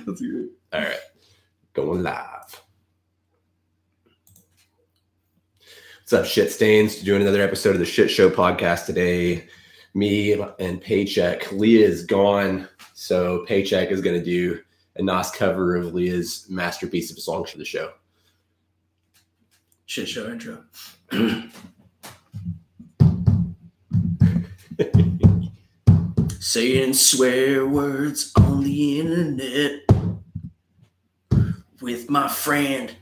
Let's hear it. All right. Going live. What's up, shit stains? Doing another episode of the Shit Show podcast today. Me and Paycheck. Leah is gone, so Paycheck is going to do a nice cover of Leah's masterpiece of a song for the show. Shit show intro. Saying swear words on the internet with my friend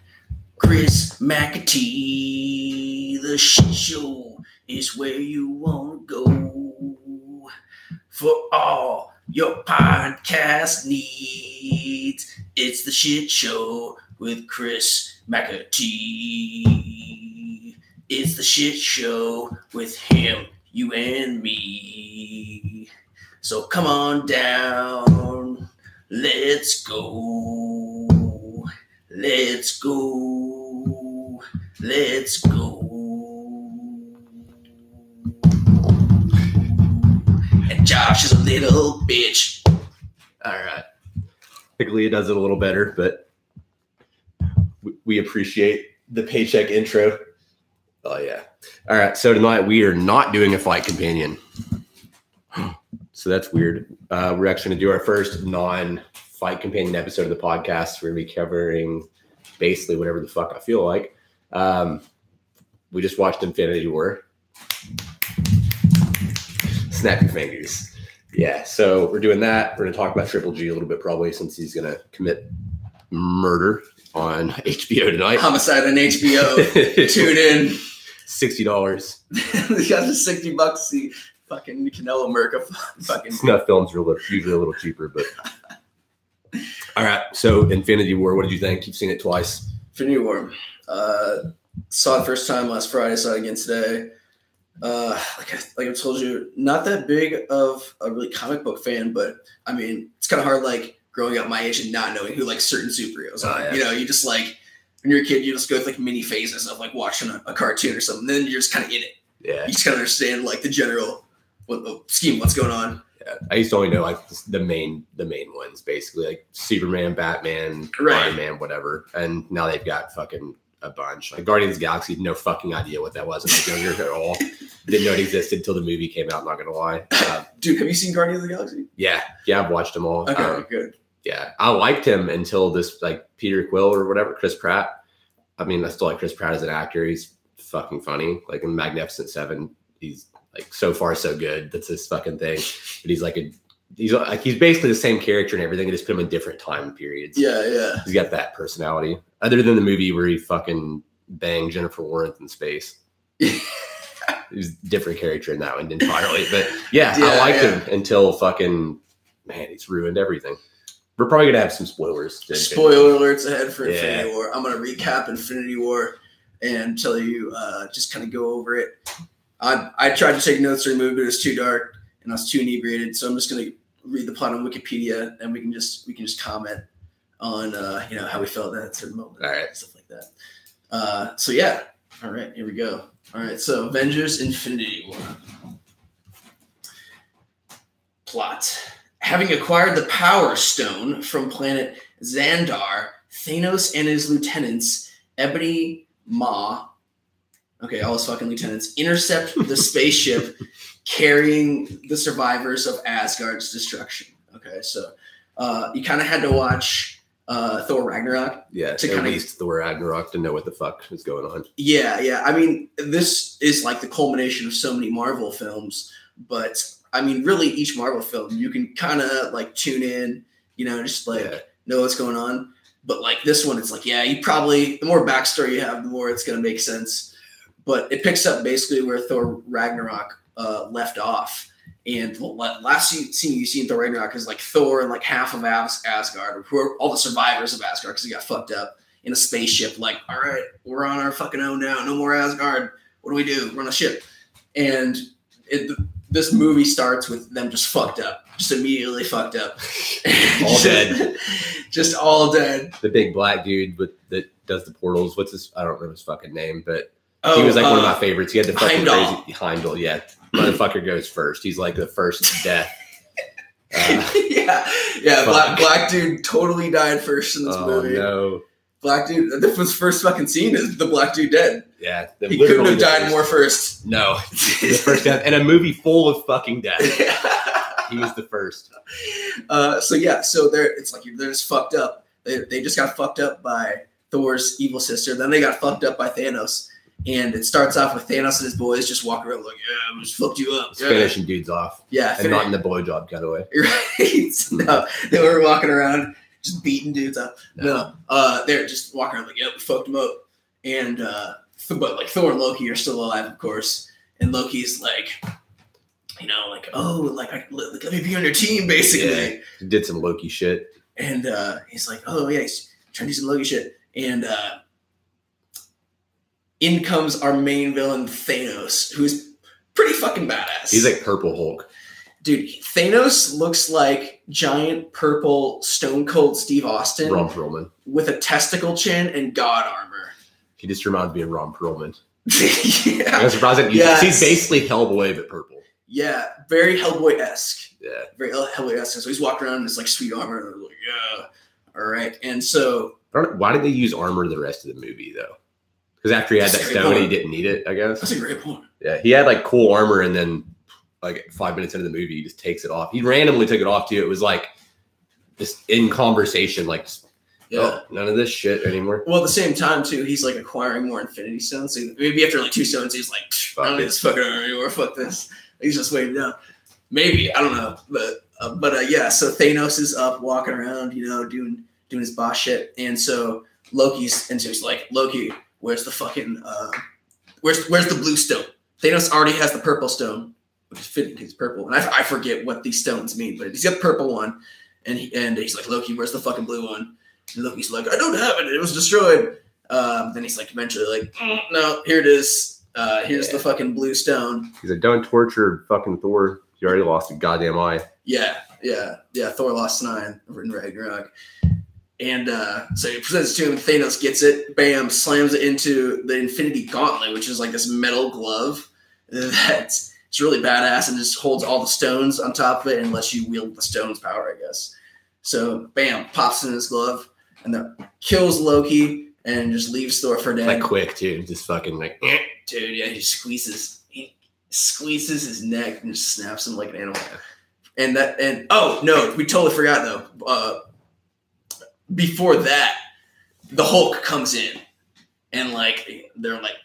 Chris McAtee. The Shit Show is where you want to go for all your podcast needs. It's the Shit Show with Chris McAtee. It's the Shit Show with him, you and me. So come on down, let's go, let's go, let's go. And Josh is a little bitch. All right. I think Leah does it a little better, but we appreciate the Paycheck intro. Oh, yeah. All right. So tonight we are not doing a fight companion. So that's weird. We're actually going to do our first non-fight companion episode of the podcast. We're going to be covering basically whatever the fuck I feel like. We just watched Infinity War. Snap your fingers. Yeah, so we're doing that. We're going to talk about Triple G a little bit probably since he's going to commit murder on HBO tonight. Homicide on HBO. Tune in. $60. They got the $60 to see fucking Canelo Murka. Fucking snuff films are usually a little cheaper, but all right. So Infinity War, what did you think? You've seen it twice. Infinity War. Saw it first time last Friday. Saw it again today. Like I told you, not that big of a really comic book fan, but I mean, it's kind of hard like growing up my age and not knowing who like certain superheroes are. Yeah. You know, you just like when you're a kid, you just go with like mini phases of like watching a cartoon or something. Then you're just kind of in it. Yeah. You just kind of understand like the general scheme, what's going on. Yeah. I used to only know like the main ones, basically like Superman, Batman, Right. Iron Man, whatever. And now they've got fucking a bunch. Like Guardians of the Galaxy, no fucking idea what that was when I was younger at all. Didn't know it existed until the movie came out, not gonna lie. Dude, have you seen Guardians of the Galaxy? Yeah, I've watched them all. Okay, good. Yeah, I liked him until this like Peter Quill or whatever, Chris Pratt. I mean, I still like Chris Pratt as an actor. He's fucking funny. Like in Magnificent Seven, he's like so far so good. That's his fucking thing. But he's basically the same character and everything. They just put him in different time periods. Yeah. He's got that personality. Other than the movie where he fucking banged Jennifer Lawrence in space. He's a different character in that one entirely. But yeah, I liked him until fucking, man, he's ruined everything. We're probably going to have some spoilers. Spoiler alerts ahead for Infinity War. I'm going to recap Infinity War and tell you, just kind of go over it. I tried to take notes during the movie, but it was too dark and I was too inebriated. So I'm just going to read the plot on Wikipedia and we can just comment on, how we felt at that certain moment. All right. Stuff like that. So yeah. All right, here we go. All right. So Avengers Infinity War. Plot. Having acquired the Power Stone from planet Xandar, Thanos and his lieutenants, Ebony Maw, all his fucking lieutenants, intercept the spaceship carrying the survivors of Asgard's destruction. Okay, so you kind of had to watch Thor Ragnarok. Yeah, to at least Thor Ragnarok to know what the fuck is going on. Yeah. I mean, this is like the culmination of so many Marvel films, but I mean, really, each Marvel film, you can kind of like tune in, just like know what's going on. But like this one, it's like, you probably, the more backstory you have, the more it's going to make sense. But it picks up basically where Thor Ragnarok left off. And the last scene you see in Thor Ragnarok is like Thor and like half of Asgard, who are all the survivors of Asgard because he got fucked up in a spaceship. Like, all right, we're on our fucking own now. No more Asgard. What do we do? We're on a ship. And this movie starts with them just fucked up, just immediately fucked up. All dead. Just all dead. The big black dude that does the portals. What's his? I don't remember his fucking name, but he was like one of my favorites. He had the fucking Heimdall. crazy Heimdall. Yeah, motherfucker goes first. He's like the first death. Yeah. Black dude totally died first in this movie. No. Black dude. The first fucking scene is the black dude dead. Yeah. He couldn't have died more first. No. The first death in a movie full of fucking death. He was the first. So they're just fucked up. They just got fucked up by Thor's evil sister. Then they got fucked up by Thanos. And it starts off with Thanos and his boys just walking around like, yeah, I just fucked you up. Finishing dudes off. Yeah. And not in the blowjob kind of way. Right. No, they were walking around just beating dudes up. No. They're just walking around like, yep, we fucked them up. And, but like Thor and Loki are still alive, of course. And Loki's like, let me be on your team, basically. Yeah. He did some Loki shit. And he's like, oh, yeah, he's trying to do some Loki shit. And in comes our main villain, Thanos, who's pretty fucking badass. He's like Purple Hulk. Dude, Thanos looks like giant purple Stone Cold Steve Austin. Ron Perlman. With a testicle chin and God armor. He just reminds me of Ron Perlman. Yeah. I'm surprised that he's basically Hellboy, but purple. Yeah, very Hellboy-esque. Yeah. Very Hellboy-esque. So he's walking around in this like sweet armor. And like, yeah. All right. And so... Why did they use armor the rest of the movie, though? Because after he had that stone, he didn't need it, I guess. That's a great point. Yeah, he had like cool armor, and then like 5 minutes into the movie, he just takes it off. He randomly took it off too. It was like just in conversation, like, none of this shit anymore. Well, at the same time too, he's like acquiring more Infinity Stones. So maybe after like 2 stones, he's like, I don't need this fucking armor anymore. Fuck this. He's just waiting down. Maybe, I don't know, but yeah. So Thanos is up, walking around, doing his boss shit, and so he's like, Loki, where's the fucking where's the blue stone? Thanos already has the purple stone, which is fitting because it's purple. And I forget what these stones mean, but he's got the purple one, and he's like, Loki, where's the fucking blue one? And Loki's like, I don't have it. It was destroyed. Then he's like, eventually like, no, here it is. Here's the fucking blue stone. He's like, don't torture fucking Thor. You already lost a goddamn eye. Yeah. Thor lost an eye in Ragnarok. And so he presents it to him. Thanos gets it. Bam! Slams it into the Infinity Gauntlet, which is like this metal glove that's really badass and just holds all the stones on top of it and lets you wield the stone's power, I guess. So, bam! Pops in his glove and then kills Loki and just leaves Thor for dead. Like quick, too. Just fucking like, dude. Yeah, he squeezes his neck and just snaps him like an animal. And oh no, we totally forgot though. Before that, the Hulk comes in, and like they're like,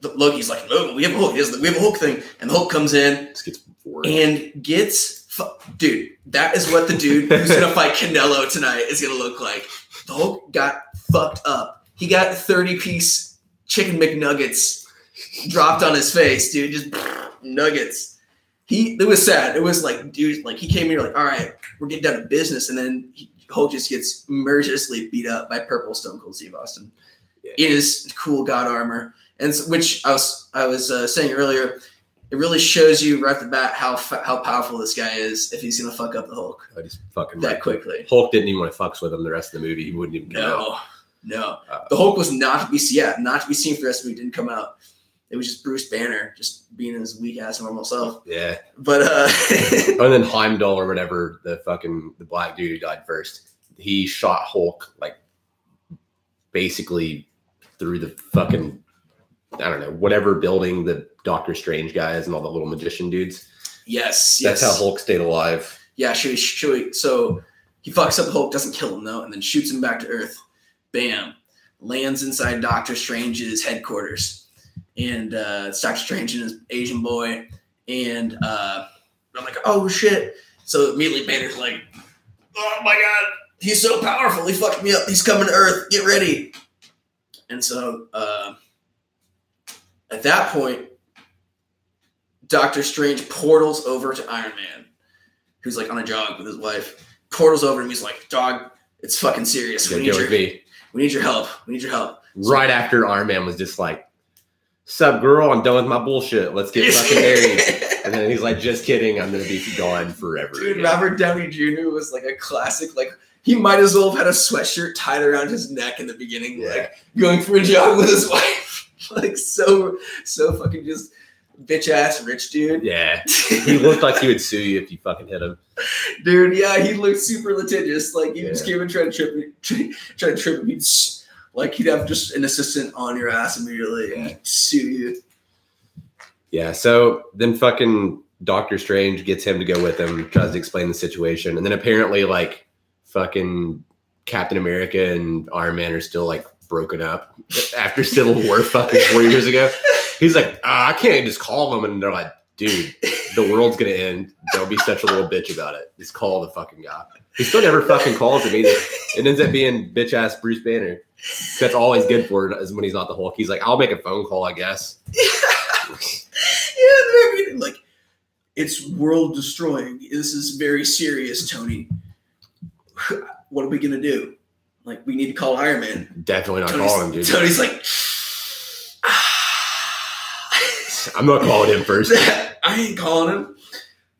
Loki's like, no, we have a Hulk. We have a Hulk thing, and the Hulk comes in and gets, dude. That is what the dude who's gonna fight Canelo tonight is gonna look like. The Hulk got fucked up. He got 30-piece chicken McNuggets dropped on his face, dude. Just nuggets. It was sad. It was like, dude, like he came here like, all right, we're getting down to business, and then Hulk just gets mercilessly beat up by purple Stone Cold Steve Austin in his cool God armor, and which I was saying earlier, it really shows you right off the bat how powerful this guy is if he's gonna fuck up the Hulk quickly. Hulk didn't even want to fucks with him the rest of the movie. He wouldn't even come out. No. The Hulk was not to be seen for the rest of the movie. Didn't come out. It was just Bruce Banner just being his weak ass normal self. Yeah. But and then Heimdall or whatever, the black dude who died first, he shot Hulk like basically through the fucking, I don't know, whatever building the Doctor Strange guy is and all the little magician dudes. Yes. That's how Hulk stayed alive. Yeah, so he fucks up the Hulk, doesn't kill him though, and then shoots him back to Earth. Bam. Lands inside Doctor Strange's headquarters. And it's Doctor Strange and his Asian boy. And I'm like, oh, shit. So immediately Banner's like, oh, my God. He's so powerful. He fucked me up. He's coming to Earth. Get ready. And so at that point, Doctor Strange portals over to Iron Man, who's like on a jog with his wife. Portals over him. He's like, dog, it's fucking serious. We need your help. Right after Iron Man was just like, sup, girl, I'm done with my bullshit. Let's get fucking married. And then he's like, just kidding. I'm going to be gone forever. Dude, again. Robert Downey Jr. was like a classic. Like, he might as well have had a sweatshirt tied around his neck in the beginning, like going for a jog with his wife. Like, so fucking just bitch ass rich dude. Yeah, he looked like he would sue you if you fucking hit him. Dude, yeah, he looked super litigious. Like you just came and tried to trip him. He'd have just an assistant on your ass immediately and sue you. Yeah, so then fucking Doctor Strange gets him to go with him, tries to explain the situation, and then apparently like fucking Captain America and Iron Man are still like broken up after Civil War fucking 4 years ago. He's like, I can't just call them, and they're like, dude, the world's gonna end. Don't be such a little bitch about it. Just call the fucking guy. He still never fucking calls him either. It ends up being bitch ass Bruce Banner. That's all he's good for is when he's not the Hulk. He's like, I'll make a phone call, I guess. I mean, like, it's world destroying. This is very serious, Tony. What are we gonna do? Like, we need to call Iron Man. Definitely not calling him, dude. Tony's like, I'm not calling him first. I ain't calling him.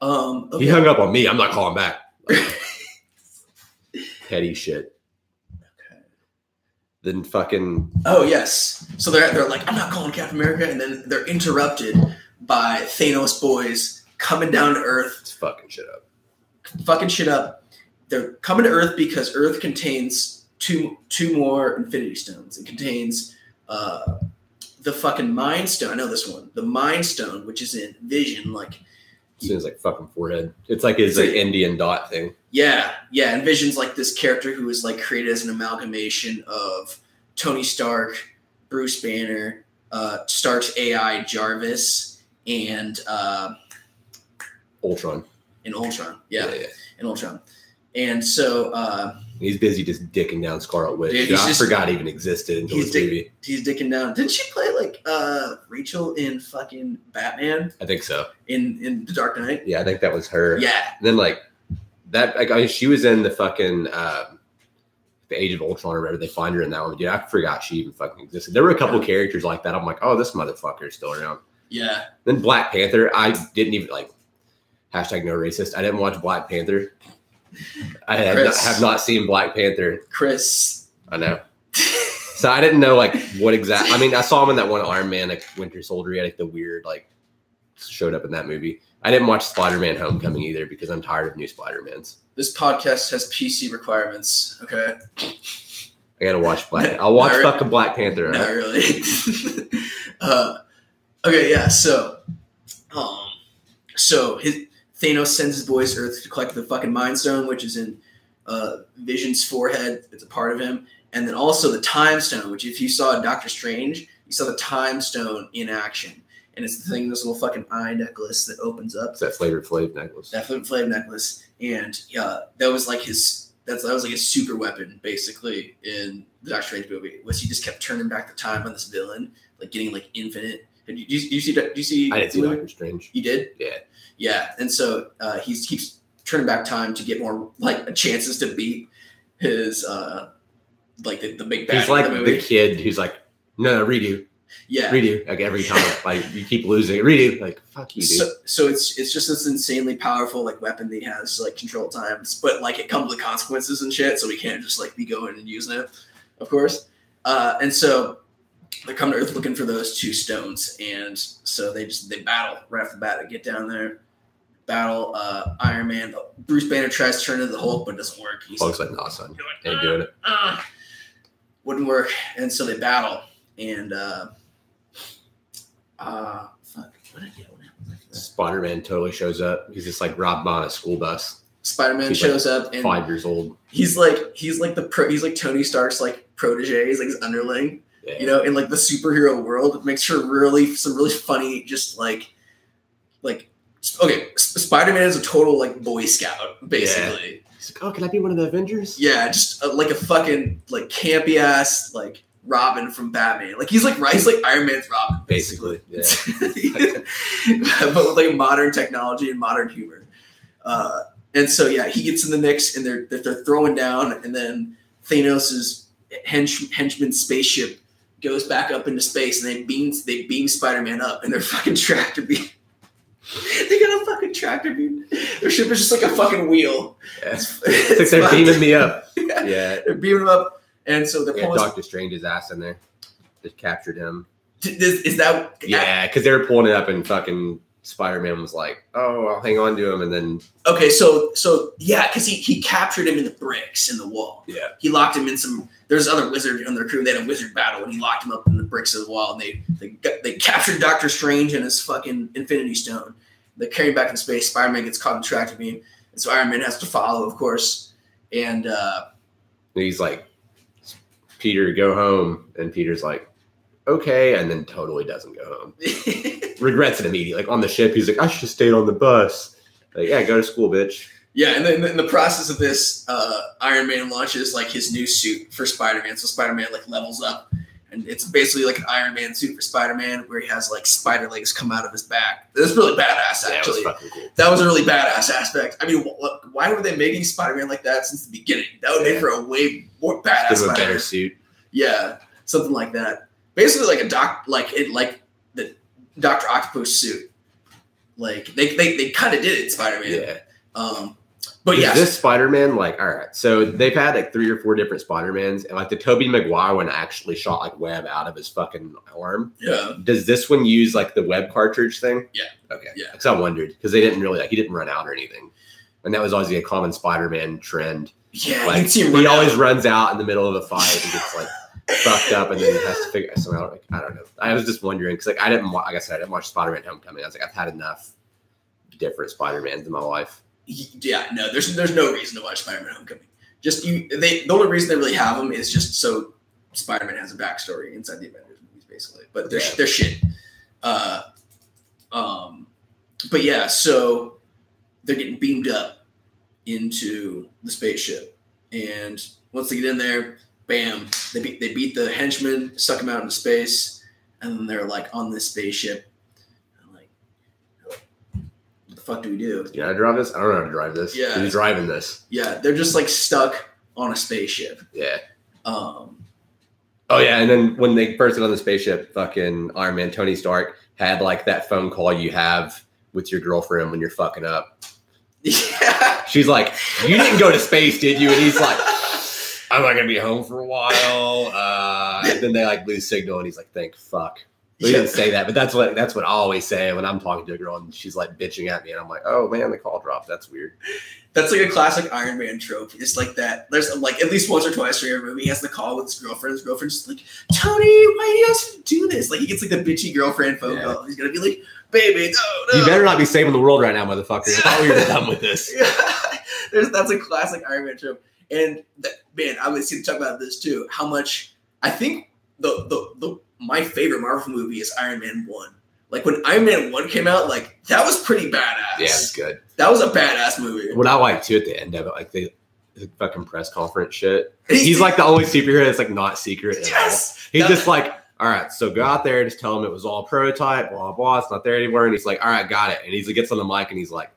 Okay. He hung up on me. I'm not calling back. Petty shit. Okay. Then fucking. Oh yes. So they're like, I'm not calling Captain America, and then they're interrupted by Thanos boys coming down to Earth. It's fucking shit up. Fucking shit up. They're coming to Earth because Earth contains two more Infinity Stones. It contains the fucking Mind Stone. I know this one. The Mind Stone, which is in Vision, like. It's his like fucking forehead. It's like his like Indian dot thing. Yeah. And Vision's like this character who was like created as an amalgamation of Tony Stark, Bruce Banner, Stark's AI Jarvis, and Ultron. In Ultron. Yeah. In Ultron. And so he's busy just dicking down Scarlet Witch. Dude, I forgot even existed until this movie. He's dicking down. Didn't she play like Rachel in fucking Batman? I think so. In The Dark Knight? Yeah, I think that was her. Yeah. And then like that, like, I mean, she was in the fucking The Age of Ultron or whatever. They find her in that one. Dude, I forgot she even fucking existed. There were a couple characters like that. I'm like, oh, this motherfucker is still around. Yeah. Then Black Panther, I didn't even like hashtag no racist. I didn't watch Black Panther. I have not seen Black Panther. Chris. I know. So I didn't know like what exactly. I mean, I saw him in that one Iron Man, like Winter Soldier. He had like the weird like showed up in that movie. I didn't watch Spider-Man Homecoming either because I'm tired of new Spider-Mans. This podcast has PC requirements. Okay. I gotta watch Black. I'll watch fucking Black Panther. Not really. Okay, yeah. So Thanos sends his boys to Earth to collect the fucking Mind Stone, which is in Vision's forehead. It's a part of him. And then also the Time Stone, which if you saw Doctor Strange, you saw the Time Stone in action. And it's the thing, this little fucking eye necklace that opens up. It's that Flavor Flav necklace. That Flavor Flav necklace. And that was like his super weapon, basically, in the Doctor Strange movie. Was he just kept turning back the time on this villain, like getting like infinite. Do you see? I didn't see Doctor Strange. You did? Yeah. Yeah, and so he keeps turning back time to get more like chances to beat his like the big bad. He's like the kid who's like, no, redo. Yeah, redo. Like every time, like you keep losing, redo. Like fuck you, dude. So it's just this insanely powerful like weapon that he has like control times, but like it comes with consequences and shit. So we can't just like be going and using it, of course. And so they come to Earth looking for those two stones, and so they battle right off the bat. They get down there. Battle Iron Man. Bruce Banner tries to turn into the Hulk, but it doesn't work. Hulk's like, nah, son, ain't doing it. Wouldn't work, and so they battle, and fuck, what did I get? Spider-Man totally shows up. He's just like robbed on a school bus. Spider-Man shows up, and 5 years old. He's like Tony Stark's like protege. He's like his underling, you know, in like the superhero world. It makes for some really funny, just like. Okay, Spider-Man is a total like Boy Scout, basically. Yeah. He's like, oh, can I be one of the Avengers? Yeah, just like a fucking like campy ass like Robin from Batman. Like he's like Iron Man's Robin, basically. Yeah. But with like modern technology and modern humor. And so yeah, he gets in the mix, and they're throwing down, and then Thanos's henchman spaceship goes back up into space, and they beam Spider-Man up, and their fucking tractor beam. They got a fucking tractor beam. Their ship is just like a fucking wheel. Yeah. It's like they're beaming me up. Yeah. They're beaming him up. And so they're pulling Doctor Strange's ass in there. Just captured him. Is that? Yeah, because they were pulling it up and fucking Spider-Man was like, "Oh, I'll hang on to him," and then okay, so yeah, because he captured him in the bricks in the wall. Yeah, he locked him in some. There's other wizard on their crew. They had a wizard battle, and he locked him up in the bricks of the wall. And they captured Doctor Strange and his fucking Infinity Stone. They carry him back in space. Spider-Man gets caught in the tractor beam, and so Iron Man has to follow, of course. And he's like, "Peter, go home," and Peter's like, "Okay," and then totally doesn't go home. Regrets it immediately. Like on the ship, he's like, "I should have stayed on the bus." Like, yeah, go to school, bitch. Yeah, and then in the process of this, Iron Man launches like his new suit for Spider-Man. So Spider-Man like levels up, and it's basically like an Iron Man suit for Spider-Man, where he has like spider legs come out of his back. That's really badass, actually. Yeah, it was fucking cool. That was a really badass aspect. I mean, why were they making Spider-Man like that since the beginning? That would make for a way more badass. Give him a better suit. Yeah, something like that. Basically, like the Dr. Octopus suit. Like they kind of did it, Spider-Man. Yeah. But yeah, this Spider-Man, like, all right, so they've had like 3 or 4 different Spider-Mans, and like the Tobey Maguire one actually shot like web out of his fucking arm. Yeah. Does this one use like the web cartridge thing? Yeah. Okay. Yeah. Because I wondered, because they didn't really like he didn't run out or anything, and that was always a common Spider-Man trend. Yeah, like he always runs out in the middle of a fight and gets like fucked up, and then he has to figure something out. Like, I don't know. I was just wondering because like I didn't, like I said, I didn't watch Spider-Man Homecoming. I was like, I've had enough different Spider-Mans in my life. Yeah, no, there's no reason to watch Spider-Man Homecoming. Just the only reason they really have them is just so Spider-Man has a backstory inside the Avengers movies, basically. But they're shit. But yeah, so they're getting beamed up into the spaceship, and once they get in there, bam, they beat the henchmen, suck them out into space, and then they're like on this spaceship. Fuck do we do? You know how to drive this? I don't know how to drive this. Yeah. Who's driving this? Yeah, they're just like stuck on a spaceship. Yeah. Oh yeah, and then when they first get on the spaceship, fucking Iron Man, Tony Stark had like that phone call you have with your girlfriend when you're fucking up. Yeah. She's like, "You didn't go to space, did you?" And he's like, "I'm not gonna be home for a while." And then they like lose signal, and he's like, "Thank fuck." We didn't say that, but that's what I always say when I'm talking to a girl and she's like bitching at me, and I'm like, "Oh man, the call dropped. That's weird." That's like a classic Iron Man trope. It's like that. There's like at least once or twice during every movie, he has the call with his girlfriend. His girlfriend's just like, "Tony, why do you have to do this?" Like he gets like the bitchy girlfriend phone call. He's gonna be like, "Baby, no." You better not be saving the world right now, motherfucker. I thought we were done with this. Yeah. That's a classic Iron Man trope. And man, I would see to talk about this too. How much I think my favorite Marvel movie is Iron Man 1. Like when Iron Man 1 came out, like that was pretty badass. Yeah, it was good. That was a badass movie. What I like too at the end of it, like the fucking press conference shit. He's like the only superhero that's like not secret at all. He's just like, "All right, so go out there, just tell him it was all prototype, blah blah. It's not there anymore." And he's like, "All right, got it." And he gets on the mic and he's like,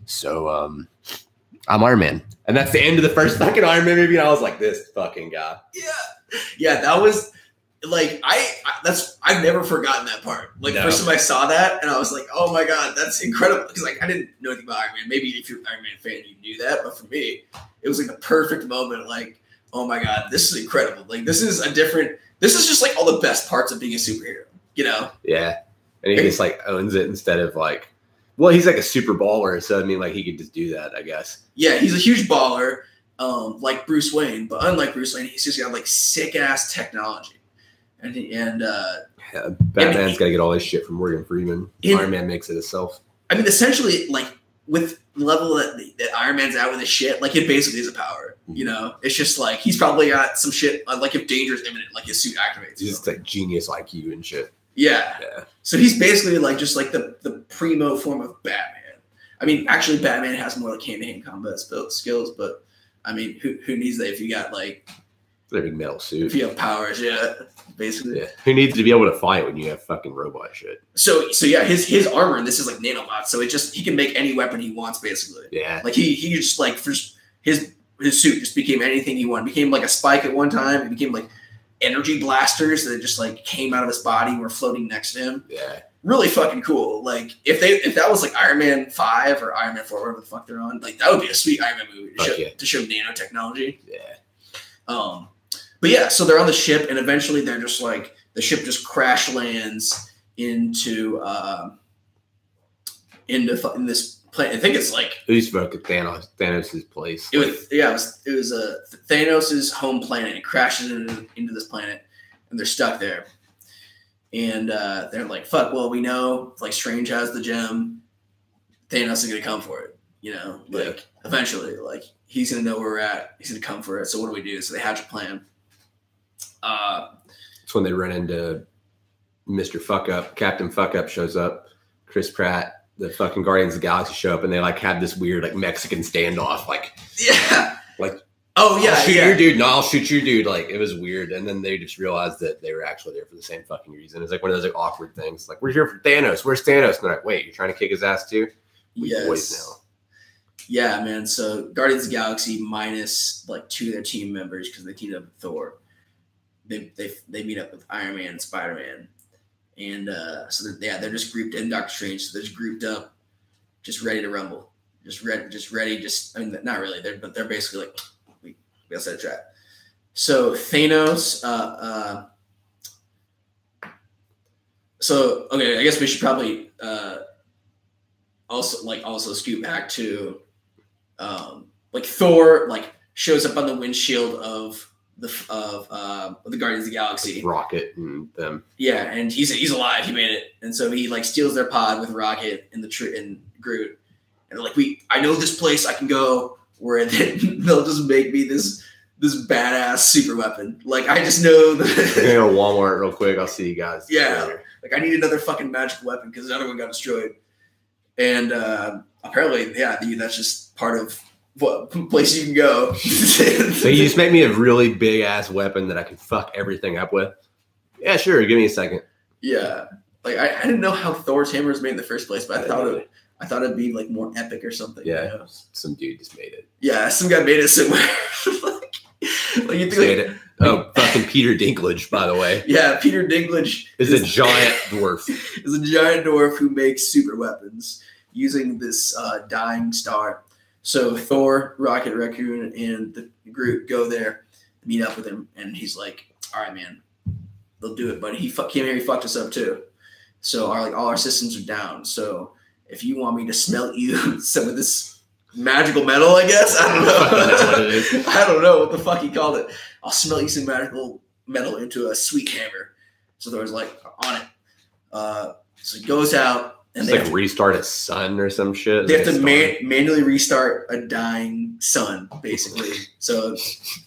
"So I'm Iron Man," and that's the end of the first fucking Iron Man movie. And I was like, "This fucking guy." Yeah, that was. Like I've never forgotten that part. Like first time I saw that, and I was like, "Oh my god, that's incredible!" Because like I didn't know anything about Iron Man. Maybe if you're an Iron Man fan, you knew that, but for me, it was like the perfect moment. Like, oh my god, this is incredible! Like this is just like all the best parts of being a superhero. You know? Yeah. And he just like owns it instead of like, well, he's like a super baller, so I mean, like he could just do that, I guess. Yeah, he's a huge baller, like Bruce Wayne, but unlike Bruce Wayne, he's just got like sick ass technology. Batman's got to get all this shit from Morgan Freeman. Iron Man makes it himself. I mean, essentially, like with the level that Iron Man's at with his shit, like it basically is a power. You know, it's just like he's probably got some shit. Like if danger is imminent, like his suit activates. He's just like genius IQ and shit. Yeah. So he's basically like just like the primo form of Batman. I mean, actually, Batman has more like hand-to-hand combat skills, but I mean, who needs that if you got like a big metal suit? If you have powers, basically. Yeah. Who needs to be able to fight when you have fucking robot shit? So yeah, his armor and this is like nanobots, so he can make any weapon he wants basically. Yeah. Like he just like for his suit just became anything he wanted. It became like a spike at one time. It became like energy blasters that just like came out of his body and were floating next to him. Yeah. Really fucking cool. Like if that was like Iron Man 5 or Iron Man 4, whatever the fuck they're on, like that would be a sweet Iron Man movie to show nanotechnology. Yeah. But yeah, so they're on the ship and eventually they're just like the ship just crash lands into in this planet. I think it's like Who's fucking Thanos' place? it was Thanos' home planet. It crashes into this planet, and they're stuck there. And they're like, "Fuck! Well, we know like Strange has the gem. Thanos is gonna come for it. You know, like eventually, like he's gonna know where we're at. He's gonna come for it. So what do we do?" So they hatch a plan. It's when they run into Mr. Fuck Up. Captain Fuck Up shows up. Chris Pratt, the fucking Guardians of the Galaxy show up, and they like have this weird like Mexican standoff. Like, like, oh yeah, I'll shoot your dude. No, I'll shoot your dude. Like, it was weird. And then they just realized that they were actually there for the same fucking reason. It's like one of those like awkward things. Like, we're here for Thanos. Where's Thanos? And they're like, wait, you're trying to kick his ass too? Yes. Boys now. Yeah, man. So Guardians of the Galaxy minus like 2 of their team members because they teamed up with Thor. They meet up with Iron Man and Spider-Man. And so they're just grouped in Doctor Strange. So they're just grouped up, just ready to rumble. Just ready. I mean, not really. They're basically like, we got set a trap. So Thanos. So okay, I guess we should probably also scoot back to like Thor like shows up on the windshield of the Guardians of the Galaxy. Rocket and them. Yeah, and he's alive. He made it, and so he like steals their pod with Rocket and and Groot, and they're like, I know this place I can go where they'll just make me this badass super weapon. Like I just know that. I'm gonna go to Walmart real quick. I'll see you guys. Yeah, later. Like I need another fucking magical weapon because the other one got destroyed, and apparently, that's just part of what place you can go. So you just make me a really big ass weapon that I can fuck everything up with. Yeah, sure. Give me a second. Yeah, like I didn't know how Thor's hammer was made in the first place, but I thought it'd be like more epic or something. Yeah, you know? Some dude just made it. Yeah, some guy made it somewhere. like you think made it. Oh, fucking Peter Dinklage, by the way. Yeah, Peter Dinklage is a giant dwarf. Is a giant dwarf who makes super weapons using this dying star. So Thor, Rocket Raccoon, and the Groot go there, meet up with him, and he's like, "All right, man, they'll do it." But he came here, he fucked us up too. So all our systems are down. So if you want me to smelt you some of this magical metal, I guess I don't know. I don't know what the fuck he called it. I'll smelt you some magical metal into a sweet hammer. So Thor's like on it. So he goes out. And it's like restart a sun or some shit. They have to manually restart a dying sun, basically. So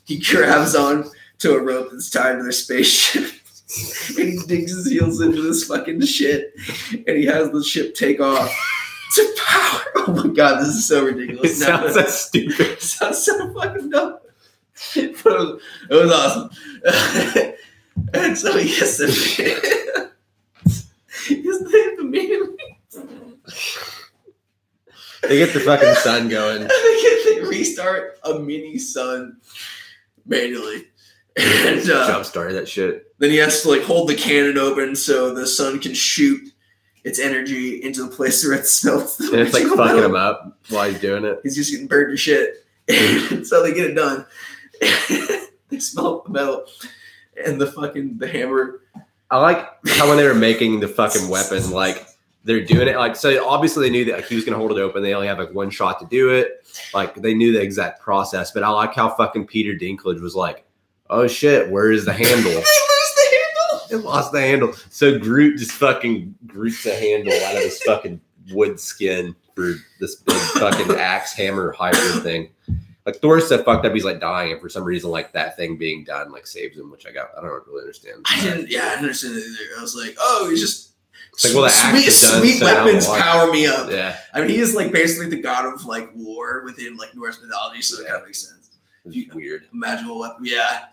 he grabs on to a rope that's tied to their spaceship. And he digs his heels into this fucking shit. And he has the ship take off to power. Oh my god, this is so ridiculous. It sounds so stupid. It sounds so fucking dumb. But it was awesome. And so he gets the shit. They get the fucking sun going. They restart a mini sun manually. And jump start that shit. Then he has to like hold the cannon open so the sun can shoot its energy into the place where it smelts. And it's like fucking him up while he's doing it. He's just getting burned to shit. So they get it done. They smelt the metal and the hammer. I like how when they were making the fucking weapon, like they're doing it like, so obviously they knew that like, he was going to hold it open. They only have like one shot to do it. Like they knew the exact process, but I like how fucking Peter Dinklage was like, oh shit, where is the handle? They lost the handle. So Groot just fucking Groots a handle out of this fucking wood skin for this big fucking axe hammer hybrid thing. Like Thor's so fucked up, he's like dying, and for some reason, like that thing being done, like saves him, which I don't really understand. I didn't understand it either. I was like, oh, he's just like, well, the axe is done, sweet so weapons power me up. Yeah, I mean, he is like basically the god of like war within like Norse mythology, so that kind of makes sense. It's weird. Magical weapon, yeah.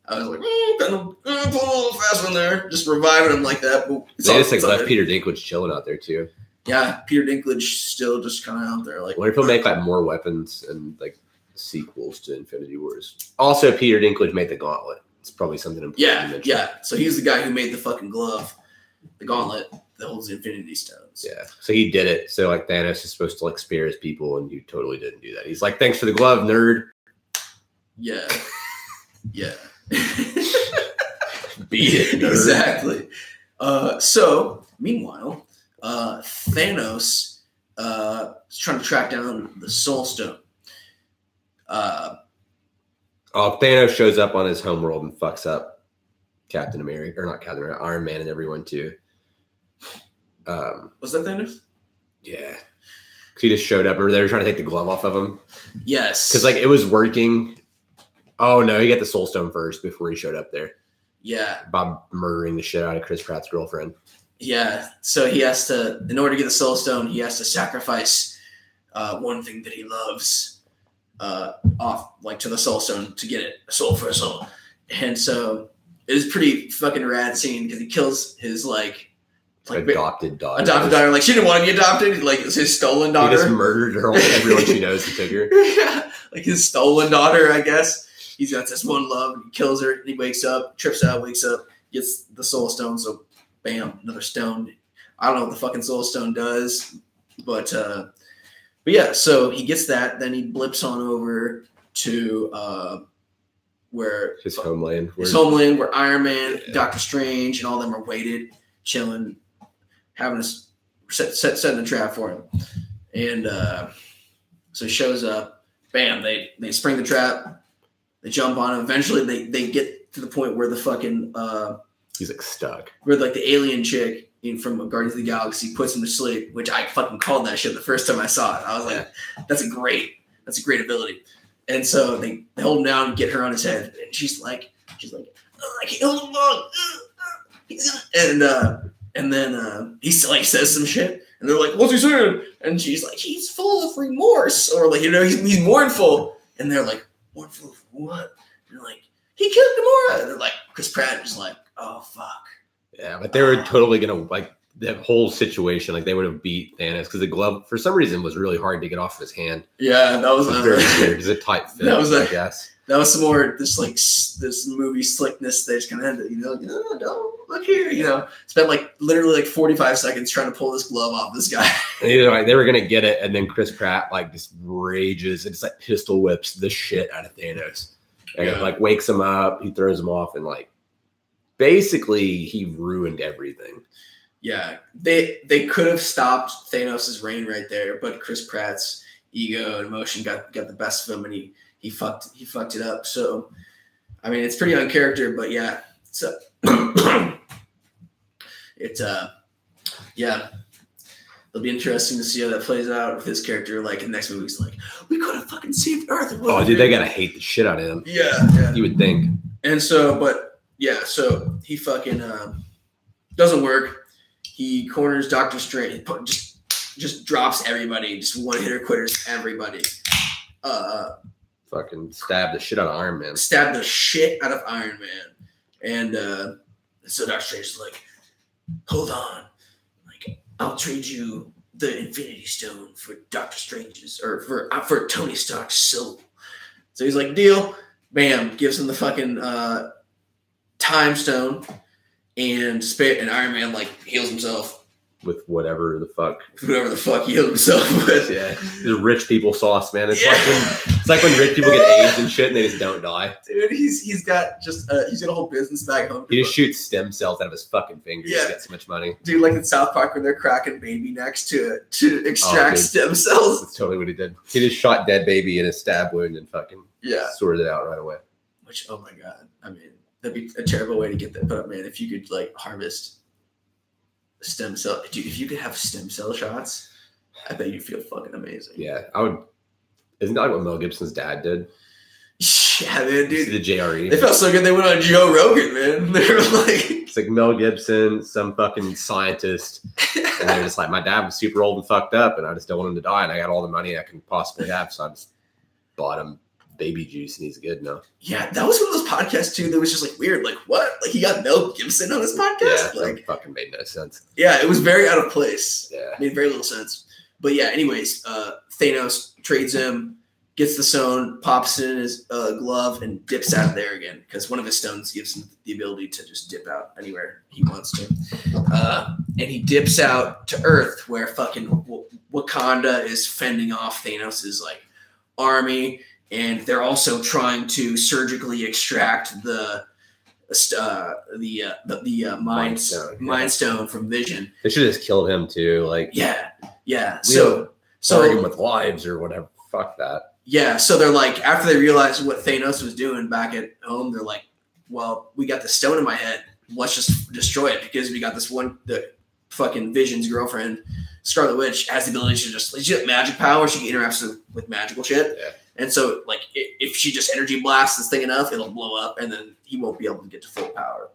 I was like, kind of pull a little fast one there, just reviving him like that. But they just like left Peter Dinklage chilling out there too. Yeah, Peter Dinklage still just kind of out there. Like, what if he'll make like more weapons and like sequels to Infinity Wars? Also, Peter Dinklage made the gauntlet. It's probably something important to mention. Yeah. So he's the guy who made the fucking glove, the gauntlet that holds the Infinity Stones. Yeah. So he did it. So like Thanos is supposed to like spare his people, and you totally didn't do that. He's like, thanks for the glove, nerd. Yeah. Yeah. beat it. Exactly. So meanwhile, Thanos is trying to track down the Soul Stone. Thanos shows up on his homeworld and fucks up Captain America, or not Captain America, Iron Man and everyone too. Was that Thanos? Yeah. He just showed up, or they were trying to take the glove off of him. Yes. Because, like, it was working. Oh, no, he got the Soul Stone first before he showed up there. Yeah. Bob murdering the shit out of Chris Pratt's girlfriend. Yeah. So he has to, in order to get the Soul Stone, he has to sacrifice one thing that he loves off, like, to the Soul Stone to get it, a soul for a soul. And so it was pretty fucking rad scene because he kills his, like adopted daughter. Like, she didn't want to be adopted. Like, it's his stolen daughter. He just murdered her. Everyone she knows and took her. Yeah. Like, his stolen daughter, I guess. He's got this one love. And he kills her. And he wakes up, trips out, wakes up, gets the Soul Stone. So, bam, another stone. I don't know what the fucking Soul Stone does. But yeah, so he gets that. Then he blips on over to where his homeland. His homeland, where Iron Man, Doctor Strange, and all them are waited, chilling, having a setting a trap for him. And so he shows up, bam, they spring the trap, they jump on him. Eventually they get to the point where the fucking he's like stuck. Where like the alien chick from Guardians of the Galaxy puts him to sleep, which I fucking called that shit the first time I saw it. I was like, that's a great ability. And so they hold him down and get her on his head, and she's like, oh, I can't hold him long. And then he like says some shit, and they're like, "What's he saying?" And she's like, "He's full of remorse," or like, he's mournful. And they're like, "Mournful for what?" And they're like, "He killed Gamora." And they're like, Chris Pratt is like, "Oh fuck." Yeah, but they were totally gonna like that whole situation. Like they would have beat Thanos because the glove for some reason was really hard to get off of his hand. Yeah, that was very weird. It's a tight fit. I guess. That was some more this movie slickness. They just kind of had to, like, oh, don't look here, spent like literally like 45 seconds trying to pull this glove off this guy. And they were gonna get it, and then Chris Pratt like just rages and just like pistol whips the shit out of Thanos, and it like wakes him up. He throws him off, and like basically he ruined everything. Yeah, they could have stopped Thanos' reign right there, but Chris Pratt's ego and emotion got the best of him, and he fucked it up. So, I mean, it's pretty on character, but yeah, so it'll be interesting to see how that plays out with his character. Like in the next movie, he's like, "We could have fucking saved Earth." Oh, dude, they gotta hate the shit out of him. Yeah, you would think. And so, but yeah, so he fucking doesn't work. He corners Doctor Strange. Just drops everybody. Just one hitter quitters everybody. Fucking stab the shit out of Iron Man. Stab the shit out of Iron Man. And so Doctor Strange is like, hold on. Like, I'll trade you the Infinity Stone for Doctor Strange's, or for Tony Stark's soul. So he's like, deal. Bam. Gives him the fucking time stone. And Iron Man like heals himself with whatever the fuck he healed himself with. Yeah, the rich people sauce, man. It's like when rich people get AIDS and shit and they just don't die. Dude, he's got a whole business back home. He just shoots stem cells out of his fucking fingers. Yeah, to get so much money. Dude, like in South Park when they're cracking baby necks to extract stem cells. That's totally what he did. He just shot dead baby in a stab wound and fucking sorted it out right away. Which, oh my god, I mean. That'd be a terrible way to get that. But man, if you could like harvest stem cell, dude, if you could have stem cell shots, I bet you'd feel fucking amazing. Yeah, I would. Isn't that like what Mel Gibson's dad did? Yeah, man, dude. The JRE. They felt so good. They went on Joe Rogan, man. They were like, it's like Mel Gibson, some fucking scientist, and they're just like, my dad was super old and fucked up, and I just don't want him to die, and I got all the money I can possibly have, so I just bought him baby juice and he's good now. Yeah, that was one of those podcasts too that was just like weird. Like what? Like he got Mel Gibson on his podcast? Yeah, like that fucking made no sense. Yeah, it was very out of place. Yeah. It made very little sense. But yeah, anyways, Thanos trades him, gets the stone, pops it in his glove, and dips out of there again because one of his stones gives him the ability to just dip out anywhere he wants to. And he dips out to Earth where fucking Wakanda is fending off Thanos' like army. And they're also trying to surgically extract the mind Stone, Mind Stone from Vision. They should have just killed him too. Like yeah. So So with lives or whatever. Fuck that. yeah. So they're like, after they realized what Thanos was doing back at home, they're like, well, we got the stone in my head. Let's just destroy it because we got this one. The fucking Vision's girlfriend, Scarlet Witch, has the ability to just legit magic power. She interacts with magical shit. Yeah. And so, like, if she just energy blasts this thing enough, it'll blow up, and then he won't be able to get to full power.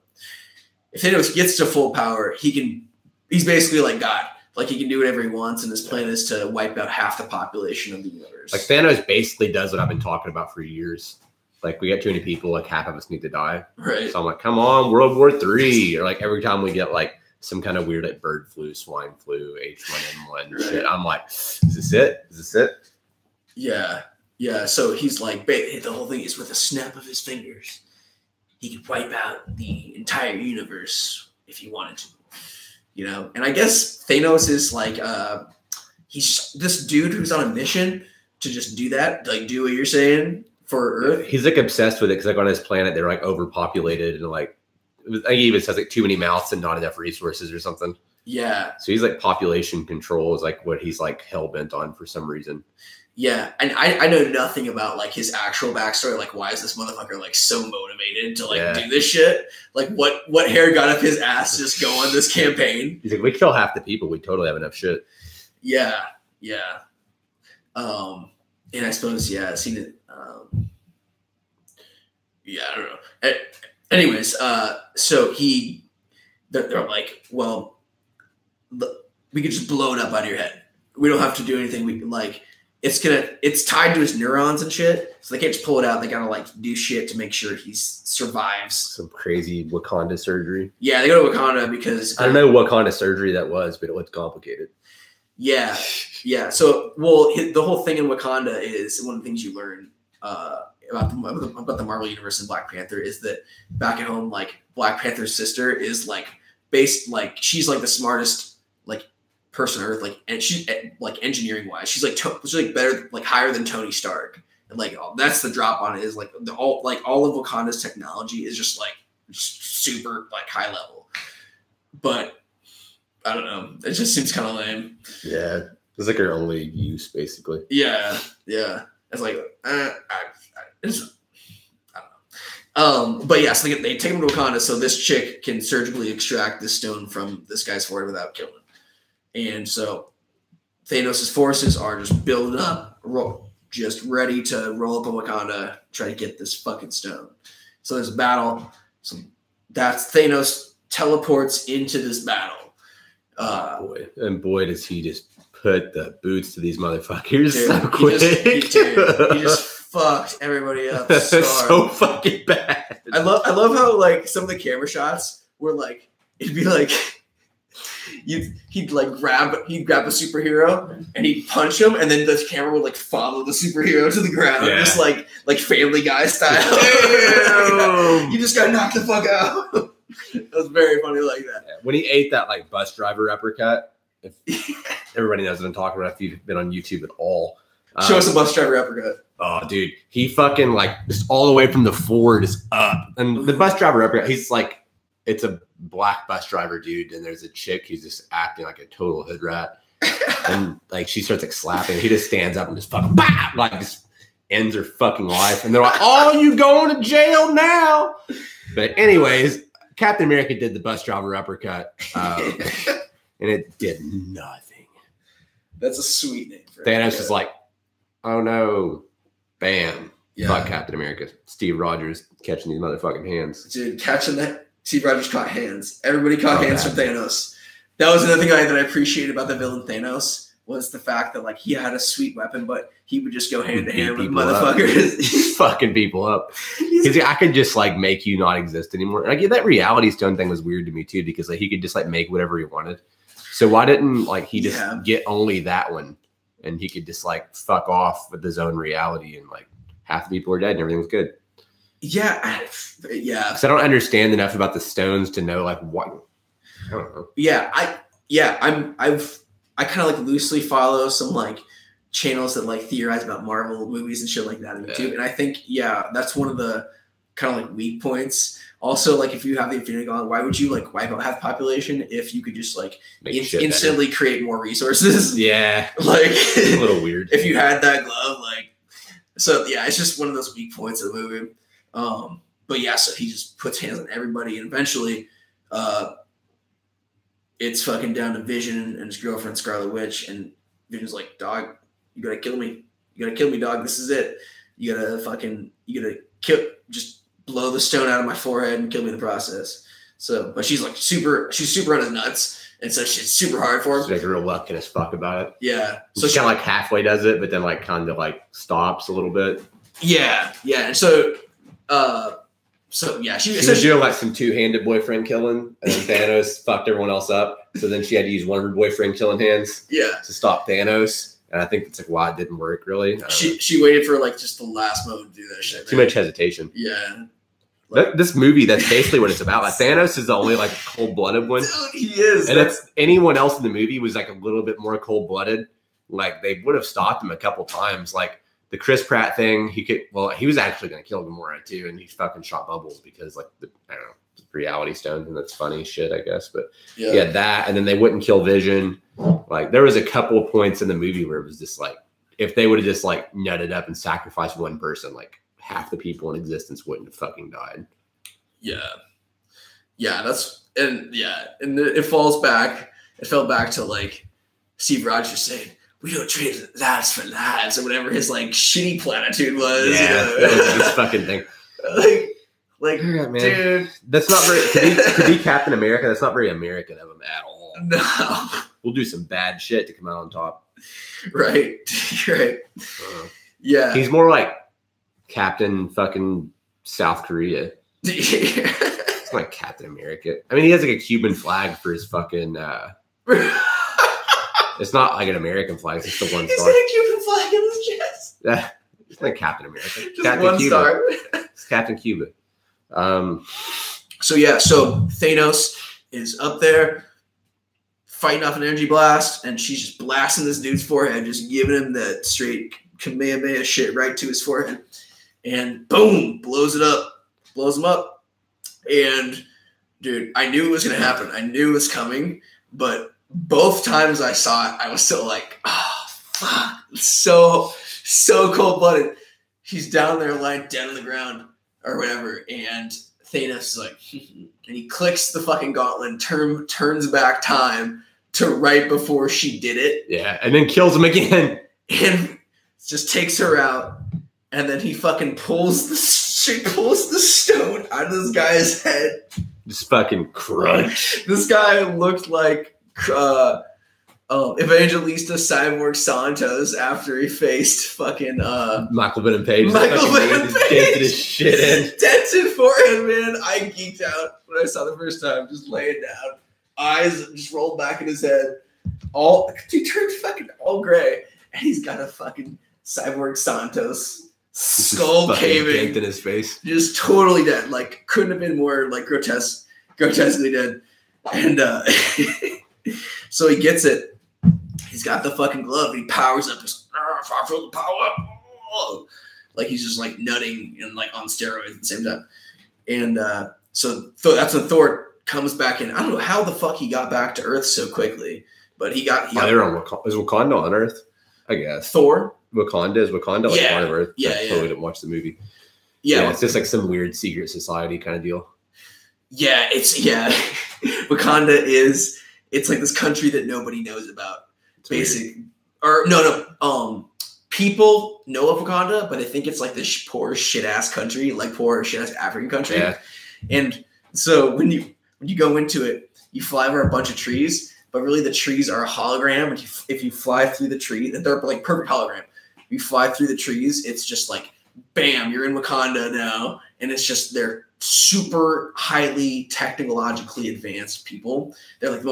If Thanos gets to full power, he's basically like God. Like, he can do whatever he wants, and his plan is to wipe out half the population of the universe. Like, Thanos basically does what I've been talking about for years. Like, we get too many people, like, half of us need to die. Right. So I'm like, come on, World War III. Or, like, every time we get, like, some kind of weird, like, bird flu, swine flu, H1N1 shit, I'm like, is this it? Is this it? Yeah. Yeah. So he's like, the whole thing is with a snap of his fingers, he could wipe out the entire universe if he wanted to. You know, and I guess Thanos is like, he's this dude who's on a mission to just do that, like do what you're saying for Earth. He's like obsessed with it because like on his planet they're like overpopulated and like I think he even says like too many mouths and not enough resources or something. Yeah. So he's like population control is like what he's like hell bent on for some reason. Yeah, and I know nothing about like his actual backstory. Like, why is this motherfucker like so motivated to like do this shit? Like, what hair got up his ass to just go on this campaign? He's like, we kill half the people, we totally have enough shit. Yeah. And I suppose I've seen it. I don't know. Anyways, so they're like, well, we could just blow it up out of your head. We don't have to do anything. We can like. It's tied to his neurons and shit, so they can't just pull it out. They gotta like do shit to make sure he survives. Some crazy Wakanda surgery. Yeah, they go to Wakanda because I don't know what kind of surgery that was, but it looked complicated. Yeah. So, the whole thing in Wakanda is one of the things you learn about the Marvel universe and Black Panther is that back at home, like Black Panther's sister is like she's like the smartest like person on Earth, like, and she's like engineering wise, she's like better, like higher than Tony Stark, and like that's the drop on it is like all of Wakanda's technology is just like super like high level, but I don't know, it just seems kind of lame. Yeah, it's like her only use basically. Yeah, it's like I don't know. But yeah, so they take him to Wakanda so this chick can surgically extract this stone from this guy's forehead without killing him. And so Thanos' forces are just building up, just ready to roll up on Wakanda, try to get this fucking stone. So there's a battle. So that's Thanos teleports into this battle. Boy, does he just put the boots to these motherfuckers dude, so quick. He just fucked everybody up so fucking bad. I love how like some of the camera shots were like, it'd be like, he'd grab a superhero and he'd punch him, and then the camera would like follow the superhero to the ground, just like Family Guy style. You just got knocked the fuck out. It was very funny like that. Yeah, when he ate that like bus driver uppercut, everybody knows what I'm talking about if you've been on YouTube at all. Show us a bus driver uppercut. Oh, dude, he fucking like just all the way from the forward is up, and the bus driver uppercut. He's like, it's a black bus driver dude, and there's a chick who's just acting like a total hood rat, and like she starts like slapping. He just stands up and just fucking bam, like just ends her fucking life. And they're like, "Oh, you going to jail now?" But anyways, Captain America did the bus driver uppercut, and it did nothing. That's a sweet name for Thanos was like, "Oh no, bam." Yeah. Fuck Captain America. Steve Rogers catching these motherfucking hands. Dude, catching that. Steve Rogers caught hands. Everybody caught hands from Thanos. That was another thing that I appreciated about the villain Thanos was the fact that like he had a sweet weapon, but he would just go hand to hand with motherfuckers. He's fucking people up. He's like, I could just like make you not exist anymore. And I get that Reality Stone thing was weird to me too, because like he could just like make whatever he wanted. So why didn't like he just get only that one, and he could just like fuck off with his own reality, and like half the people are dead and everything was good. Yeah. Because I don't understand enough about the stones to know like what. I don't know. I kind of like loosely follow some like channels that like theorize about Marvel movies and shit like that on YouTube, and I think that's one of the kind of like weak points. Also, like if you have the Infinity Gauntlet, why would you like wipe out half population if you could just like instantly create more resources? Yeah, like a little weird. If you had that glove, like, so yeah, it's just one of those weak points of the movie. But yeah, so he just puts hands on everybody, and eventually, it's fucking down to Vision and his girlfriend Scarlet Witch, and Vision's like, dog, you gotta kill me. You gotta kill me, dog. This is it. You gotta just blow the stone out of my forehead and kill me in the process. So, but she's super on his nuts, and so she's super hard for him. She's like reluctant as fuck about it. Yeah. So she kind of like halfway does it, but then like kind of like stops a little bit. Yeah. And so, yeah, she was doing like some two-handed boyfriend killing, and then Thanos fucked everyone else up. So then she had to use one of her boyfriend killing hands. Yeah. To stop Thanos. And I think it's like why it didn't work really. She waited for like just the last moment to do that shit. Too much hesitation. Yeah. This movie, that's basically what it's about. Like Thanos is the only like cold-blooded one. Dude, he is. And if anyone else in the movie was like a little bit more cold-blooded, like they would have stopped him a couple times. Like the Chris Pratt thing, he was actually going to kill Gamora too, and he fucking shot Bubbles because like I don't know, reality stone, and that's funny shit, I guess. But yeah, that, and then they wouldn't kill Vision. Like there was a couple of points in the movie where it was just like if they would have just like nutted up and sacrificed one person, like half the people in existence wouldn't have fucking died. Yeah, and it falls back. It fell back to like Steve Rogers saying, "We don't trade lads for lads," or whatever his like shitty platitude was. Yeah, that was this fucking thing. Like, right, man. Dude, that's not very to be Captain America. That's not very American of him at all. No, we'll do some bad shit to come out on top. Right. Yeah, he's more like Captain fucking South Korea. It's like Captain America. I mean, he has like a Cuban flag for his fucking. It's not like an American flag. It's just the one star. He's got a Cuban flag in his chest. Yeah, it's like Captain America. Just Captain one Cuba. star. It's Captain Cuba. So Thanos is up there fighting off an energy blast, and she's just blasting this dude's forehead, just giving him that straight Kamehameha shit right to his forehead, and boom, blows him up. And dude, I knew it was gonna happen. I knew it was coming, but both times I saw it, I was still like, oh fuck, so cold-blooded. He's down there lying dead on the ground or whatever, and Thanos is like, and he clicks the fucking gauntlet and turns back time to right before she did it. Yeah, and then kills him again. And just takes her out, and then he fucking pulls the stone out of this guy's head. Just fucking crunch. This guy looked like Evangelista Cyborg Santos after he faced fucking Michael Venom Page. Michael Venom Page dented his shit in. Dented forehead, man. I geeked out when I saw the first time. Just laying down, eyes just rolled back in his head. He turned fucking all gray, and he's got a fucking Cyborg Santos skull caving in his face. Just totally dead. Like couldn't have been more like grotesquely dead. And so he gets it. He's got the fucking glove. He powers up. Just I feel the power. Like he's just like nutting and like on steroids at the same time. And so that's when Thor comes back in. I don't know how the fuck he got back to Earth so quickly, but he got. They're on is Wakanda on Earth? I guess Thor. Wakanda like part of Earth. Yeah, I totally didn't watch the movie. Yeah, it's just like some weird secret society kind of deal. Yeah, Wakanda is. It's like this country that nobody knows about. People know of Wakanda, but I think it's like this poor shit ass country, like poor shit ass African country. Yeah. And so when you go into it, you fly over a bunch of trees, but really the trees are a hologram. And if you fly through the tree, they're like perfect hologram. If you fly through the trees, it's just like, bam, you're in Wakanda now, and it's just they're super highly technologically advanced people. They're like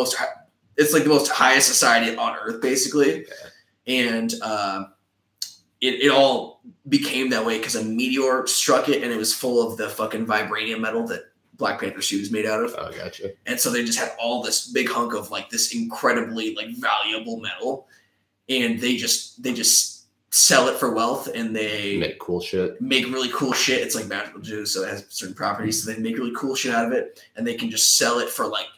it's like the most highest society on Earth, basically. Yeah. And it all became that way because a meteor struck it, and it was full of the fucking vibranium metal that Black Panther suit was made out of. Oh, gotcha. And so they just had all this big hunk of like this incredibly like valuable metal, and they just sell it for wealth, and they make cool shit. Make really cool shit. It's like magical juice, so it has certain properties. So they make really cool shit out of it, and they can just sell it for like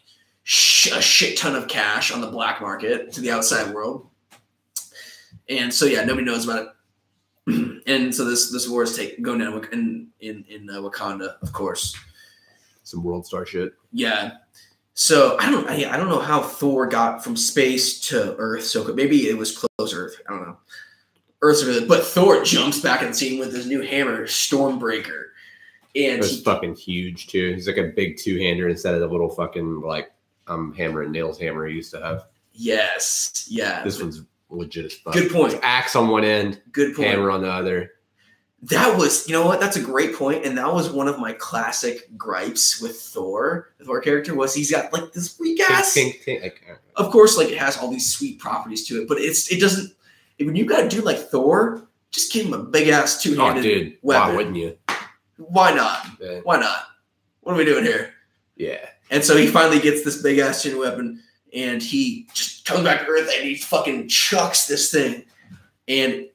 a shit ton of cash on the black market to the outside world. And so yeah, nobody knows about it. And so this war is going down in Wakanda, of course. Some world star shit. Yeah. So I don't know how Thor got from space to Earth so quick. Maybe it was close Earth. I don't know. Earth's really, but Thor jumps back in the scene with his new hammer, Stormbreaker, and it was fucking huge too. He's like a big two-hander instead of the little fucking like hammer and nails hammer he used to have. Yes. Yeah. This one's legit as fuck. Good point. Axe on one end. Good point. Hammer on the other. That was, you know what? That's a great point, and that was one of my classic gripes with Thor. The Thor character was he's got like this weak ass. Of course, like it has all these sweet properties to it, but it doesn't. When you got a dude like Thor, just give him a big ass two-handed weapon. Why wouldn't you? Why not? Yeah. Why not? What are we doing here? Yeah. And so he finally gets this big ass two weapon, and he just comes back to Earth and he fucking chucks this thing, and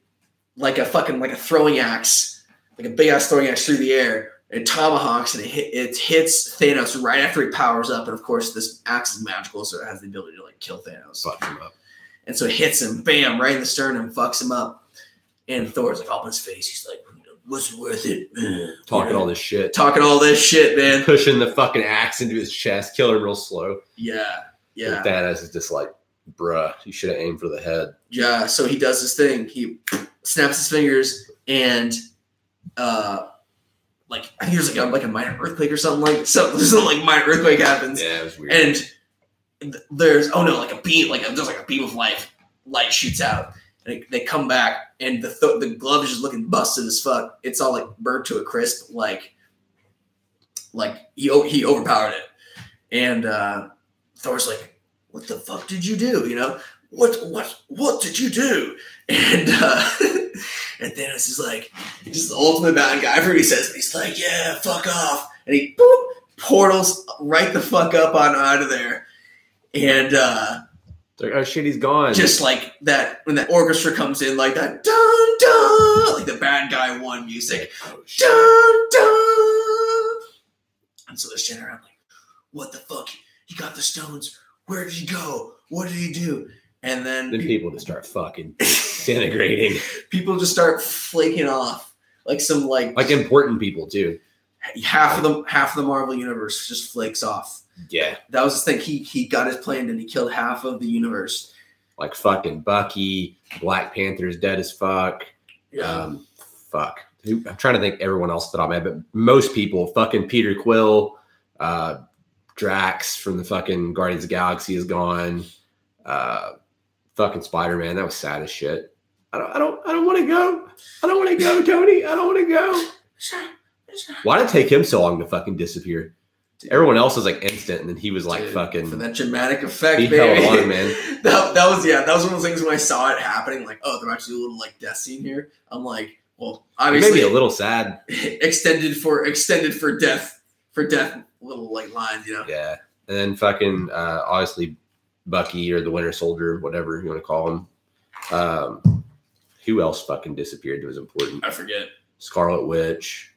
like a throwing axe, like a big ass throwing axe through the air. It tomahawks and it hits Thanos right after he powers up. And of course, this axe is magical, so it has the ability to like kill Thanos. Fuck him up. And so it hits him, bam, right in the sternum, fucks him up. And Thor's like all in his face. He's like, "What's worth it?" Talking all this shit. Talking all this shit, man. Pushing the fucking axe into his chest, killing him real slow. Yeah. Yeah. And Thanos is just like, bruh, you should have aimed for the head. Yeah. So he does this thing. He snaps his fingers and like I think there's like a minor earthquake or something like so. There's like minor earthquake happens. Yeah, it was weird. And there's like a beam, there's like a beam of light shoots out, and they come back, and the glove is just looking busted as fuck. It's all like burnt to a crisp, like he overpowered it, and Thor's like, "What the fuck did you do? You know what did you do?" And and Thanos is like, just the ultimate bad guy. Everybody says, but he's like, "Yeah, fuck off," and he portals right the fuck up out of there. And oh shit, he's gone. Just like that when that orchestra comes in, like that dun dun, like the bad guy one music, dun dun. And so they're standing around like, "What the fuck? He got the stones. Where did he go? What did he do?" And then people just start fucking disintegrating. People just start flaking off, like some like important people too. Half of the Marvel universe just flakes off. Yeah. That was his thing. He got his plan and he killed half of the universe. Like fucking Bucky, Black Panther's dead as fuck. Yeah. Fuck. I'm trying to think everyone else that I'm at, but most people, fucking Peter Quill, Drax from the fucking Guardians of the Galaxy is gone. Fucking Spider-Man, that was sad as shit. I don't want to go. I don't want to go, Tony. I don't want to go. Why did it take him so long to fucking disappear? Everyone else was like instant, and then he was like fucking. For that dramatic effect, he baby. held on, man. that was one of those things when I saw it happening. Like, oh, they're actually a little like death scene here. I'm like, well, obviously, maybe a little sad. extended for death little like lines, you know. Yeah, and then fucking obviously Bucky or the Winter Soldier, whatever you want to call him. Who else fucking disappeared that was important? I forget. Scarlet Witch.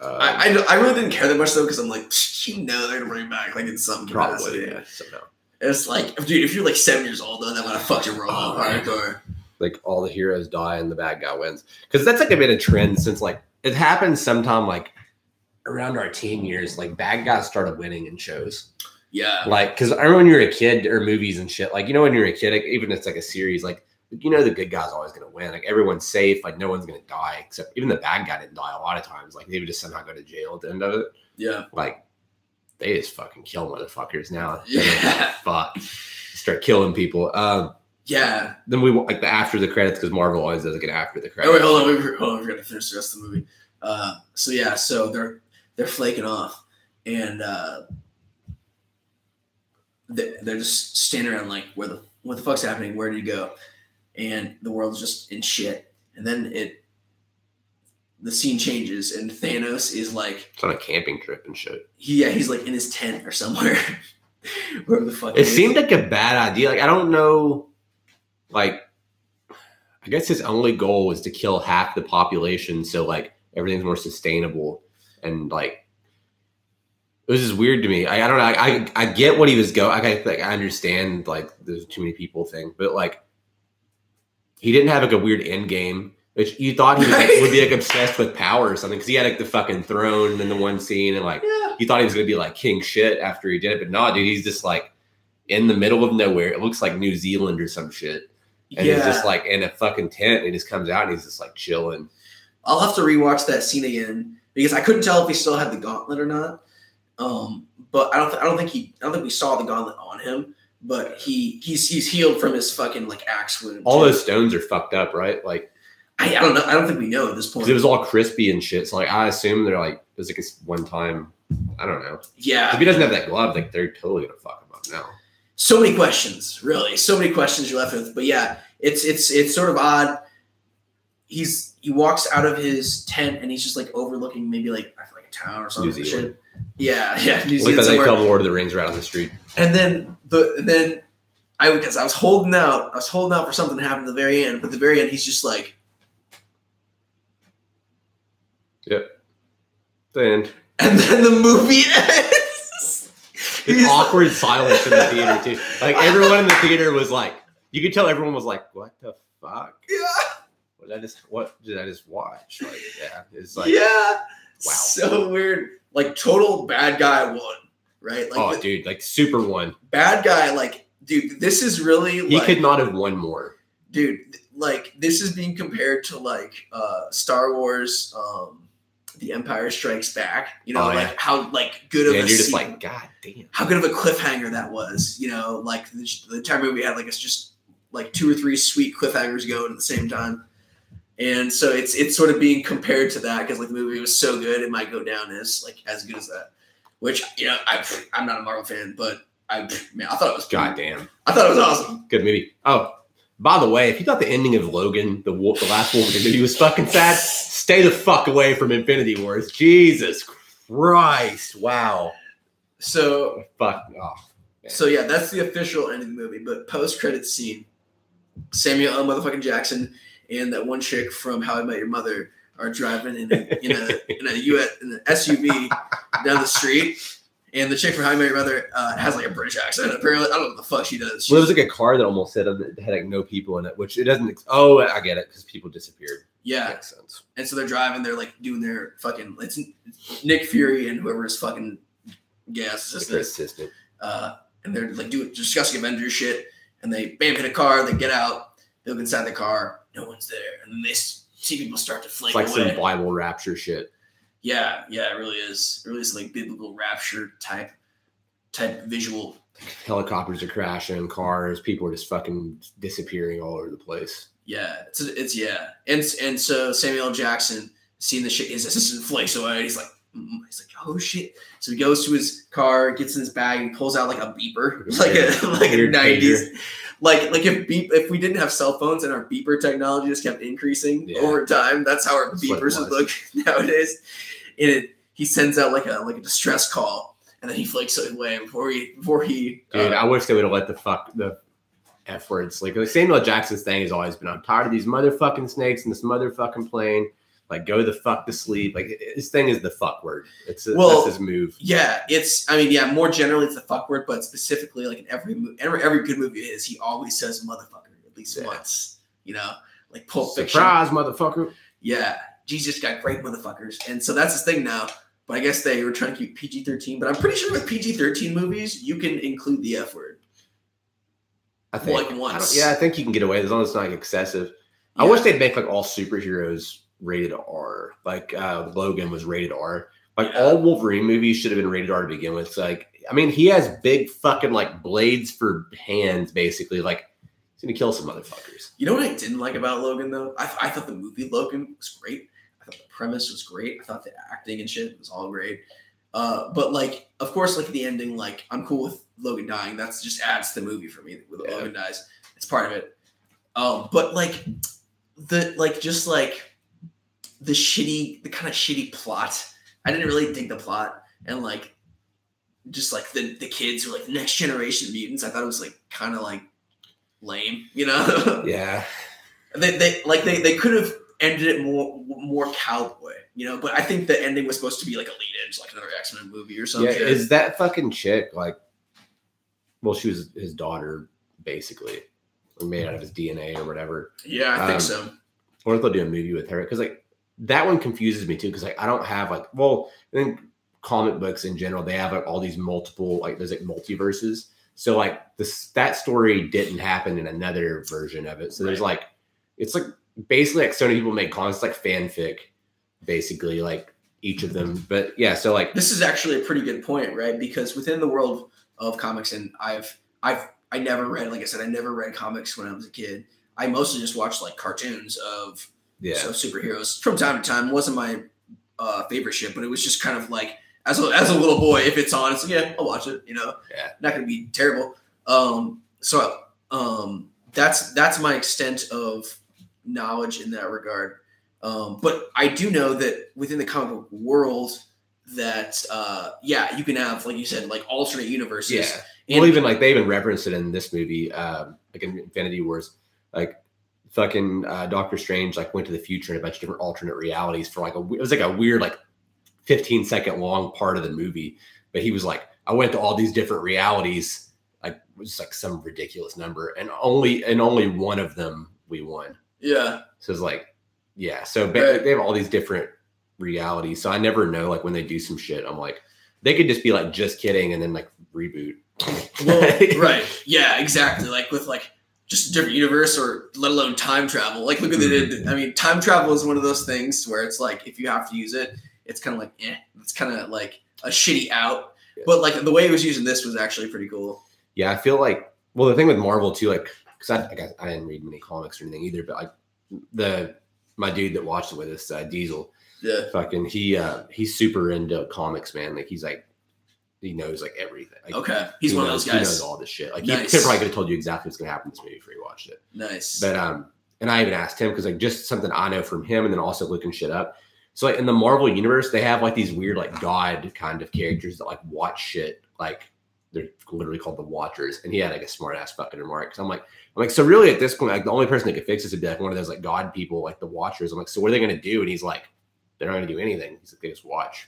I really didn't care that much though, because I'm like, they're gonna bring back like in some capacity. Probably, yeah. Somehow. It's like, dude, if you're like 7 years old, though, that would have fucked your roll up hardcore. Like all the heroes die and the bad guy wins, because that's like been a trend since like it happened sometime like around our teen years. Like bad guys started winning in shows. Yeah. Like, because I remember when you're a kid or movies and shit. Like when you're a kid, like, even if it's like a series, like. The good guy's always going to win. Like everyone's safe. Like no one's going to die, except even the bad guy didn't die a lot of times. Like they would just somehow go to jail at the end of it. Yeah. Like they just fucking kill motherfuckers now. Yeah. Fuck. Start killing people. Yeah. Then we like the after the credits, because Marvel always does like an after the credits. Oh wait, hold on. We're gonna finish the rest of the movie. So they're flaking off, and they're just standing around like, what the fuck's happening? Where did he go? And the world's just in shit. And then the scene changes, and Thanos is like, it's on a camping trip and shit. He's like in his tent or somewhere. Wherever the fuck it seemed like a bad idea. Like I don't know. Like I guess his only goal was to kill half the population, so like everything's more sustainable, and like it was just weird to me. I don't know. I get what he was going. I understand like there's too many people thing, but like he didn't have like a weird end game. Which you thought he was, like, would be like obsessed with power or something because he had like the fucking throne in the one scene and like you thought he was gonna be like king shit after he did it, but no, dude, he's just like in the middle of nowhere. It looks like New Zealand or some shit, and he's just like in a fucking tent. And he just comes out and he's just like chilling. I'll have to rewatch that scene again because I couldn't tell if he still had the gauntlet or not. But I don't think we saw the gauntlet on him. But he's healed from his fucking like axe wound. All those stones are fucked up, right? Like. I don't know. I don't think we know at this point. It was all crispy and shit. So like, I assume they're like, there's like a one time. I don't know. Yeah. If he doesn't have that glove, like they're totally gonna fuck him up now. So many questions, really. So many questions you're left with. But yeah, it's sort of odd. He walks out of his tent and he's just like overlooking maybe like I feel like a town or something. New Zealand. Shit. Yeah. New Zealand. Like they film Lord of the Rings right on the street. And then I was holding out. I was holding out for something to happen at the very end. But at the very end, he's just like. Yep. And then the movie ends. It's awkward silence in the theater too. Like everyone in the theater was like, you could tell everyone was like, "What the fuck? Yeah. What did I just watch?" Like, yeah, it's like, yeah, wow, so weird. Like total bad guy won, right? Like, dude, like super won. Bad guy, like, dude, this is really. He could not have won more, dude. Like this is being compared to like Star Wars. The Empire Strikes Back, like how like good of a you're just scene, like, God damn, how good of a cliffhanger that was, like the entire movie had like it's just like 2 or 3 sweet cliffhangers going at the same time, and so it's sort of being compared to that because like the movie was so good it might go down as good as that, which I'm not a Marvel fan, but I thought it was goddamn, I thought it was awesome, good movie. Oh, by the way, if you thought the ending of Logan, the last Wolverine movie was fucking sad, stay the fuck away from Infinity Wars. Jesus Christ. Wow. So, fuck. Oh, so yeah, that's the official end of the movie. But post-credit scene, Samuel L. motherfucking Jackson and that one chick from How I Met Your Mother are driving in an SUV down the street. And the chick from How I Met Your Mother has like a British accent. Apparently, I don't know what the fuck she does. Well, it was like a car that almost had like no people in it, which it doesn't. Oh, I get it because people disappeared. Yeah, makes sense. And so they're driving. They're like doing their fucking. It's Nick Fury and whoever his fucking gas assistant. And they're like discussing Avengers shit. And they hit a car. They get out. They look inside the car. No one's there. And then they see people start to flake away. It's like some Bible rapture shit. Yeah, it really is. It really is like biblical rapture type visual. Helicopters are crashing, cars, people are just fucking disappearing all over the place. Yeah, it's yeah, and so Samuel L. Jackson seeing the shit, his assistant flakes away. He's like, oh shit. So he goes to his car, gets in his bag, and pulls out like a beeper, like a 90s. Like if we didn't have cell phones and our beeper technology just kept increasing over time, that's how our beepers would look nowadays. And he sends out like a distress call, and then he flakes away before he. Dude, I wish they would have let the F words. Like Samuel L. Jackson's thing has always been, I'm tired of these motherfucking snakes and this motherfucking plane. Like, go the fuck to sleep. Like, his thing is the fuck word. That's his move. Yeah, more generally it's the fuck word, but specifically, like in every good movie is, he always says motherfucker at least once. Like Pulp Fiction. Surprise, motherfucker. Yeah, Jesus got great motherfuckers, and so that's his thing now. But I guess they were trying to keep PG-13. But I'm pretty sure with PG-13 movies, you can include the F word. I think like once. I think you can get away as long as it's not excessive. Yeah. I wish they'd make like all superheroes rated R. Like Logan was rated R. Like all Wolverine movies should have been rated R to begin with. It's like, I mean, he has big fucking like blades for hands, basically. Like, he's gonna kill some motherfuckers. You know what I didn't like about Logan though? I thought the movie Logan was great. I thought the premise was great. I thought the acting and shit was all great. But like, of course, like the ending, like I'm cool with Logan dying. That's just adds to the movie for me. When Logan dies, it's part of it. But like the kind of shitty plot. I didn't really dig the plot, and like just like the kids who are like the next generation of mutants. I thought it was like kind of like lame, Yeah. They could have ended it more cowboy, you know. But I think the ending was supposed to be like a lead into like another X-Men movie or something. Yeah, is that fucking chick like? Well, she was his daughter, basically, made out of his DNA or whatever. Yeah, I think so. Or if they'll do a movie with her, because like that one confuses me too. Because like I don't have like, well, I think comic books in general they have like all these multiple like there's like multiverses. So like that story didn't happen in another version of it. So there's like it's like basically like so many people make comics like fanfic, basically like each of them. But yeah, so like this is actually a pretty good point, right? Because within the world of comics, and I never read, like I said, I never read comics when I was a kid. I mostly just watched like cartoons of superheroes from time to time. It wasn't my favorite shit, but it was just kind of like as a little boy, if it's on, it's like, yeah, I'll watch it. You know, not gonna be terrible. That's my extent of knowledge in that regard. But I do know that within the comic book world, that you can have, like you said, like alternate universes. Yeah. Well, even like they even referenced it in this movie, like in Infinity Wars, like fucking Doctor Strange like went to the future in a bunch of different alternate realities for like it was like a weird like 15-second long part of the movie, but he was like, I went to all these different realities, like it was like some ridiculous number, and only one of them we won. Yeah. So it's like, yeah. So they have all these different realities. So I never know like when they do some shit, I'm like, they could just be like, just kidding, and then like reboot. Well, right. Yeah, exactly. Like with like just a different universe, or let alone time travel. Like look at I mean, time travel is one of those things where it's like if you have to use it, it's kind of like it's kind of like a shitty out. Yeah. But like the way he was using this was actually pretty cool. Yeah, I feel like the thing with Marvel too, like because I didn't read many comics or anything either, but like my dude that watched it with us, Diesel. Yeah, fucking he's super into comics, man. Like he's like he knows like everything. Like, okay, he's one of those guys. He knows all this shit. Like he probably could have told you exactly what's gonna happen in this movie before you watched it. Nice. But and I even asked him because like just something I know from him, and then also looking shit up. So like in the Marvel universe, they have like these weird like god kind of characters that like watch shit. Like they're literally called the Watchers, and he had like a smart ass fucking remark. Because I'm like, so really at this point, like the only person that could fix this would be like one of those like god people, like the Watchers. I'm like, so what are they gonna do? And he's like, they're not gonna do anything. He's like, they just watch.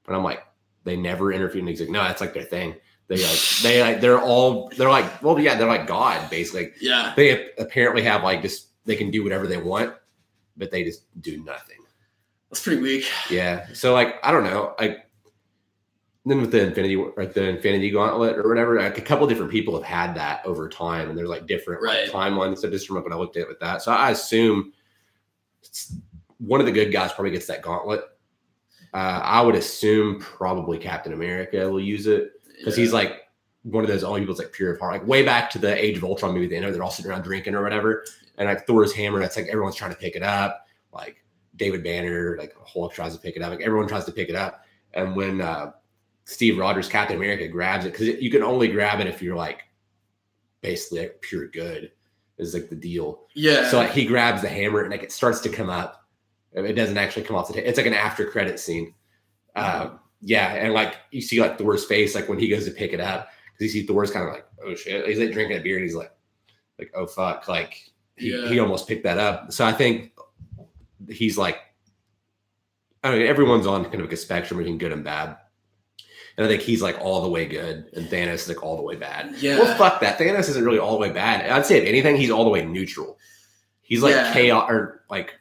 And I'm like, they never interview. And he's like, no, that's like their thing. They're like, well, yeah, they're like God basically. Yeah. They apparently have like just they can do whatever they want, but they just do nothing. That's pretty weak. Yeah. So like, I don't know. Like then with the Infinity Gauntlet or whatever, like a couple different people have had that over time, and there's like different like, timelines. So just from when I looked at it with that, so I assume one of the good guys probably gets that gauntlet. I would assume probably Captain America will use it because he's like one of those only people that's like pure of heart. Like way back to the Age of Ultron movie, they know they're all sitting around drinking or whatever, and like Thor's hammer, that's like everyone's trying to pick it up. Like David Banner, like Hulk tries to pick it up. Like everyone tries to pick it up, and when Steve Rogers, Captain America, grabs it, because you can only grab it if you're like basically like pure good is like the deal. Yeah. So like he grabs the hammer and like it starts to come up. It doesn't actually come off the table. It's like an after credit scene. Yeah. And like you see like Thor's face, like when he goes to pick it up, because you see Thor's kind of like, oh shit. He's like drinking a beer and he's like, oh fuck. Like he almost picked that up. So I think he's like, I mean, everyone's on kind of like a spectrum between good and bad. And I think he's like all the way good, and Thanos is like all the way bad. Yeah. Well, fuck that. Thanos isn't really all the way bad. I'd say if anything, he's all the way neutral. He's like chaos or like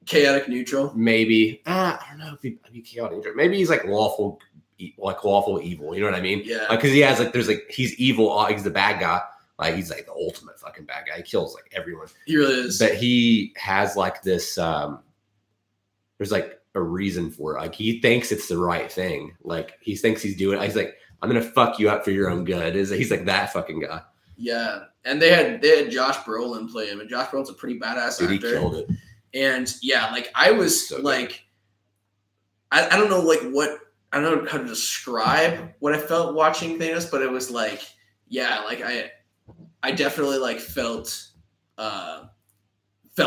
chaotic neutral. Maybe I don't know if he'd be chaotic neutral. Maybe he's like lawful evil. You know what I mean? Yeah. Because he has like he's evil. He's the bad guy. Like he's like the ultimate fucking bad guy. He kills like everyone. He really is. But he has like this. There's like a reason for it. Like he thinks it's the right thing. Like he thinks he's doing it. He's like, I'm gonna fuck you up for your own good. He's like that fucking guy. Yeah. And they had Josh Brolin play him, and Josh Brolin's a pretty badass actor. He killed it. And yeah, like I was so like I don't know I don't know how to describe what I felt watching Thanos, but it was like, yeah, like I definitely like felt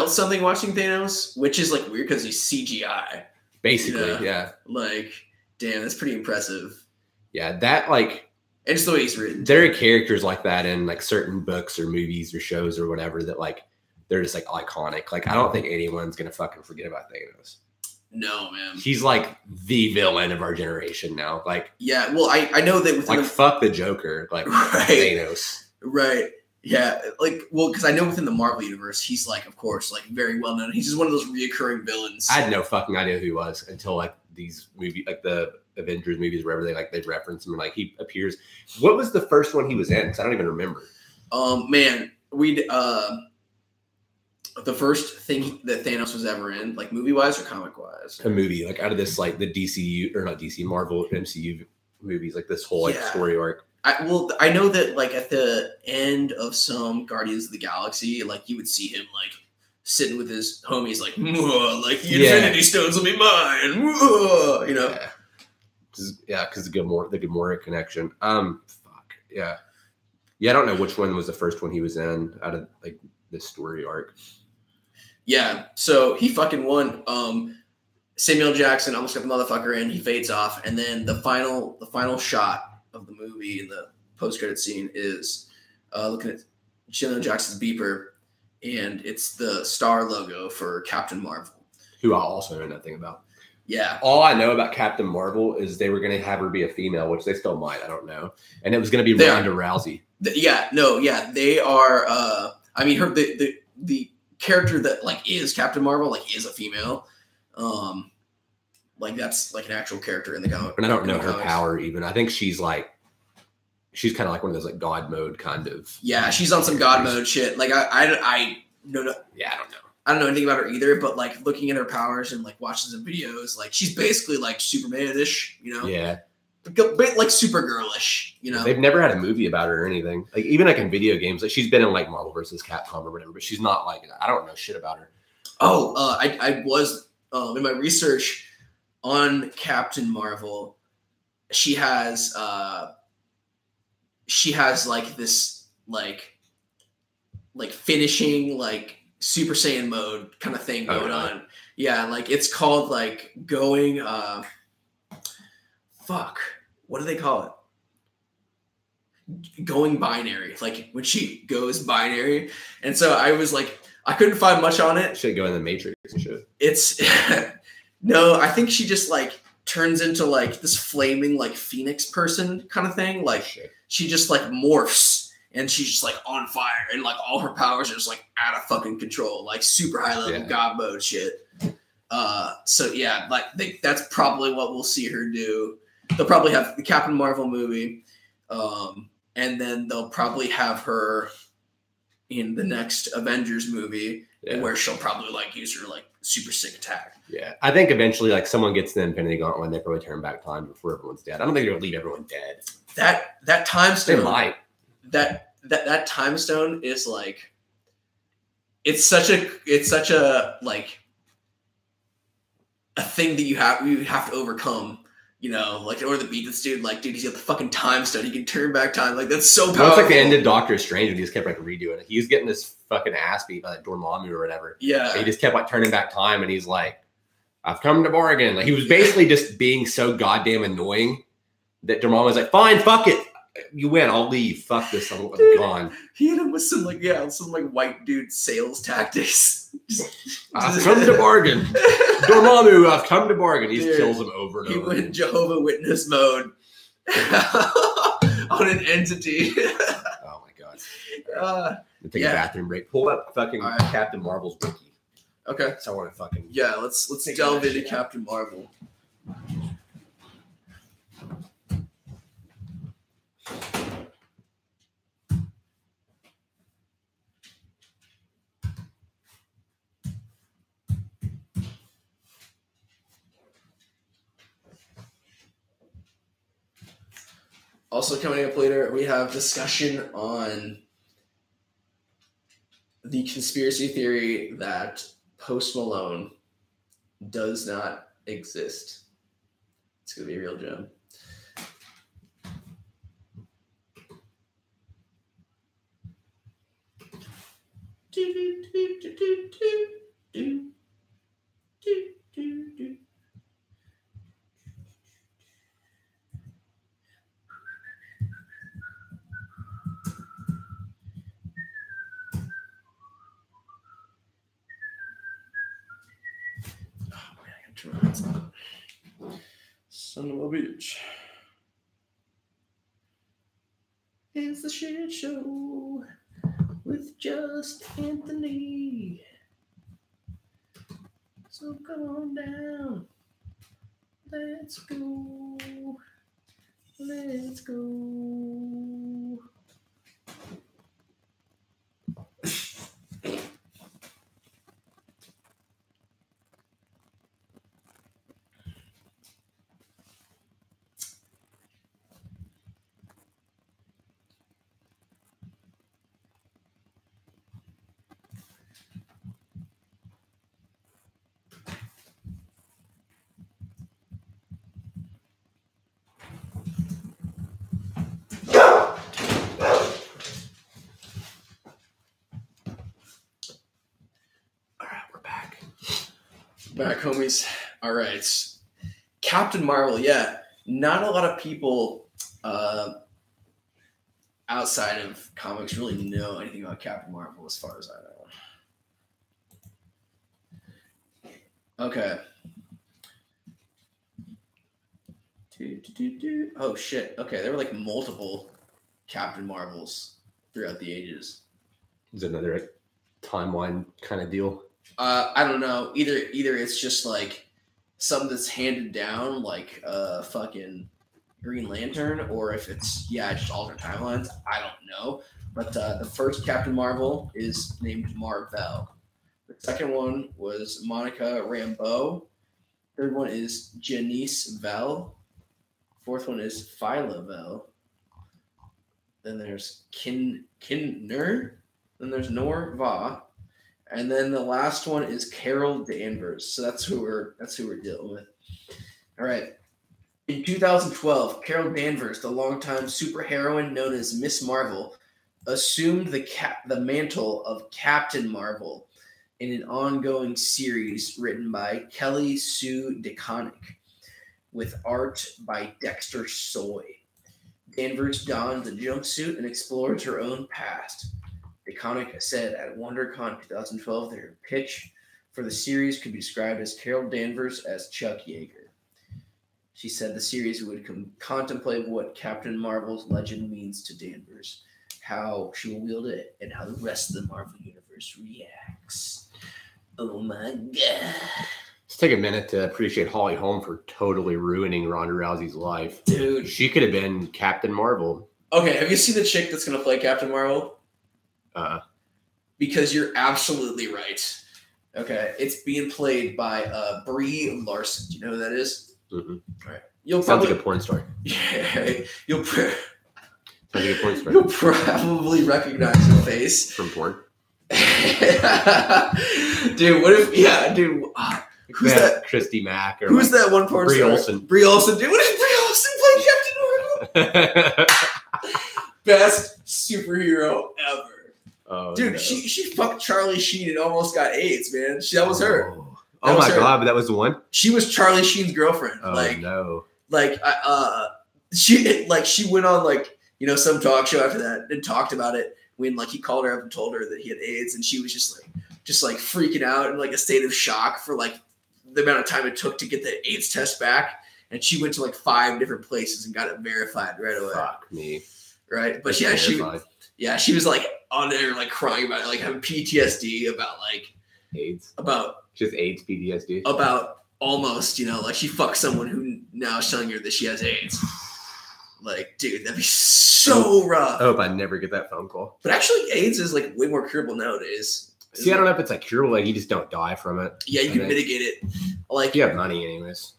something watching Thanos, which is like weird because he's CGI. Basically, you know? Yeah. Like, damn, that's pretty impressive. Yeah, that like and just the way he's written. There are characters like that in like certain books or movies or shows or whatever that like they're just like iconic. Like I don't think anyone's gonna fucking forget about Thanos. No, man. He's like the villain of our generation now. Like yeah, well, I know that within like fuck the Joker, like right, Thanos. Right. Yeah, like, well, because I know within the Marvel universe, he's like, of course, like very well known. He's just one of those reoccurring villains. I had no fucking idea who he was until like these movies, like the Avengers movies, wherever they reference him and like he appears. What was the first one he was in? Because I don't even remember. Man, the first thing that Thanos was ever in, like movie wise or comic wise, a movie like out of this like the DCU or not DC Marvel MCU movies, like this whole like story arc. I know that like at the end of some Guardians of the Galaxy, like you would see him like sitting with his homies, like the Infinity Stones will be mine, you know. Because the Gamora connection. I don't know which one was the first one he was in out of like this story arc. Yeah, so he fucking won. Samuel Jackson almost got the motherfucker in. He fades off, and then the final shot of the movie in the post-credit scene is looking at Samuel Jackson's beeper, and it's the star logo for Captain Marvel, who I also know nothing about. Yeah. All I know about Captain Marvel is they were going to have her be a female, which they still might. I don't know. And it was going to be Ronda Rousey. They are. I mean, the character that like is Captain Marvel like is a female. Like that's like an actual character in the comic. And I don't know her power even. I think she's kind of like one of those like God mode kind of. Yeah, she's on some God mode shit. Like I don't know. Yeah, I don't know. I don't know anything about her either, but like looking at her powers and like watching some videos, like she's basically like Superman-ish, you know? Yeah. A bit like Supergirl-ish, you know? They've never had a movie about her or anything. Like even like in video games, like she's been in like Marvel vs. Capcom or whatever, but she's not like, I don't know shit about her. Oh, I was in my research on Captain Marvel, she has like this like finishing like Super Saiyan mode kind of thing going on. Yeah, like it's called like going what do they call it? Going binary. Like when she goes binary. And so I was like, I couldn't find much on it. Should go in the Matrix and shit. It's no, I think she just like turns into like this flaming like phoenix person kind of thing. Like she just like morphs. And she's just like on fire, and like all her powers are just like out of fucking control, like super high level God mode shit. So yeah, like that's probably what we'll see her do. They'll probably have the Captain Marvel movie, and then they'll probably have her in the next Avengers movie, where she'll probably like use her like super sick attack. Yeah, I think eventually like someone gets the Infinity Gauntlet, and they probably turn back time before everyone's dead. I don't think they're gonna leave everyone dead. That time stone. They might. That time stone is like it's such a like a thing that you have to overcome, you know, like in order to beat this dude. Like, dude, he's got the fucking time stone. He can turn back time. Like that's so powerful. It's like the end of Doctor Strange when he just kept like redoing it. He was getting this fucking ass beat by like Dormammu or whatever. Yeah, and he just kept like turning back time, and he's like, "I've come to bargain." Like he was basically just being so goddamn annoying that Dormammu was like, "Fine, fuck it. You win. I'll leave. Fuck this. I'm gone." He hit him with some like white dude sales tactics. I've come to bargain. Dormammu, I've come to bargain. He just kills him over and over. He went Jehovah Witness mode on an entity. Oh my god. Take a bathroom break. Pull up fucking Captain Marvel's wiki. Okay. So I want to fucking let's delve into Captain Marvel. Also coming up later, we have discussion on the conspiracy theory that Post Malone does not exist. It's going to be a real gem. Son of a bitch. It's the shit show with just Anthony. So come on down. Let's go. Let's go. Back, homies. All right. Captain Marvel, yeah. Not a lot of people outside of comics really know anything about Captain Marvel as far as I know. Okay. Oh, shit. Okay, there were like multiple Captain Marvels throughout the ages. Is it another timeline kind of deal? I don't know. Either it's just like something that's handed down, like fucking Green Lantern, or if it's just alternate timelines. I don't know. But the first Captain Marvel is named Marvel. The second one was Monica Rambeau. Third one is Janice Vell. Fourth one is Phyla Vell. Then there's Kinner. Then there's Nor Va. And then the last one is Carol Danvers. So that's who we're dealing with. All right. In 2012, Carol Danvers, the longtime superheroine known as Miss Marvel, assumed the mantle of Captain Marvel in an ongoing series written by Kelly Sue DeConnick with art by Dexter Soy. Danvers donned the jumpsuit and explored her own past. DeConnick said at WonderCon 2012 that her pitch for the series could be described as Carol Danvers as Chuck Yeager. She said the series would contemplate what Captain Marvel's legend means to Danvers, how she will wield it, and how the rest of the Marvel Universe reacts. Oh my God. Let's take a minute to appreciate Holly Holm for totally ruining Ronda Rousey's life. Dude. She could have been Captain Marvel. Okay, have you seen the chick that's going to play Captain Marvel? Because you're absolutely right. Okay, it's being played by Brie Larson. Do you know who that is? Mm-hmm. All right. Sounds like a porn star. Yeah, you'll You'll probably recognize her face from porn. Dude, what if? Yeah, dude. Who's that? Christy Mack or who's that one porn Brie star? Olsen. Brie Olsen. Dude, what if Brie Olsen played Captain Marvel? Best superhero ever. Oh, dude, no. she fucked Charlie Sheen and almost got AIDS, man. That was her. Oh my God, but that was the one? She was Charlie Sheen's girlfriend. Oh no. She went on some talk show after that and talked about it when he called her up and told her that he had AIDS, and she was just freaking out in a state of shock for the amount of time it took to get the AIDS test back. And she went to 5 different places and got it verified right away. Fuck me. Right. But she was on there crying about it, having PTSD about AIDS. About just AIDS PTSD. About almost, she fucked someone who now is telling her that she has AIDS. Dude, that'd be so rough. I hope I never get that phone call. But actually, AIDS is way more curable nowadays. See, I don't know if it's curable. You just don't die from it. Yeah, you can mitigate it. You have money, anyways.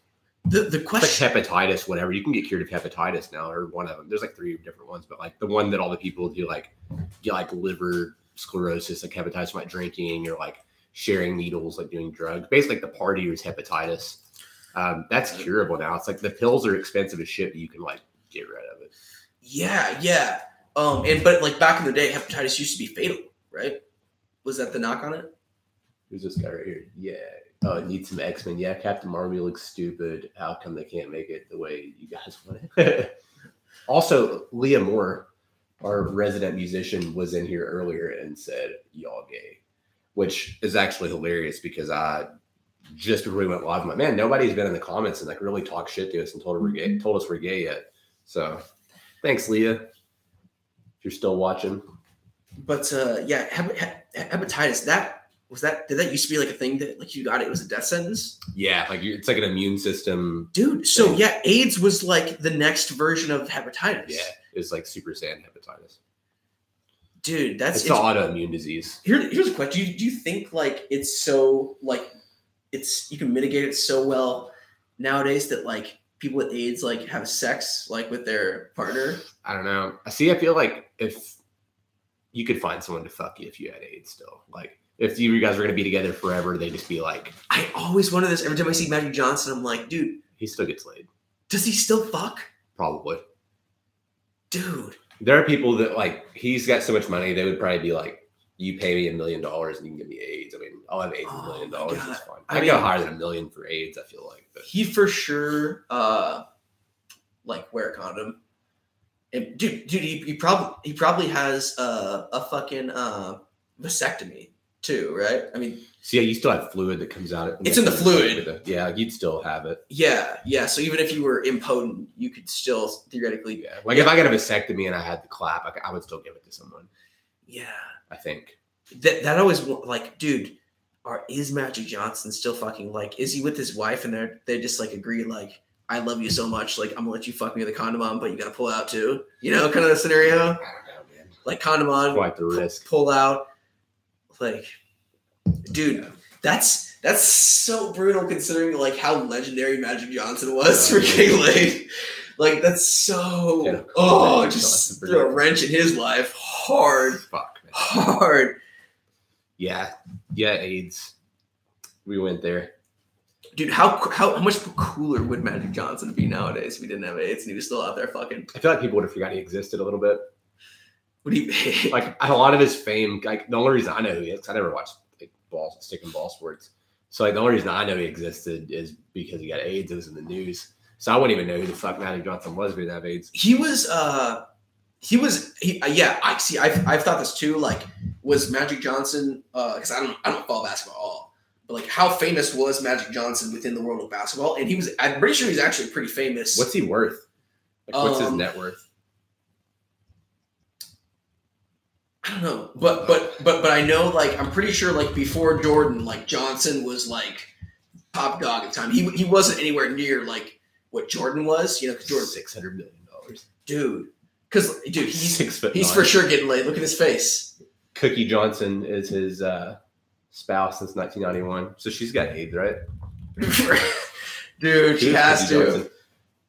The question, it's hepatitis, whatever. You can get cured of hepatitis now, or one of them. There's 3 different ones, but the one that all the people do get liver sclerosis, hepatitis from drinking, or sharing needles, doing drugs. Basically, the partiers hepatitis. That's curable now. It's the pills are expensive as shit, but you can get rid of it. Yeah. But back in the day, hepatitis used to be fatal, right? Was that the knock on it? Who's this guy right here? Yeah. Oh, it needs some X-Men. Yeah, Captain Marvel looks stupid. How come they can't make it the way you guys want it? Also, Leah Moore, our resident musician, was in here earlier and said, "Y'all gay," which is actually hilarious because I just before we went live. I'm like, man, nobody's been in the comments and like really talked shit to us and told us we're gay yet. So thanks, Leah, if you're still watching. But yeah, hepatitis. Did that used to be like a thing that like you got it was a death sentence? Yeah, like it's like an immune system. Dude, so thing. Yeah, AIDS was like the next version of hepatitis. Yeah, it's like Super Saiyan hepatitis. Dude, it's an autoimmune disease. Here's a question: Do you think like it's so like you can mitigate it so well nowadays that like people with AIDS like have sex like with their partner? I don't know. I feel like if you could find someone to fuck you if you had AIDS still, like if you guys were gonna be together forever, they just be like. I always wonder this every time I see Magic Johnson. I'm like, dude, he still gets laid. Does he still fuck? Probably. Dude. There are people that like he's got so much money, they would probably be like, you pay me $1 million and you can give me AIDS. I mean, I'll have AIDS $1 million. It's fine. I go higher than $1 million for AIDS, I feel like. But. He for sure like wear a condom. And dude, he probably has a fucking vasectomy too, right? I mean, so yeah, you still have fluid that comes out. It's in the fluid. Yeah, you'd still have it. Yeah. So even if you were impotent, you could still theoretically. Yeah. Like if I got a vasectomy and I had the clap, I would still give it to someone. Yeah. I think. That always like, dude, is Magic Johnson still fucking like? Is he with his wife and they just like agree like, I love you so much, like I'm gonna let you fuck me with a condom on, but you gotta pull out too. You know, kind of the scenario. I don't know, man. Like condom on, quite the risk. Pull out. Like, dude, yeah. That's so brutal considering like how legendary Magic Johnson was for getting laid. Like that's so just throw a wrench in his life hard. Fuck, man. Hard. Yeah, AIDS. We went there. Dude, how much cooler would Magic Johnson be nowadays if he didn't have AIDS and he was still out there fucking? I feel like people would have forgotten he existed a little bit. What do you like? A lot of his fame, like the only reason I know who he is, I never watched like stick and ball sports. So like the only reason I know he existed is because he got AIDS. It was in the news. So I wouldn't even know who the fuck Magic Johnson was if he didn't have AIDS. Yeah, I see. I've thought this too. Like, was Magic Johnson? Because I don't follow basketball at all. But like, how famous was Magic Johnson within the world of basketball? And I'm pretty sure he's actually pretty famous. What's he worth? Like, what's his net worth? I don't know, but I know, like, I'm pretty sure, like, before Jordan, like, Johnson was like top dog at the time. He wasn't anywhere near like what Jordan was, you know, because Jordan $600 million, dude. Because dude, he's 6'9". He's for sure getting laid. Look at his face. Cookie Johnson is his spouse since 1991, so she's got AIDS, right? Dude, she has to. Johnson.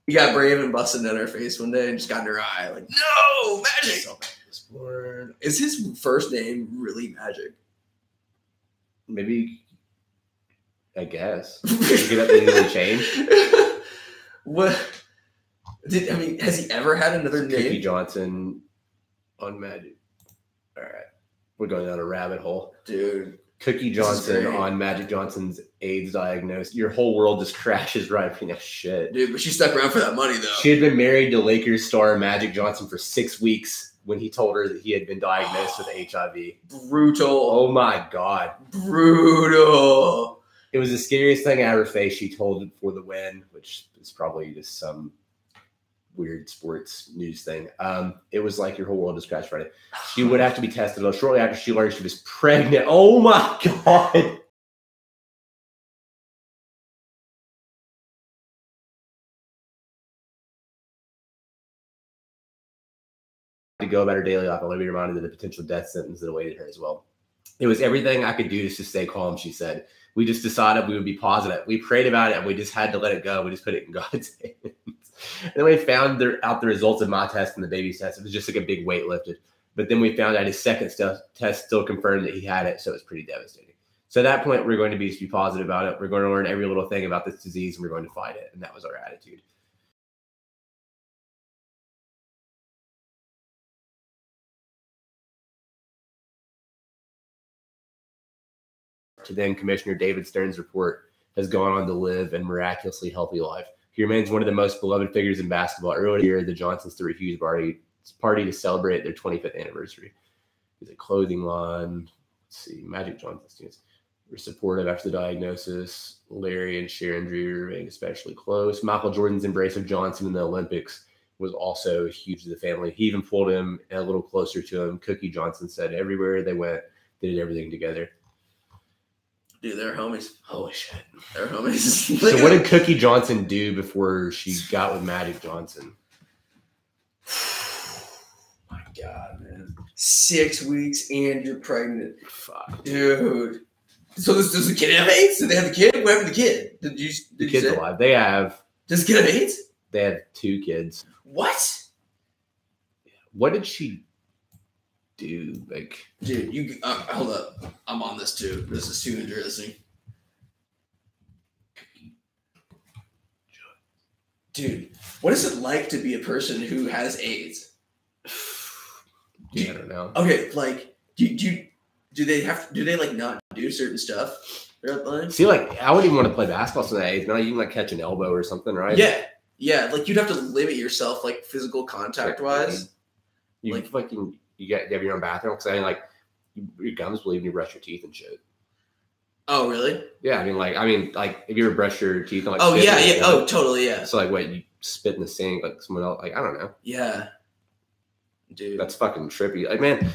We got brave and busted in her face one day and just got in her eye, like, no, Magic. So born. Is his first name really Magic? Maybe, I guess. Get that legally changed. What? Has he ever had another name? Cookie Johnson on Magic. All right, we're going down a rabbit hole, dude. Cookie Johnson on Magic Johnson's AIDS diagnosis. Your whole world just crashes right between that shit, dude. But she stuck around for that money, though. She had been married to Lakers star Magic Johnson for 6 weeks when he told her that he had been diagnosed with HIV. Brutal. Oh my god. Brutal. It was the scariest thing I ever faced. She told it for the win, which is probably just some weird sports news thing. It was like your whole world just crashed Friday. She would have to be tested. Shortly after she learned she was pregnant. Oh my god. To go about her daily life, I'll be reminded of the potential death sentence that awaited her as well. It was everything I could do just to stay calm, she said. We just decided we would be positive. We prayed about it and we just had to let it go. We just put it in God's hands. And then we found out the results of my test and the baby's test. It was just like a big weight lifted. But then we found out his second test still confirmed that he had it. So it was pretty devastating. So at that point, we're going to be positive about it. We're going to learn every little thing about this disease and we're going to fight it. And that was our attitude. To then Commissioner David Stern's report, has gone on to live a miraculously healthy life. He remains one of the most beloved figures in basketball. Earlier this year, the Johnsons threw a huge party to celebrate their 25th anniversary. There's a clothing line. Let's see, Magic Johnson students. were supportive after the diagnosis. Larry and Sharon Drew remained especially close. Michael Jordan's embrace of Johnson in the Olympics was also huge to the family. He even pulled him a little closer to him. Cookie Johnson said everywhere they went, they did everything together. Dude, they're homies. Holy shit. They're homies. So what did Cookie Johnson do before she got with Magic Johnson? My God, man. 6 weeks and you're pregnant. Fuck. Dude. So does the kid have AIDS? Did they have the kid? What happened to the kid? The kid's alive. They have. Does the kid have AIDS? They have 2 kids. What? What did she do? Like, dude, you hold up. I'm on this too. This is too interesting. Dude, what is it like to be a person who has AIDS? I don't know. Okay, like, do they like not do certain stuff throughout the line? See, like, I wouldn't even want to play basketball so that age. Now you can like catch an elbow or something, right? Yeah. Like you'd have to limit yourself, like physical contact wise. You like fucking you have your own bathroom because I mean, like, your gums bleed when you brush your teeth and shit. Oh really? Yeah, I mean, like if you ever brush your teeth and like. Oh yeah. Oh totally, yeah. So like, what, you spit in the sink like someone else? Like, I don't know. Yeah. Dude, that's fucking trippy. Like, man.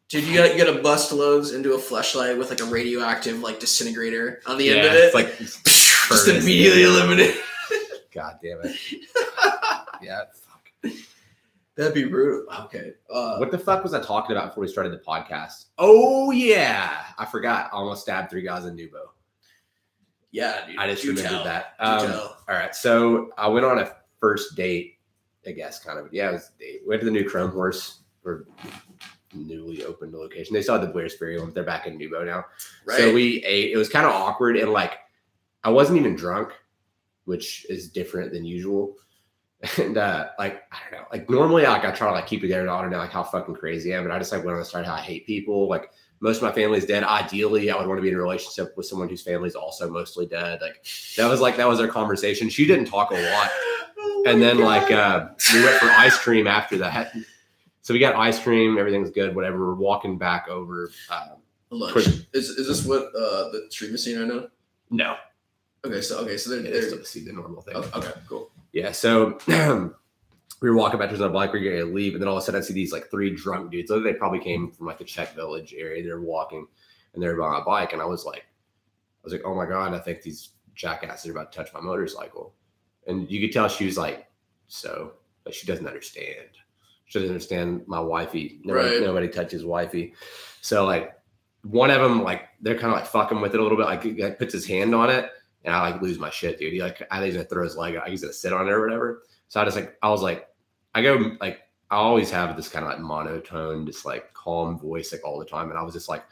Dude, you gotta bust loads into a fleshlight with like a radioactive like disintegrator on the end of it. It's like just immediately eliminate. God damn it. Yeah. Fuck. That'd be brutal. Okay. What the fuck was I talking about before we started the podcast? Oh yeah, I forgot. I almost stabbed 3 guys in Nubo. Yeah, dude. I just remembered that. All right, so I went on a first date. I guess kind of. Yeah, it was a date. Went to the new Chrome Horse for newly opened location. They still had the Blair's Ferry one, but they're back in Nubo now. Right. So we ate. It was kind of awkward and like I wasn't even drunk, which is different than usual. And like I don't know, like normally like I try to like keep it there and I don't know like how fucking crazy I am, but I just like went on the start how I hate people. Like most of my family's dead. Ideally, I would want to be in a relationship with someone whose family's also mostly dead. Like that was our conversation. She didn't talk a lot. And then like we went for ice cream after that. So we got ice cream, everything's good, whatever. We're walking back over. Lunch. Is this what the treatment scene I know? No. Okay, so they're still see the normal thing. Oh, okay, cool. Yeah, so we were walking back towards our bike, we were gonna leave, and then all of a sudden I see these like 3 drunk dudes. So they probably came from like the Czech Village area. They're walking and they're on a bike, and I was like, oh my God, I think these jackasses are about to touch my motorcycle. And you could tell she was like, so, but she doesn't understand. She doesn't understand my wifey. Nobody touches wifey. So like one of them, like they're kind of like fucking with it a little bit. Like he like, puts his hand on it, and I like lose my shit, dude. He like I think he's gonna throw his leg out. He's gonna sit on it or whatever. So I always have this kind of like monotone, just like calm voice like all the time. And I was just like,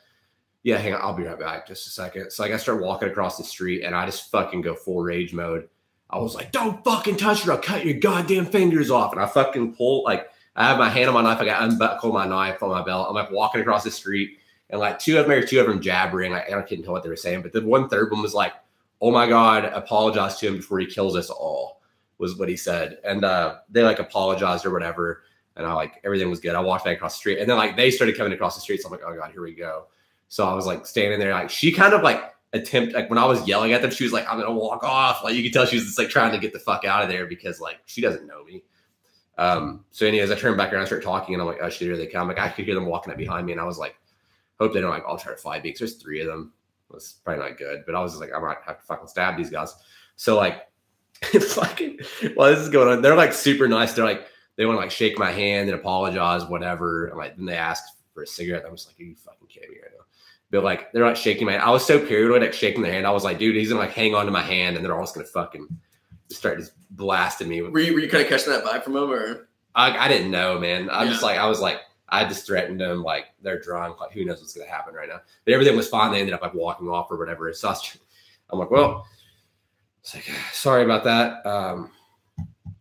yeah, hang on, I'll be right back just a second. So like I start walking across the street and I just fucking go full rage mode. I was like, don't fucking touch her. I'll cut your goddamn fingers off. And I fucking pull, like, I have my hand on my knife. I got unbuckle my knife on my belt. I'm like walking across the street and like two of them jabbering. Like, I couldn't tell what they were saying, but the one third one was like, oh my God, apologize to him before he kills us all, was what he said. And they like apologized or whatever. And I like, everything was good. I walked back across the street and then like they started coming across the street. So I'm like, oh God, here we go. So I was like standing there, like she kind of like like when I was yelling at them, she was like, I'm going to walk off. Like you could tell she was just like trying to get the fuck out of there because like she doesn't know me. So anyways, I turned back around and started talking and I'm like, oh shit, here they come. Like I could hear them walking up behind me and I was like, hope they don't like all try to fight me because there's 3 of them. It's probably not good, but I was just like, I might have to fucking stab these guys. So like, fucking, while this is going on, they're like super nice. They're like, they want to like shake my hand and apologize, whatever. And like, then they ask for a cigarette. I'm just like, are you fucking kidding me right now? But like, they're like shaking my hand. I was so paranoid at shaking their hand. I was like, dude, he's gonna like hang on to my hand and they're all just gonna fucking start just blasting me. Were you kind of catching that vibe from them or? I didn't know, man. I just threatened them like they're drunk. Like who knows what's gonna happen right now? But everything was fine. They ended up like walking off or whatever. So I'm like, well, it's like, sorry about that.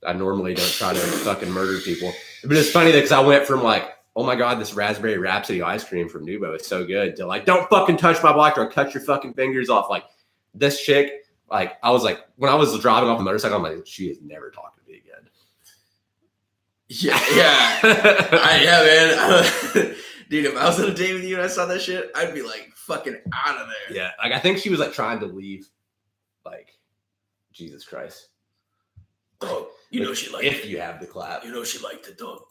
I normally don't try to fucking murder people, but it's funny that because I went from like, oh my God, this raspberry Rhapsody ice cream from Nubo is so good to like, don't fucking touch my bike or I'll cut your fucking fingers off. Like this chick, like I was like, when I was driving off the motorcycle, I'm like, she is never talking to me again. Yeah, man. Dude, if I was on a date with you and I saw that shit, I'd be like fucking out of there. Yeah, like I think she was like trying to leave. Like, Jesus Christ. Oh, you know she liked if it. you have the clap. You know she liked it, dog.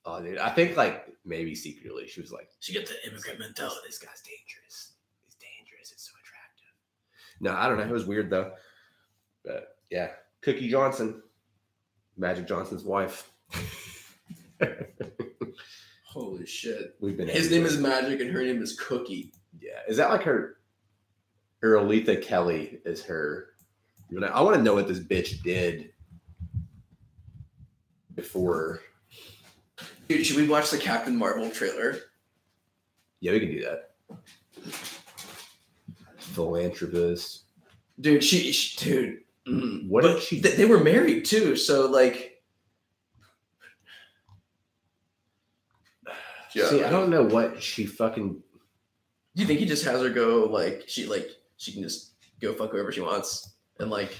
Oh, dude, I think like maybe secretly she was like, she got the immigrant mentality. This guy's dangerous. He's dangerous. It's so attractive. No, I don't know. It was weird though. But yeah, Cookie Johnson, Magic Johnson's wife. Holy shit! His name is Magic and her name is Cookie. Yeah, is that like her Aletha Kelly is her? I want to know what this bitch did before. Dude, should we watch the Captain Marvel trailer? Yeah, we can do that. Philanthropist. Dude, dude. What did she? They were married too, so like. See, I don't know what she fucking. Do you think he just has her go like she can just go fuck whoever she wants and like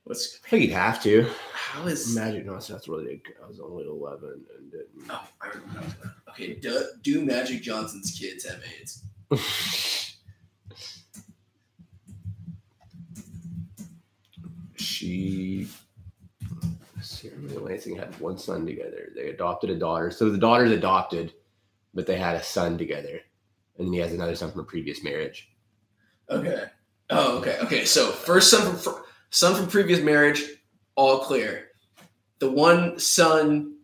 what's? I think he'd have to. How is Magic Johnson? That's really. I was only 11 and didn't. Oh, I remember. Okay, do Magic Johnson's kids have AIDS? Sarah and Lansing had one son together. They adopted a daughter. So the daughter's adopted, but they had a son together. And then he has another son from a previous marriage. Okay. Oh, okay. Okay. So first son from previous marriage, all clear. The one son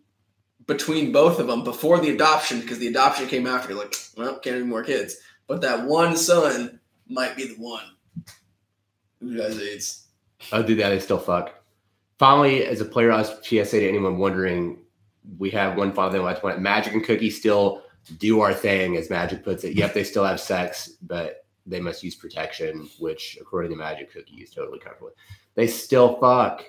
between both of them before the adoption, because the adoption came after, like, well, can't have more kids. But that one son might be the one who has AIDS. Oh, dude, that is still fuck. Finally, as a player, I was PSA to anyone wondering, we have one father and one. Magic and Cookie still do our thing, as Magic puts it. Yep, they still have sex, but they must use protection, which, according to Magic, Cookie is totally comfortable with. They still fuck.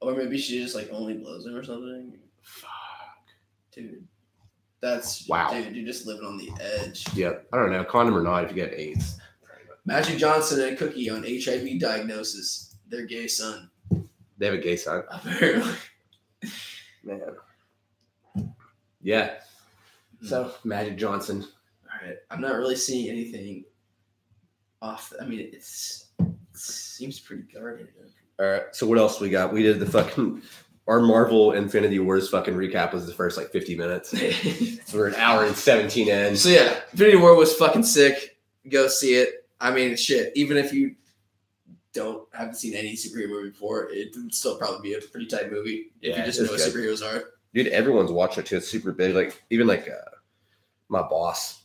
Or maybe she just like only blows him or something. Fuck. Dude. That's wow. Dude, you're just living on the edge. Yep. I don't know, condom or not, if you get AIDS. Magic Johnson and Cookie on HIV diagnosis. Their gay son. They have a gay son. Apparently. Man. Yeah. So, Magic Johnson. All right. I'm not really seeing anything off. I mean, it seems pretty guarded. All right. So, what else we got? We did the fucking. Our Marvel Infinity Wars fucking recap was the first like 50 minutes. So, we're an hour and 17 in. So, yeah. Infinity War was fucking sick. Go see it. I mean, shit. Even if you haven't seen any superhero movie before, it would still probably be a pretty tight movie if you just know what superheroes are. Dude, everyone's watching it too. It's super big. Like even like my boss,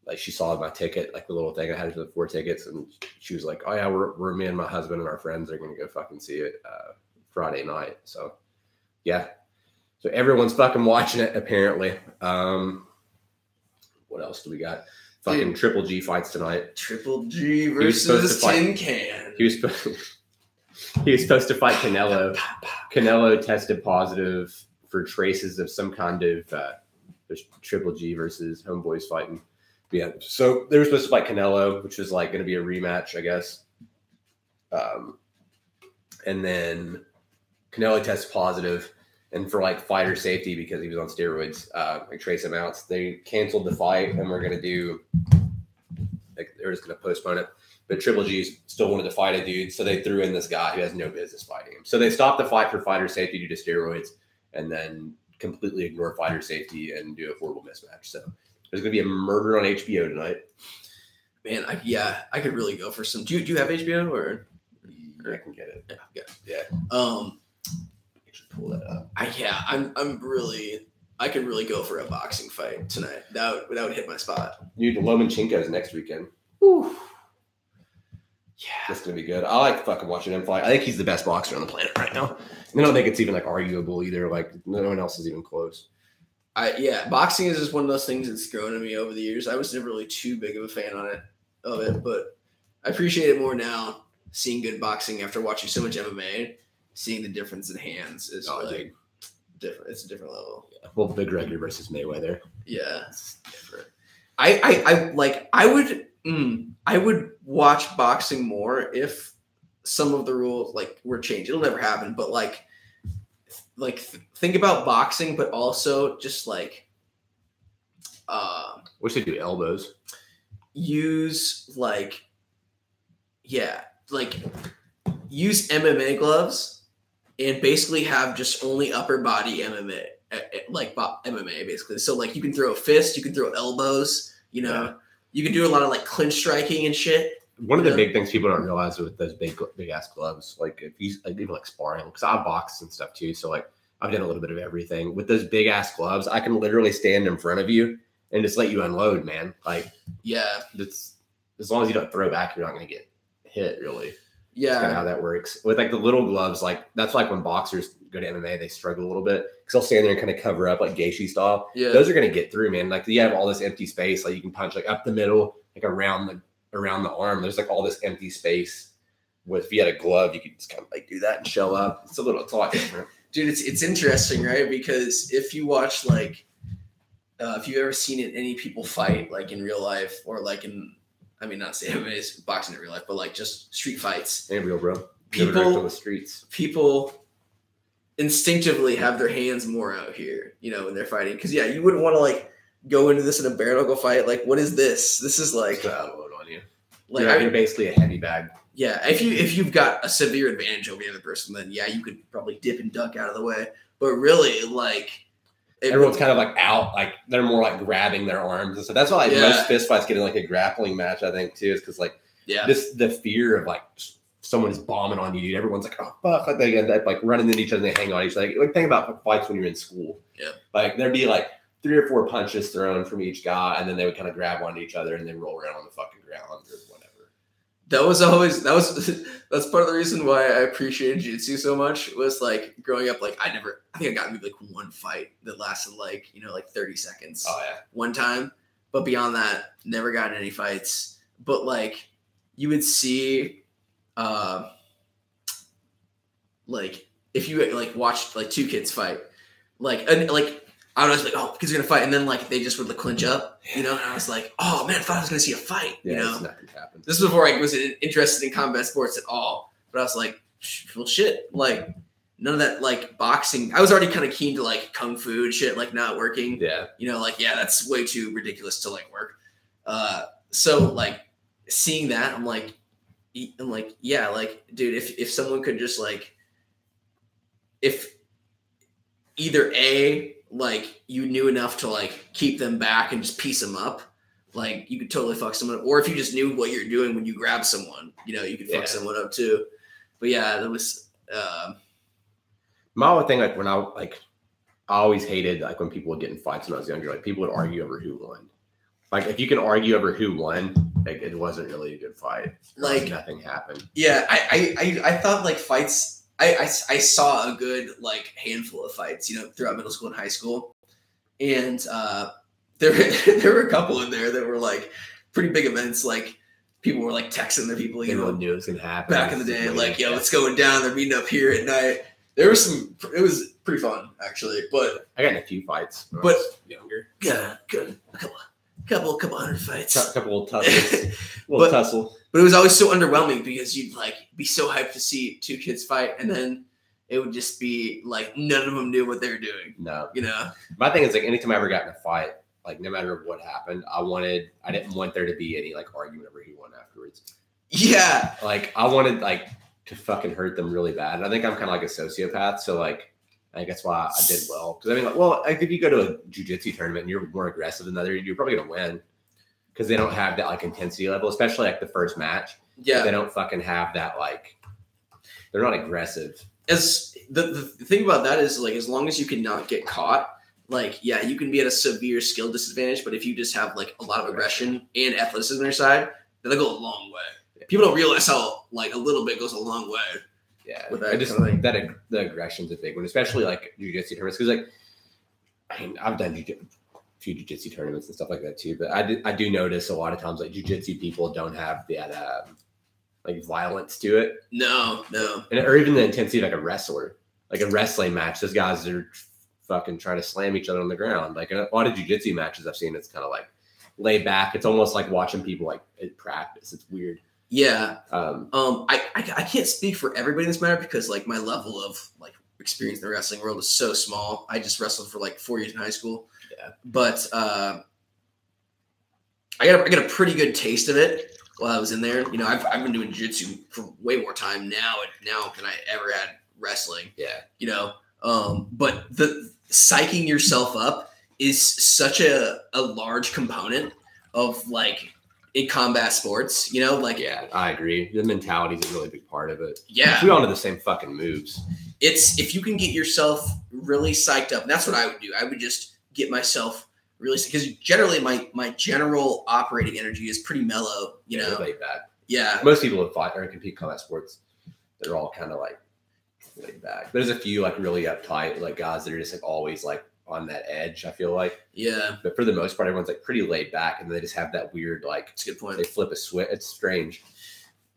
like she saw my ticket, like the little thing I had for the 4 tickets, and she was like, "Oh yeah, we're me and my husband and our friends are gonna go fucking see it Friday night." So yeah, so everyone's fucking watching it apparently. What else do we got? Fucking Triple G fights tonight. Triple G versus Tin Can. He was supposed to fight Canelo. Canelo tested positive for traces of some kind of there's Triple G versus Homeboys fighting. Yeah, so they were supposed to fight Canelo, which was like going to be a rematch, I guess. And then Canelo tested positive, and for like fighter safety because he was on steroids, like trace amounts, they canceled the fight, and we're going to do like they're just going to postpone it. But Triple G still wanted to fight a dude, so they threw in this guy who has no business fighting him. So they stopped the fight for fighter safety due to steroids, and then completely ignore fighter safety and do a horrible mismatch. So there's going to be a murder on HBO tonight. Man, I could really go for some. Do you have HBO or I can get it. Yeah. I should pull that up. I could really go for a boxing fight tonight. That would hit my spot. Dude, Lomachenko's next weekend. Whew. Yeah, that's gonna be good. I like fucking watching him fight. I think he's the best boxer on the planet right now. I don't think it's even like arguable either. Like no one else is even close. Boxing is just one of those things that's grown on me over the years. I was never really too big of a fan of it, but I appreciate it more now. Seeing good boxing after watching so much MMA, seeing the difference in hands is really different. It's a different level. Yeah. Well, McGregor versus Mayweather. Yeah, it's different. I would watch boxing more if some of the rules were changed. It'll never happen, but think about boxing, but also just Wish they do elbows. Use use MMA gloves and basically have just only upper body MMA, MMA basically. So like you can throw a fist, you can throw elbows, you can do a lot of like clinch striking and shit. One of the big things people don't realize with those big ass gloves, like if you even like sparring, because I box and stuff too, so like I've done a little bit of everything with those big ass gloves. I can literally stand in front of you and just let you unload, man. Like, yeah, that's as long as you don't throw back, you're not going to get hit, really. Yeah, that's kind of how that works. With like the little gloves, like that's like when boxers go to MMA, they struggle a little bit because they'll stand there and kind of cover up like Gaethje style. Yeah, those are going to get through, man. Like you have all this empty space, like you can punch like up the middle, like around the arm. There's like all this empty space. With if you had a glove, you could just kind of like do that and show up. It's a lot different. Dude, it's interesting, right? Because if you watch like, if you've ever seen any people fight like in real life or like not saying everybody's boxing in real life, but like just street fights. Ain't real, bro. People on the streets. People instinctively have their hands more out here, when they're fighting. Because you wouldn't want to like go into this in a bare knuckle fight. Like, what is this? This is like load on you. Like you're basically a heavy bag. Yeah, if you've got a severe advantage over the other person, then you could probably dip and duck out of the way. But really, like everyone's kind of like out, like they're more like grabbing their arms and stuff. That's why most fist fights get in like a grappling match, I think, too, is because like the fear of like someone's bombing on you, dude. Everyone's like, oh fuck, like they end up like running into each other and they hang on each other. Like think about fights when you're in school. Yeah, like there'd be like 3 or 4 punches thrown from each guy, and then they would kind of grab onto each other and then roll around on the fucking ground or whatever. That's part of the reason why I appreciated jiu-jitsu so much was like growing up, like I think I got maybe like one fight that lasted like 30 seconds. Oh yeah. One time. But beyond that, never got in any fights. But like you would see like if you like watched like 2 kids fight, I was like, oh, kids are gonna fight, and then like they just would like clinch up, and I was like, oh man, I thought I was gonna see a fight, nothing happened. This was before I was interested in combat sports at all, but I was like, well, shit, like none of that like boxing. I was already kind of keen to like kung fu and shit, like not working. Yeah, that's way too ridiculous to like work. So like seeing that, I'm like, yeah, like dude, if someone could just like, if either like you knew enough to like keep them back and just piece them up, like you could totally fuck someone up. Or if you just knew what you're doing when you grab someone, you could fuck someone up too. But yeah, that was my whole thing. Like when I always hated like when people would get in fights when I was younger. Like people would argue over who won. Like if you can argue over who won, like it wasn't really a good fight. Like nothing happened. Yeah, I thought like fights. I saw a good like handful of fights, throughout middle school and high school, and there were a couple in there that were like pretty big events. Like people were like texting their people, everyone knew it was gonna happen back in the day. Like, yo, it's going down. They're meeting up here at night. There was it was pretty fun actually. But I got in a few fights, but younger. Yeah, good. A couple hundred fights. A couple of tussles. Tussle. But it was always so underwhelming because you'd like be so hyped to see 2 kids fight, and then it would just be like none of them knew what they were doing. No, My thing is like anytime I ever got in a fight, like no matter what happened, I didn't want there to be any like argument over who won afterwards. Yeah, like I wanted like to fucking hurt them really bad. And I think I'm kind of like a sociopath, so like I think that's why I did well. Because like if you go to a jiu-jitsu tournament and you're more aggressive than the other, you're probably gonna win. Because they don't have that like intensity level, especially like the first match. Yeah, they don't fucking have that like. They're not aggressive. As the thing about that is like as long as you can not get caught, like you can be at a severe skill disadvantage. But if you just have like a lot of aggression and athleticism on your side, then they go a long way. Yeah. People don't realize how like a little bit goes a long way. Yeah, I just think that the aggression's a big one, especially like jiu-jitsu tournaments. Because like, I mean, I've done few jiu-jitsu tournaments and stuff like that too, but I do notice a lot of times like jiu-jitsu people don't have that like violence to it. No, or even the intensity of like a wrestler, like a wrestling match. Those guys are fucking trying to slam each other on the ground. Like a lot of jiu-jitsu matches I've seen, it's kind of like laid back. It's almost like watching people like practice. It's weird. Yeah. I can't speak for everybody in this matter because like my level of like experience in the wrestling world is so small. I just wrestled for like 4 years in high school. Yeah. But I got a pretty good taste of it while I was in there. You know, I've been doing jiu-jitsu for way more time now than I ever had wrestling. Yeah. You know, but the psyching yourself up is such a large component of like in combat sports, you know, like yeah, I agree. The mentality is a really big part of it. Yeah, we all know the same fucking moves. It's if you can get yourself really psyched up, and that's what I would do. I would just get myself really, because generally my general operating energy is pretty mellow, you know. Laid back. Yeah, most people in fight or compete combat sports, they're all kind of like laid back. There's a few like really uptight like guys that are just like always like on that edge, I feel like. Yeah. But for the most part, everyone's like pretty laid back, and they just have that weird like. That's a good point. They flip a switch. It's strange.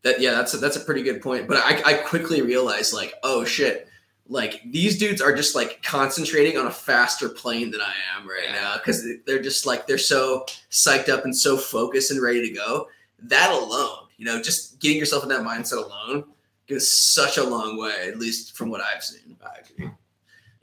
That's a pretty good point. But I quickly realized like, oh shit, like these dudes are just like concentrating on a faster plane than I am right now, because they're just like they're so psyched up and so focused and ready to go. That alone, you know, just getting yourself in that mindset alone goes such a long way, at least from what I've seen. I agree.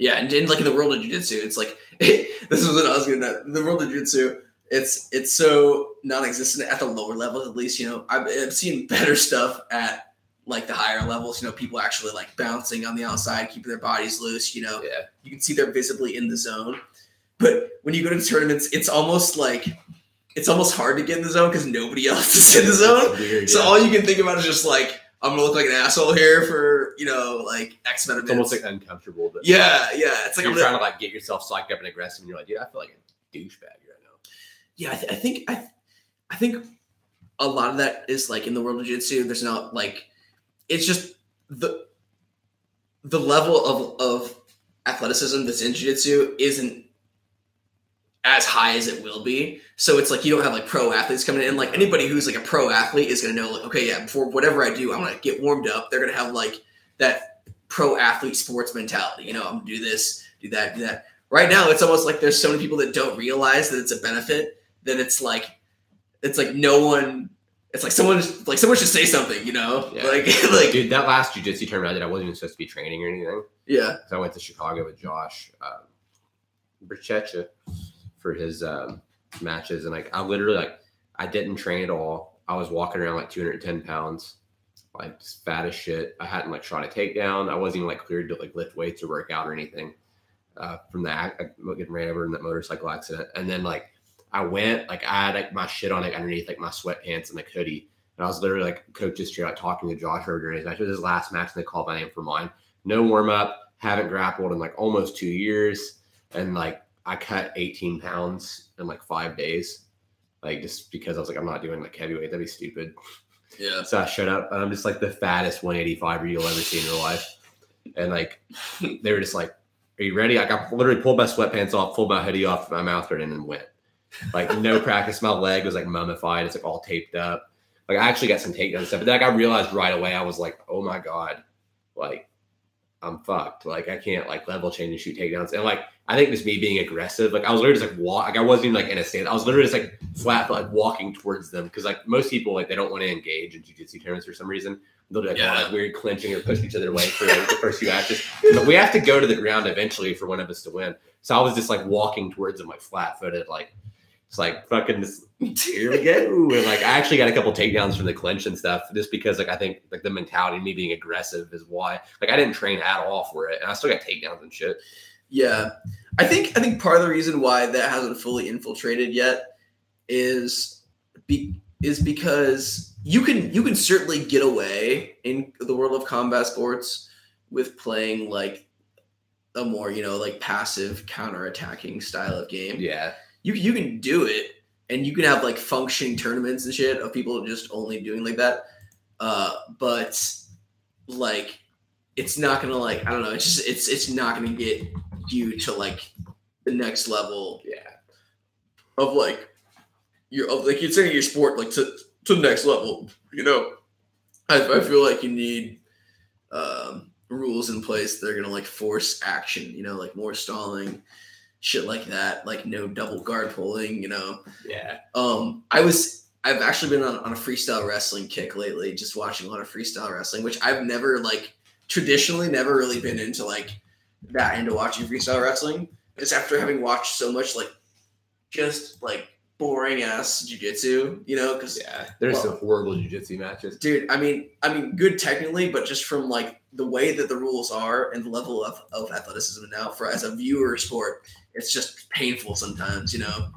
Yeah, and like in the world of jiu-jitsu, it's like this is what I was getting at. In the world of jiu-jitsu, it's so non-existent at the lower levels, at least. You know, I've seen better stuff at like the higher levels. You know, people actually like bouncing on the outside, keeping their bodies loose. You know, you can see they're visibly in the zone. But when you go to tournaments, it's almost hard to get in the zone because nobody else is in the zone. Weird, so all you can think about is just like, I'm gonna look like an asshole here for, you know, like X amount of minutes. It's almost like uncomfortable. But yeah. It's like you're trying to like get yourself psyched up and aggressive, and you're like, dude, I feel like a douchebag right now. Yeah, I think a lot of that is like in the world of jiu-jitsu. There's not like, it's just the level of athleticism that's in jiu-jitsu isn't as high as it will be. So it's like you don't have like pro athletes coming in. Like anybody who's like a pro athlete is going to know like, okay, yeah, before whatever I do, I'm going to get warmed up. They're going to have like that pro athlete sports mentality. You know, I'm going to do this, do that. Right now, it's almost like there's so many people that don't realize that it's a benefit. That it's like no one. It's like someone should say something. You know, like dude, that last jiu-jitsu tournament I did, I wasn't even supposed to be training or anything. Yeah, so I went to Chicago with Josh Paycheck for his matches, and like I literally like I didn't train at all. I was walking around like 210 pounds, like just fat as shit. I hadn't like shot a takedown. I wasn't even like cleared to like lift weights or work out or anything. From that, I getting ran over in that motorcycle accident, and then like I went like I had like my shit on like underneath like my sweatpants and like hoodie, and I was literally like coach's chair like talking to Josh during his match. It was his last match, and they called my name for mine. No warm up, haven't grappled in like almost 2 years, and like I cut 18 pounds in like 5 days, like just because I was like, I'm not doing like heavyweight. That'd be stupid. Yeah. So I showed up, and I'm just like the fattest 185er you'll ever see in your life. And like, they were just like, are you ready? Like I literally pulled my sweatpants off, pulled my hoodie off, my mouth guard in, and went. Like no practice. My leg was like mummified. It's like all taped up. Like I actually got some takedowns and stuff. But then like, I realized right away, I was like, oh my God, like I'm fucked. Like I can't like level change and shoot takedowns. And like, I think just me being aggressive, like I was literally just like walk. Like I wasn't even like in a stand. I was literally just like flat, like walking towards them. Cause like most people, like they don't want to engage in jiu-jitsu tournaments for some reason. They'll do like weird clinching or pushing each other away for like, the first few matches. But we have to go to the ground eventually for one of us to win. So I was just like walking towards them, like flat footed, like it's like fucking this, here we go. And like I actually got a couple takedowns from the clinch and stuff, just because like I think like the mentality of me being aggressive is why. Like I didn't train at all for it, and I still got takedowns and shit. Yeah, I think part of the reason why that hasn't fully infiltrated yet is because you can certainly get away in the world of combat sports with playing like a more, you know, like passive counter-attacking style of game. Yeah. You can do it, and you can have like functioning tournaments and shit of people just only doing like that. But like it's not gonna like, I don't know, it's not gonna get you to like the next level of like you're taking your sport like to the next level, you know. I feel like you need rules in place that are gonna like force action, you know, like more stalling, shit like that, like no double guard pulling, you know. Yeah. I've actually been on a freestyle wrestling kick lately, just watching a lot of freestyle wrestling, which I've never like traditionally never really been into like that into watching freestyle wrestling. Just after having watched so much like just like boring ass jiu-jitsu, you know, because there's some horrible jiu-jitsu matches, dude. I mean, good technically, but just from like the way that the rules are and the level of athleticism now for as a viewer sport, it's just painful sometimes, you know.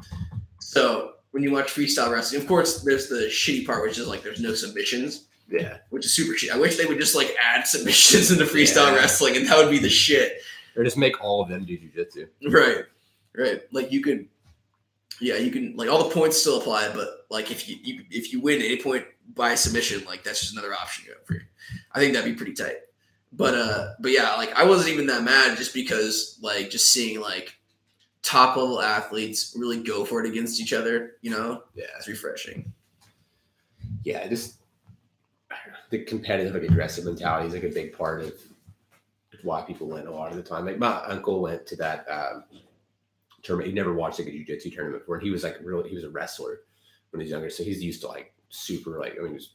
So when you watch freestyle wrestling, of course, there's the shitty part, which is like there's no submissions. Yeah, which is super shitty. I wish they would just like add submissions into freestyle wrestling, and that would be the shit. Or just make all of them do jiu-jitsu. Right. Like you can like all the points still apply, but like if you win any point by submission, like that's just another option you have for you. I think that'd be pretty tight. But yeah, like I wasn't even that mad just because like just seeing like top level athletes really go for it against each other, you know? Yeah, it's refreshing. Yeah, just the competitive, like aggressive mentality is like a big part of why people win a lot of the time. Like my uncle went to that tournament. He never watched like a jiu-jitsu tournament before. And he was like he was a wrestler when he was younger. So he's used to like super, like, I mean, he was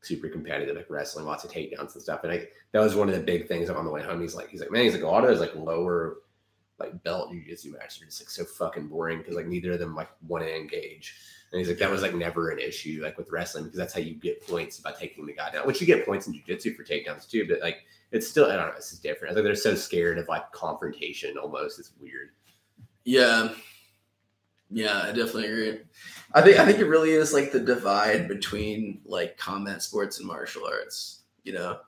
super competitive, like wrestling, lots of takedowns and stuff. And that was one of the big things on the way home. He's like, man, a lot of those like lower like belt jiu-jitsu matches are just like so fucking boring because like neither of them like want to engage. And he's like, that was like never an issue like with wrestling because that's how you get points by taking the guy down, which you get points in jiu-jitsu for takedowns too. But like, it's still, I don't know, it's just different. I think they're so scared of like confrontation almost. It's weird. Yeah, I definitely agree. I think it really is like the divide between like combat sports and martial arts. You know,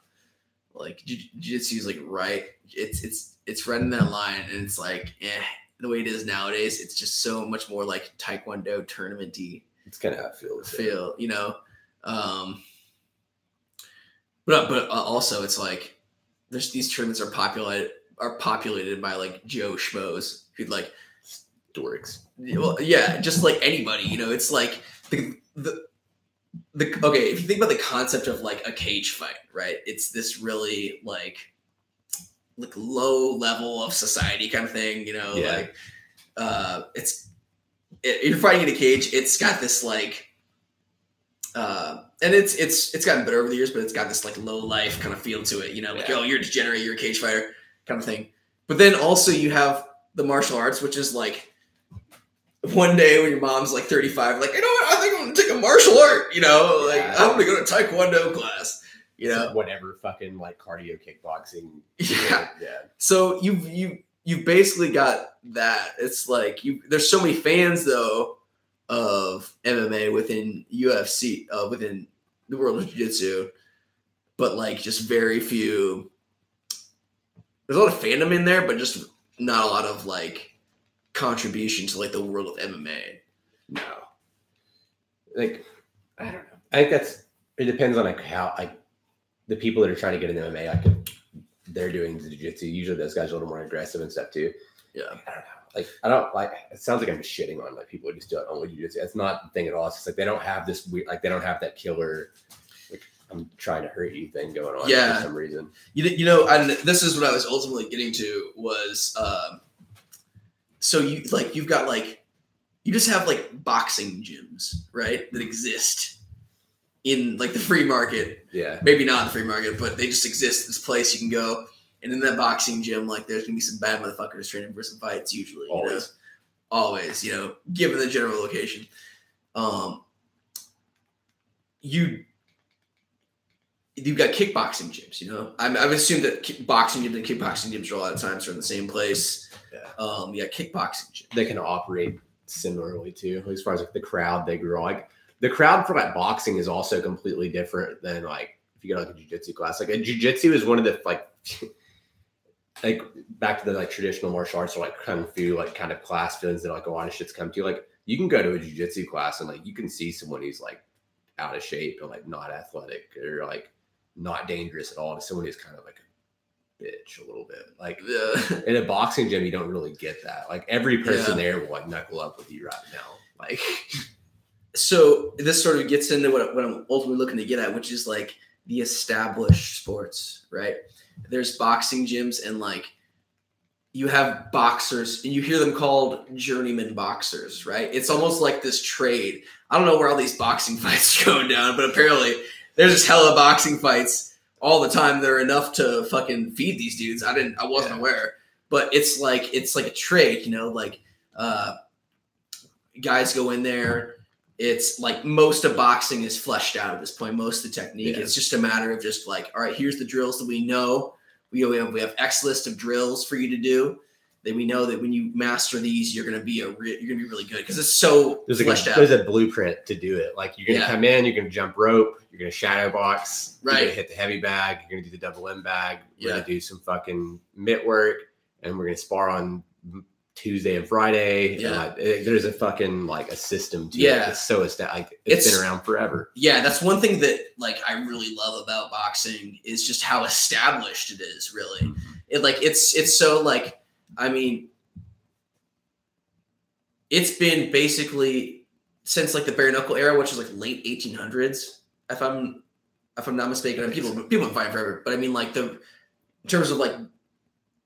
like jiu-jitsu is like right. It's right in that line, and it's like the way it is nowadays. It's just so much more like Taekwondo tournament-y. It's kind of how it feels. Feel, you know. But also it's like there's these tournaments are populated by like Joe Schmoes who'd like dorks. Well, yeah, just like anybody, you know. It's like the okay, if you think about the concept of like a cage fight, right? It's this really like low level of society kind of thing, you know. Yeah. Like you're fighting in a cage. It's got this like and it's gotten better over the years, but it's got this like low life kind of feel to it, you know, like, oh, you're a degenerate, you're a cage fighter kind of thing. But then also you have the martial arts, which is like one day when your mom's like 35, like, you know what, I think I'm gonna take a martial art, you know, like I'm gonna go to Taekwondo class, you know, whatever fucking like cardio kickboxing. Yeah. So you've basically got that. It's like there's so many fans though of MMA within UFC, within the world of jiu-jitsu, but like just very few. There's a lot of fandom in there, but just not a lot of like contribution to like the world of MMA. No, like I don't know. I think it depends on like how like the people that are trying to get into MMA, like if they're doing jiu-jitsu. Usually those guys are a little more aggressive and stuff too. Yeah, I don't know. Like I don't like. It sounds like I'm shitting on like people who just do it only jiu-jitsu. It's not the thing at all. It's just like they don't have this weird, like they don't have that killer, like I'm trying to hurt you thing going on for some reason. You know, and this is what I was ultimately getting to was, so you've got like, you just have like boxing gyms, right, that exist in like the free market. Yeah, maybe not the free market, but they just exist. This place you can go. And in that boxing gym, like there's gonna be some bad motherfuckers training for some fights. Usually, always, you know, given the general location, you've got kickboxing gyms. You know, I've assumed that boxing gyms and kickboxing gyms are a lot of times are in the same place. Yeah, kickboxing gyms. They can operate similarly too, as far as like the crowd they grow. Like the crowd for like boxing is also completely different than like if you go to like a jiu-jitsu class. Like a jiu-jitsu is one of the like. Like back to the like traditional martial arts or like kung fu, like kind of class feelings that like a lot of shits come to. Like you can go to a jiu-jitsu class and like you can see someone who's like out of shape or like not athletic or like not dangerous at all to someone who's kind of like a bitch a little bit. Like in a boxing gym, you don't really get that. Like every person there will like knuckle up with you right now. Like so this sort of gets into what I'm ultimately looking to get at, which is like the established sports, right? There's boxing gyms and like you have boxers and you hear them called journeyman boxers, right? It's almost like this trade. I don't know where all these boxing fights are going down, but apparently there's just hella boxing fights all the time. They're enough to fucking feed these dudes. I wasn't aware, but it's like a trade, you know, like guys go in there. It's like most of boxing is fleshed out at this point. Most of the technique. It's just a matter of just like, all right, here's the drills that we know. We have X list of drills for you to do. That we know that when you master these, you're gonna be really good because it's so fleshed out. There's a blueprint to do it. Like you're gonna come in, you're gonna jump rope, you're gonna shadow box, right? You're gonna hit the heavy bag, you're gonna do the double M bag, we're gonna do some fucking mitt work, and we're gonna spar on Tuesday and Friday. Yeah, there's a fucking like a system to it. It's so it's been around forever. Yeah, that's one thing that like I really love about boxing is just how established it is. Really, it's so like. I mean, it's been basically since like the bare knuckle era, which is like late 1800s, if I'm not mistaken. And people have fight forever, but I mean like in terms of like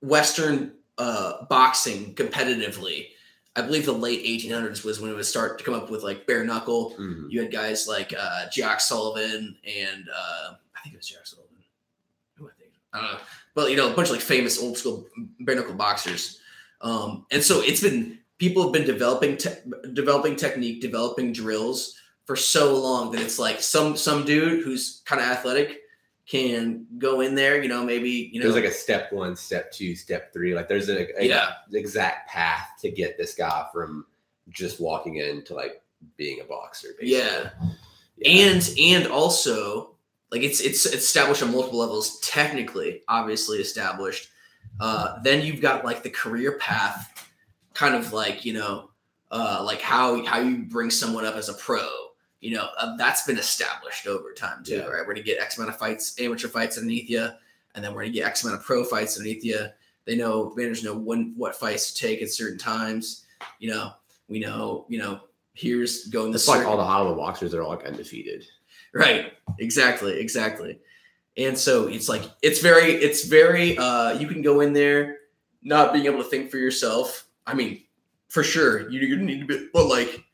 Western boxing competitively, I believe the late 1800s was when it would start to come up with like bare knuckle. Mm-hmm. You had guys like Jack Sullivan and I think it was Jack Sullivan. Who I think I don't know. But, a bunch of like famous old school bare knuckle boxers. And so people have been developing technique, developing drills for so long that it's like some dude who's kind of athletic can go in there, maybe, there's like a step 1, step 2, step 3. Like there's an exact path to get this guy from just walking in to like being a boxer. Basically. Yeah. And also, like it's established on multiple levels, technically, obviously established. Then you've got like the career path, kind of like like how you bring someone up as a pro. That's been established over time too. Right, we're gonna get X amount of fights, amateur fights underneath you, and then we're gonna get X amount of pro fights underneath you. Managers know what fights to take at certain times. We know. Here's going. It's like all the high level boxers are all like undefeated. Right. Exactly. And so it's like, it's very, you can go in there not being able to think for yourself. I mean, for sure, you need to be, but like,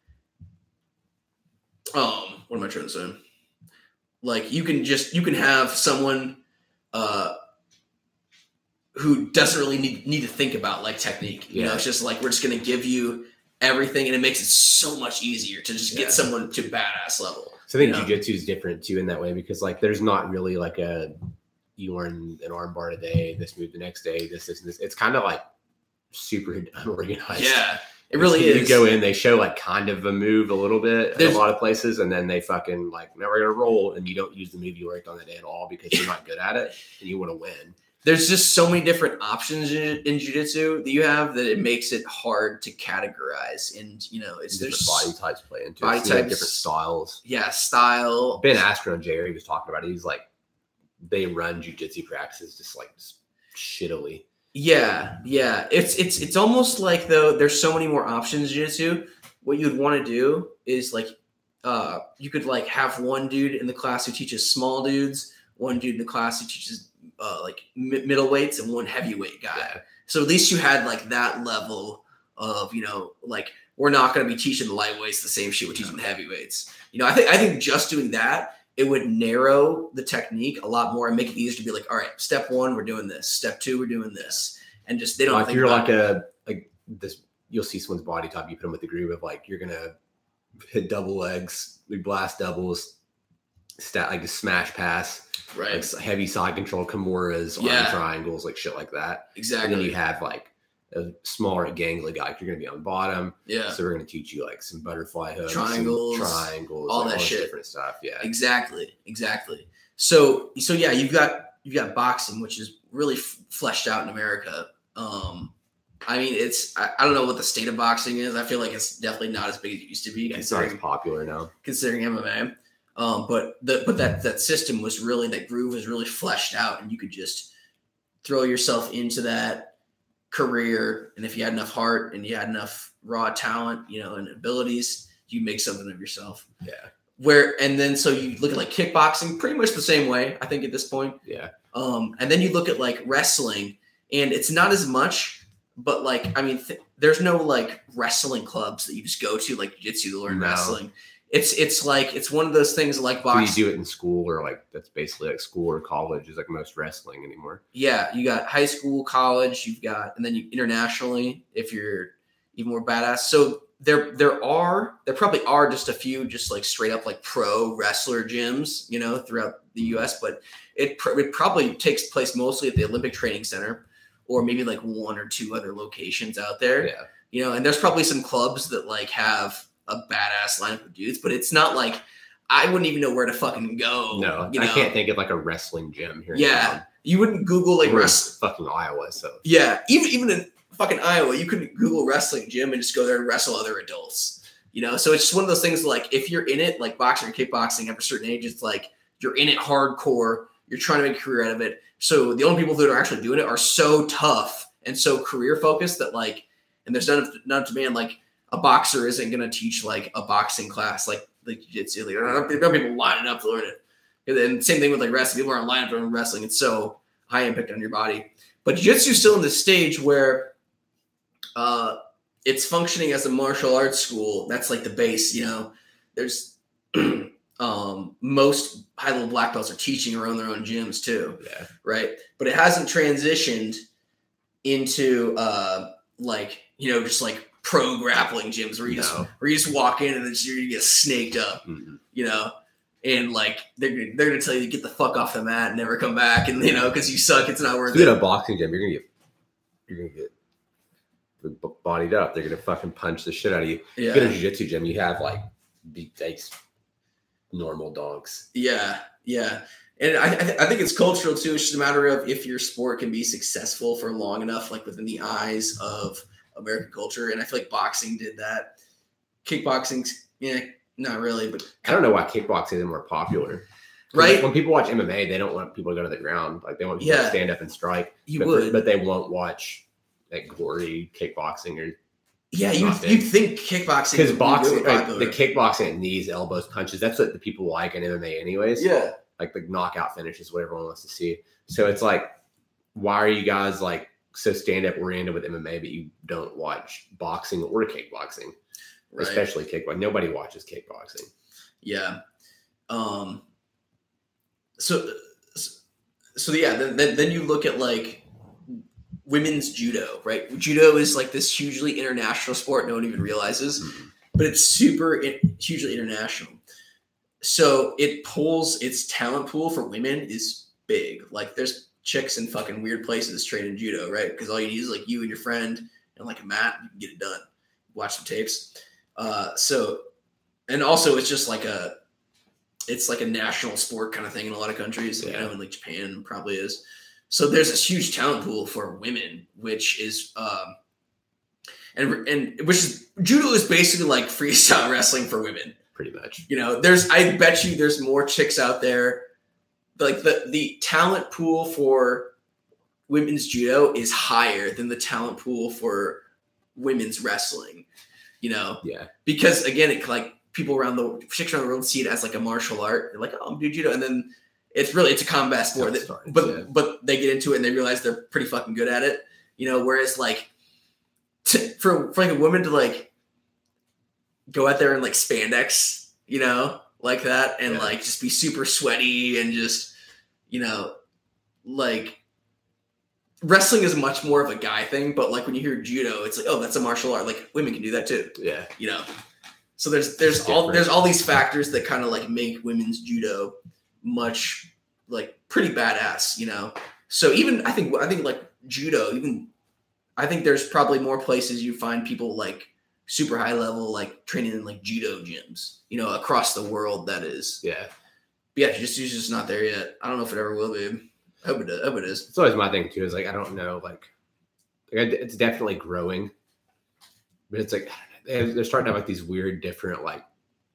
what am I trying to say? Like you can have someone, who doesn't really need to think about like technique. It's just like, we're just going to give you everything and it makes it so much easier to just get someone to badass level. So I think jiu-jitsu is different too in that way because like there's not really like you learn an arm bar today, this move the next day, this. It's kind of like super unorganized. Yeah, it really is. You go in, they show like kind of a move a little bit in a lot of places, and then they fucking like, now we're gonna roll, and you don't use the move you worked on that day at all because you're not good at it and you want to win. There's just so many different options in jiu-jitsu that you have that it makes it hard to categorize. And, it's different body types play into it. Body types, different styles. Yeah, style. Ben Askren on Jerry was talking about it. He's like, they run jiu-jitsu practices just like shittily. Yeah. It's almost like though there's so many more options in jiu-jitsu. What you'd want to do is like, you could like have one dude in the class who teaches small dudes, one dude in the class who teaches like middleweights, and one heavyweight guy. Yeah. So at least you had like that level of, like we're not going to be teaching the lightweights the same shit we're teaching the heavyweights. I think just doing that, it would narrow the technique a lot more and make it easier to be like, all right, step 1, we're doing this. Step 2, we're doing this. And just, they don't like think you're about like this, you'll see someone's body type, you put them with the groove of like, you're going to hit double legs, we blast doubles, like a smash pass. Right. Like heavy side control, Kimuras, arm triangles, like shit like that. Exactly. And then you have like a smaller gangly guy. You're going to be on bottom. Yeah. So we're going to teach you like some butterfly hooks, triangles, all that shit, different stuff. Yeah. Exactly. So yeah, you've got boxing, which is really fleshed out in America. I mean, I don't know what the state of boxing is. I feel like it's definitely not as big as it used to be. It's not as popular now. Considering MMA. But that system was really, that groove was really fleshed out, and you could just throw yourself into that career. And if you had enough heart and you had enough raw talent, and abilities, you make something of yourself. Yeah. And then so you look at like kickboxing, pretty much the same way, I think at this point. Yeah. And then you look at like wrestling, and it's not as much, but like, I mean, there's no like wrestling clubs that you just go to like jiu-jitsu to learn wrestling. It's like, it's one of those things like boxing. So you do it in school, or like that's basically like school or college is like most wrestling anymore. Yeah, you got high school, college, and then you internationally if you're even more badass. So there probably are just a few just like straight up like pro wrestler gyms, you know, throughout the US, but it probably takes place mostly at the Olympic Training Center or maybe like one or two other locations out there. Yeah. You know, and there's probably some clubs that like have a badass lineup of dudes, but it's not like I wouldn't even know where to fucking go. No, you know? I can't think of like a wrestling gym here. Yeah. You wouldn't Google like fucking Iowa, so yeah, even in fucking Iowa, you couldn't Google wrestling gym and just go there and wrestle other adults. You know, so it's just one of those things like if you're in it, like boxing or kickboxing after a certain age, it's like you're in it hardcore, you're trying to make a career out of it. So the only people that are actually doing it are so tough and so career focused that like, and there's not enough demand. Like a boxer isn't going to teach like a boxing class, like jiu-jitsu. Like, there are people lining up to learn it. And then same thing with like wrestling. People aren't lining up to learn wrestling. It's so high impact on your body. But jiu-jitsu is still in the stage where it's functioning as a martial arts school. That's like the base, you know. There's most high-level black belts are teaching around their own gyms too. Yeah. Right. But it hasn't transitioned into like, you know, just like pro grappling gyms where you just walk in and then you get snaked up, you know, and like they're gonna tell you to get the fuck off the mat and never come back, and you know, because you suck, it's not worth it. In a boxing gym, you're gonna get bodied up. They're gonna fucking punch the shit out of you. Yeah. You get a jiu-jitsu gym, you have like big face, normal dogs. Yeah, yeah. And I think it's cultural too. It's just a matter of if your sport can be successful for long enough, like within the eyes of American culture. And I feel like boxing did that. Kickboxing, yeah, not really. But I don't know why kickboxing is more popular. Right? Like when people watch MMA, they don't want people to go to the ground. Like they want people to stand up and strike. But they won't watch like gory kickboxing or. Yeah, you'd think kickboxing because boxing, really like, the kickboxing at knees, elbows, punches. That's what the people like in MMA, anyways. Yeah. Like the knockout finishes, what everyone wants to see. So it's like, why are you guys like so stand up oriented with MMA, but you don't watch boxing or kickboxing, right. Especially kickboxing? Nobody watches kickboxing. Yeah. So yeah. Then you look at like women's judo, right? Judo is like this hugely international sport. No one even realizes, but it's hugely international. So it pulls its talent pool for women is big. Like there's chicks in fucking weird places training judo, right? Because all you need is like you and your friend and like a mat, you can get it done. Watch some tapes. And also it's just like it's like a national sport kind of thing in a lot of countries. You know, in like Japan probably is. So there's this huge talent pool for women, which is judo is basically like freestyle wrestling for women. Pretty much. You know, I bet you there's more chicks out there. Like the talent pool for women's judo is higher than the talent pool for women's wrestling. You know? Yeah. Because again, it like chicks around the world see it as like a martial art. They're like, oh, I'm doing judo. And then it's a combat sport. But they get into it and they realize they're pretty fucking good at it. You know, whereas like for like a woman to like go out there and like spandex, you know, like that, and like just be super sweaty and just, you know, like wrestling is much more of a guy thing, but like when you hear judo, it's like, oh, that's a martial art. Like women can do that too. Yeah. You know, so there's all these factors that kind of like make women's judo much like pretty badass, you know? So even I think like judo, I think there's probably more places you find people like super high level, like training in like judo gyms, you know, across the world. That is. Yeah. But yeah. Just not there yet. I don't know if it ever will be. I hope it is. It's always my thing too, is like, I don't know, like it's definitely growing, but it's like, they're starting to have like these weird, different, like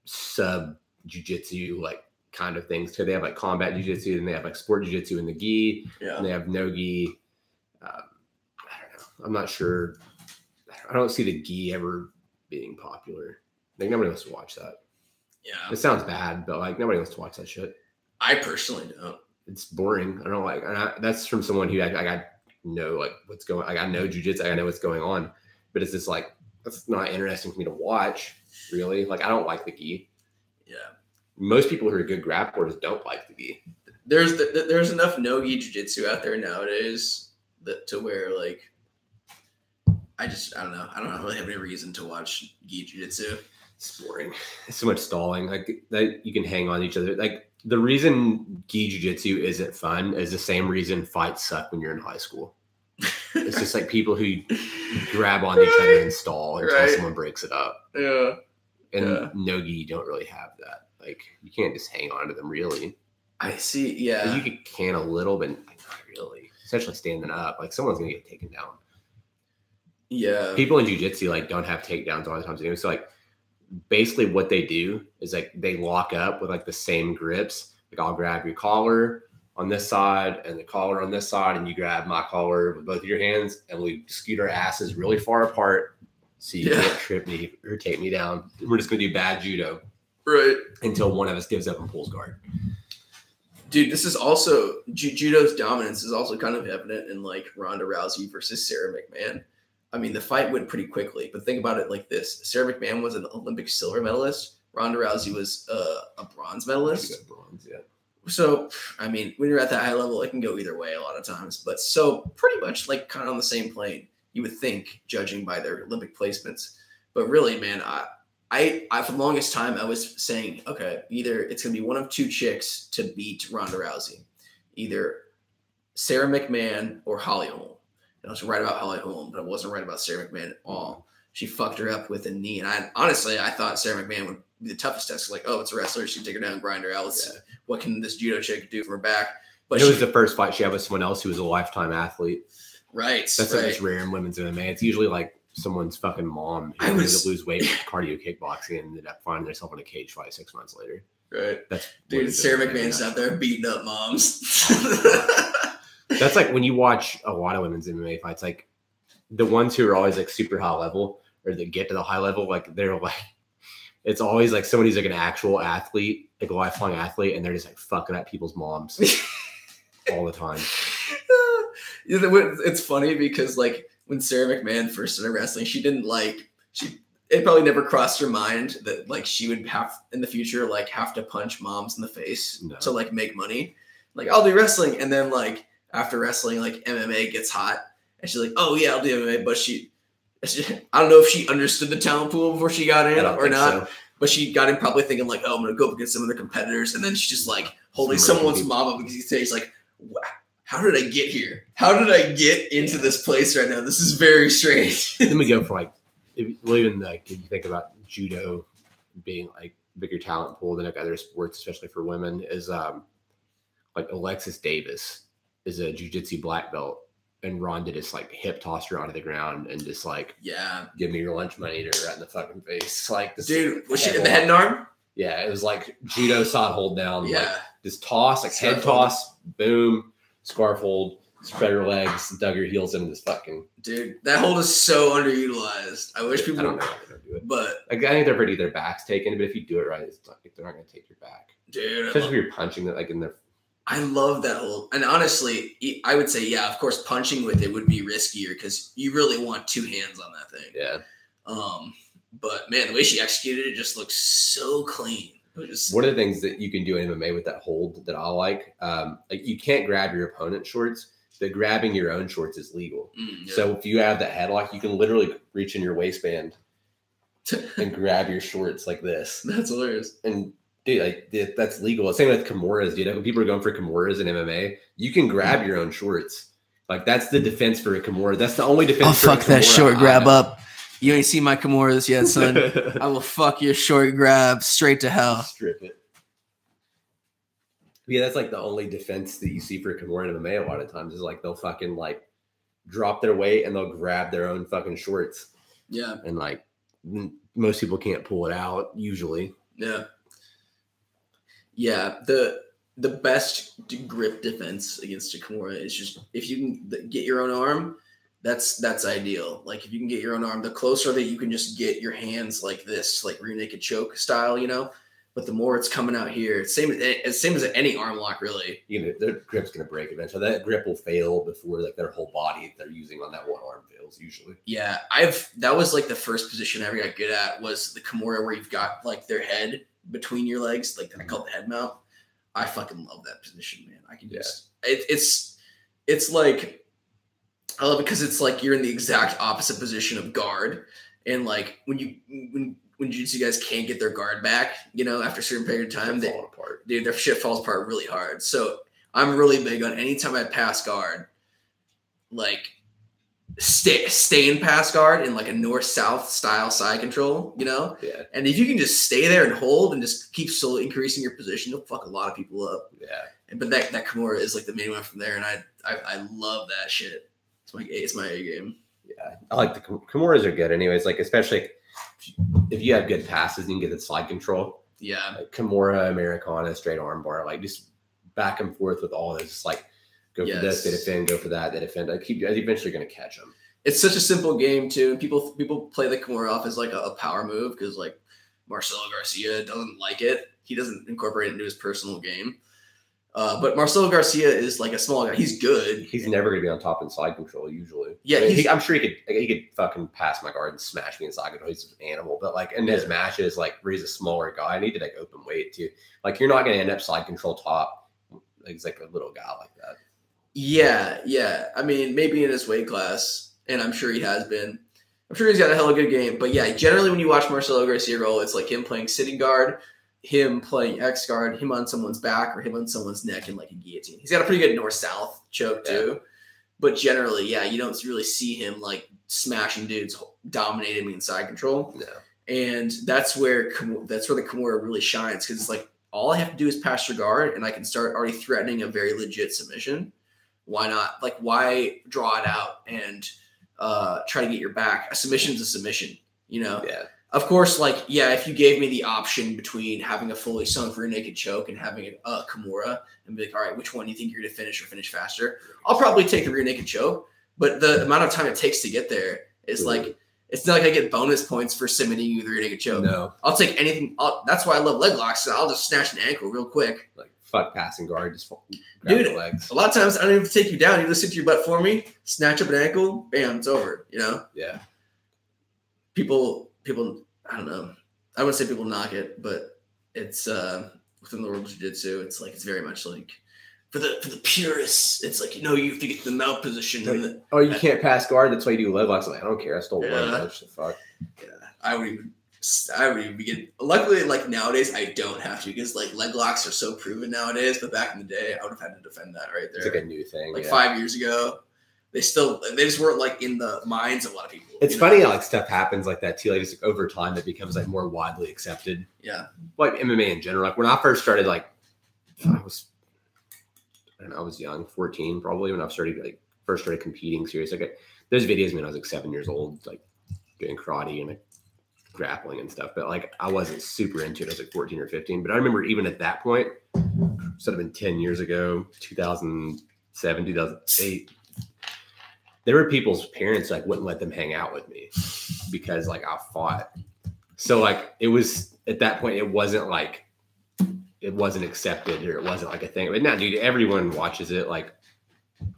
sub jiu-jitsu, like kind of things too. They have like combat jiu-jitsu and they have like sport jiu-jitsu in the gi. Yeah. And they have no gi. I don't know. I'm not sure. I don't see the gi ever being popular. Like nobody wants to watch that. Yeah. It sounds bad, but like nobody wants to watch that shit. I personally don't. It's boring. I don't like, that's from someone who I know like what's going, like I know jiu-jitsu, I know what's going on, but it's just like, that's not interesting for me to watch, really. Like I don't like the gi. Yeah. Most people who are good grapplers don't like the gi. There's enough no-gi jiu-jitsu out there nowadays to where like I don't know. I don't really have any reason to watch gi jiu-jitsu. It's boring. It's so much stalling. Like that, you can hang on each other. Like the reason gi jiu-jitsu isn't fun is the same reason fights suck when you're in high school. It's just like people who grab on each other and stall until someone breaks it up. Yeah. And no gi, you don't really have that. Like you can't just hang on to them really. I see. Yeah. You can a little, but like, not really. Especially standing up. Like someone's gonna get taken down. Yeah. People in jiu-jitsu like don't have takedowns a lot of times anyway. So like basically what they do is like they lock up with like the same grips. Like I'll grab your collar on this side and the collar on this side, and you grab my collar with both of your hands, and we scoot our asses really far apart so you can't trip me or take me down. We're just gonna do bad judo, right? Until one of us gives up and pulls guard. Dude, this is also judo's dominance is also kind of evident in like Ronda Rousey versus Sarah McMahon. I mean, the fight went pretty quickly, but think about it like this: Sarah McMahon was an Olympic silver medalist. Ronda Rousey was a bronze medalist. Bronze, yeah. So, I mean, when you're at that high level, it can go either way a lot of times. But so pretty much like kind of on the same plane, you would think, judging by their Olympic placements. But really, man, I for the longest time I was saying, okay, either it's gonna be one of two chicks to beat Ronda Rousey, either Sarah McMahon or Holly Holm. And I was right about Holly Holm, but I wasn't right about Sarah McMahon at all. She fucked her up with a knee, and I thought Sarah McMahon would be the toughest test. Like, oh, it's a wrestler, she can take her down and grind her out. What can this judo chick do from her back? But it was the first fight she had with someone else who was a lifetime athlete. Right. That's something that's rare in women's MMA. It's usually like someone's fucking mom who wanted to lose weight with cardio kickboxing and ended up finding herself in a cage fight 6 months later. Right. Dude, Sarah McMahon's out there beating up moms. That's like when you watch a lot of women's MMA fights, like the ones who are always like super high level or that get to the high level, like they're like, it's always like somebody who's like an actual athlete, like a lifelong athlete, and they're just like fucking at people's moms all the time. It's funny because like when Sarah McMahon first started wrestling, it probably never crossed her mind that like she would have in the future like have to punch moms in the face to like make money. Like, I'll do wrestling, and then like after wrestling, like MMA gets hot, and she's like, oh yeah, I'll do MMA, but she I don't know if she understood the talent pool before she got in or not, so. But she got in probably thinking like, oh, I'm gonna go up against some of the competitors, and then she's just like holding someone's mom up because he's like, wow, how did I get here? How did I get into this place right now? This is very strange. Then we go for like, if you think about judo being like bigger talent pool than like other sports, especially for women, is like Alexis Davis is a jiu-jitsu black belt, and Ronda just like hip tossed her onto the ground and just like, give me your lunch money to her right in the fucking face. Like, this dude, was she in the head and arm? Yeah, it was like judo side hold down. Yeah, like this toss, like head toss, boom, scarf hold, spread her legs, dug her heels into this fucking. Dude, that hold is so underutilized. I wish people. I don't know how they're gonna do it, but like, I think they're pretty. Their backs taken, but if you do it right, it's like they're not gonna take your back. Dude, especially if you're punching that like in their. I love that hold, and honestly, I would say, yeah, of course, punching with it would be riskier because you really want two hands on that thing. Yeah. But man, the way she executed it just looks so clean. One of the things that you can do in MMA with that hold that I like you can't grab your opponent's shorts, but grabbing your own shorts is legal. Yeah. So if you have that headlock, you can literally reach in your waistband and grab your shorts like this. That's hilarious. And dude, like that's legal. Same with Kimuras, dude. When people are going for Kimuras in MMA, you can grab your own shorts. Like, that's the defense for a Kimura. That's the only defense. I'll fuck that short grab up. You ain't seen my Kimuras yet, son. I will fuck your short grab straight to hell. Strip it. Yeah, that's like the only defense that you see for Kimura in MMA a lot of times is like they'll fucking like drop their weight and they'll grab their own fucking shorts. Yeah. And like most people can't pull it out usually. Yeah. Yeah. The best grip defense against a Kimura is just if you can get your own arm. That's ideal. Like, if you can get your own arm, the closer that you can just get your hands like this, like rear naked choke style, you know. But the more it's coming out here, same as any arm lock, really. Their grip's gonna break eventually. That grip will fail before like their whole body they're using on that one arm fails usually. Yeah, that was like the first position I ever got good at was the Kimura, where you've got like their head between your legs, like I call it the head mount. I fucking love that position, man. I can just it's like. I love it because it's like you're in the exact opposite position of guard, and like when Jiu-Jitsu guys can't get their guard back, after a certain period of time, They're falling apart. Dude, their shit falls apart really hard. So I'm really big on anytime I pass guard, like stay in pass guard in like a north-south style side control, Yeah. And if you can just stay there and hold and just keep slowly increasing your position, you'll fuck a lot of people up. Yeah. But that Kimura is like the main one from there, and I love that shit. It's my A game. Yeah, I like the Kimuras are good, anyways. Like especially if you have good passes, and you can get the slide control. Yeah, like Kimura, Americana, straight arm bar, like just back and forth with all this. Like go for this, they defend, go for that, they defend. Like eventually going to catch them. It's such a simple game too. People play the Kimura off as like a power move because like Marcelo Garcia doesn't like it. He doesn't incorporate it into his personal game. But Marcelo Garcia is like a small guy. He's good. He's never going to be on top in side control usually. Yeah, I mean, I'm sure he could fucking pass my guard and smash me in side control. He's an animal. But like in his matches, like where he's a smaller guy, I need to like open weight too. Like you're not going to end up side control top. He's like a little guy like that. Yeah. I mean, maybe in his weight class, and I'm sure he has been. I'm sure he's got a hella good game. But yeah, generally when you watch Marcelo Garcia roll, it's like him playing sitting guard, him playing X guard, him on someone's back, or him on someone's neck in like a guillotine. He's got a pretty good north-south choke too. But generally, yeah, you don't really see him like smashing dudes, dominating in side control. No. And that's where the Kimura really shines because it's like all I have to do is pass your guard and I can start already threatening a very legit submission. Why not? Like, why draw it out and try to get your back? A submission is a submission, Yeah. Of course, like, yeah, if you gave me the option between having a fully sunk rear naked choke and having a Kimura and be like, all right, which one do you think you're going to finish or finish faster? I'll probably take the rear naked choke, but the amount of time it takes to get there is like, it's not like I get bonus points for submitting you the rear naked choke. No. I'll take anything. That's why I love leg locks. So I'll just snatch an ankle real quick. Like, fuck passing guard, just grab the legs. A lot of times I don't even take you down. You just sit to your butt for me, snatch up an ankle, bam, it's over, Yeah. People, I don't know. I wouldn't say people knock it, but it's within the world of jiu-jitsu, it's like it's very much like for the purists, it's like you have to get the mount position. Like, you can't pass guard. That's why you do leg locks. I'm like, I don't care. I stole leg locks. Fuck. Yeah, I would even begin. Luckily, like nowadays, I don't have to because like leg locks are so proven nowadays. But back in the day, I would have had to defend that right there. It's like a new thing. Like 5 years ago, they just weren't like in the minds of a lot of people. It's funny how like stuff happens like that too. Like just like, over time, it becomes like more widely accepted. Yeah, like MMA in general. Like when I first started, like I was young, 14 probably when I first started competing serious. Like there's videos when I was like 7 years old, like doing karate and like grappling and stuff. But like I wasn't super into it. I was like 14 or 15. But I remember even at that point, sort of been 10 years ago, 2007, 2008. There were people's parents like wouldn't let them hang out with me because like I fought. So like it was at that point, it wasn't accepted or it wasn't like a thing. But now, dude, everyone watches it. Like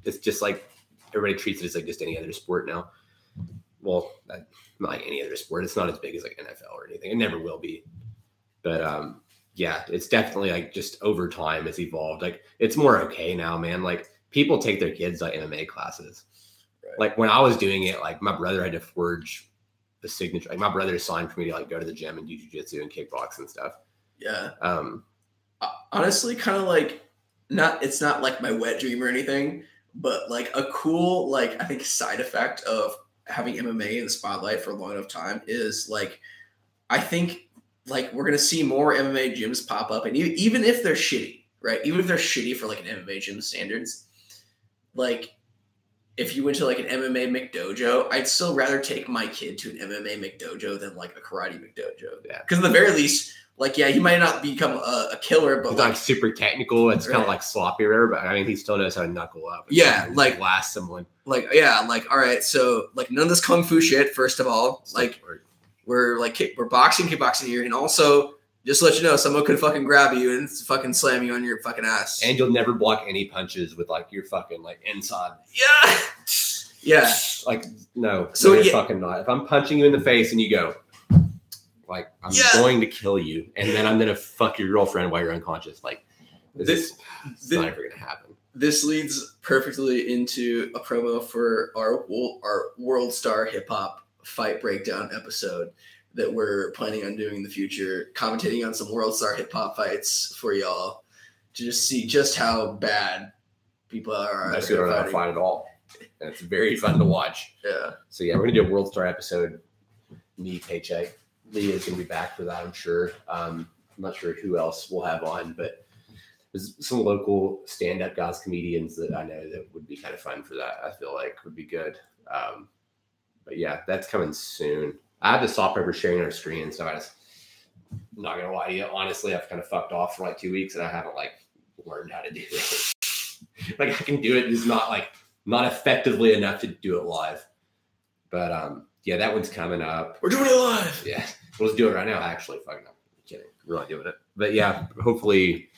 it's just like everybody treats it as like just any other sport now. Well, not like any other sport. It's not as big as like NFL or anything. It never will be. But yeah, it's definitely like just over time it's evolved. Like it's more okay now, man. Like people take their kids like MMA classes. Like when I was doing it, like my brother had to forge the signature. Like my brother signed for me to like go to the gym and do jiu-jitsu and kickbox and stuff. Yeah. Honestly, kind of like it's not like my wet dream or anything, but like a cool, like I think side effect of having MMA in the spotlight for a long enough time is like, I think like we're going to see more MMA gyms pop up. And even if they're shitty, right? Even if they're shitty for like an MMA gym standards, like, if you went to like an MMA McDojo, I'd still rather take my kid to an MMA McDojo than like a karate McDojo. Yeah. Because at the very least, like, yeah, he might not become a killer, but he's like super technical. It's kind of like sloppy or whatever, but I mean, he still knows how to knuckle up. Yeah. Like blast someone. Like, yeah. Like, all right. So like none of this Kung Fu shit, first of all, like we're boxing, kickboxing here. And also just to let you know, someone could fucking grab you and fucking slam you on your fucking ass. And you'll never block any punches with like your fucking like inside. Yeah. Yeah. Like, no. So you're fucking not. If I'm punching you in the face and you go, like, I'm going to kill you. And then I'm going to fuck your girlfriend while you're unconscious. Like, it's not ever going to happen. this leads perfectly into a promo for our World Star Hip Hop Fight Breakdown episode that we're planning on doing in the future, commentating on some World Star Hip Hop fights for y'all to just see just how bad people are. That's don't know how to fight at all. And it's very fun to watch. Yeah. So yeah, we're gonna do a World Star episode. Me, Paycheck. Leah is gonna be back for that, I'm sure. I'm not sure who else we'll have on, but there's some local stand-up guys, comedians that I know that would be kind of fun for that. I feel like would be good. But yeah, that's coming soon. I have to stop ever sharing our screen, so I'm not gonna lie to you. Honestly, I've kind of fucked off for like 2 weeks, and I haven't like learned how to do it. Like I can do it, just not effectively enough to do it live. But yeah, that one's coming up. We're doing it live. Yeah, let's do it right now. Actually, fucking no, I'm kidding. We're not doing it. But yeah, hopefully,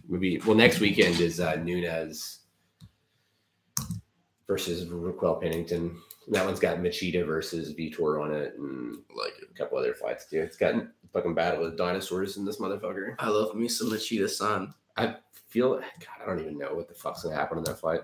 next weekend is Nunes versus Raquel Pennington. That one's got Machida versus Vitor on it, and like a couple other fights too. It's got fucking battle with dinosaurs in this motherfucker. I love me some Machida-san. I feel, God, I don't even know what the fuck's gonna happen in that fight.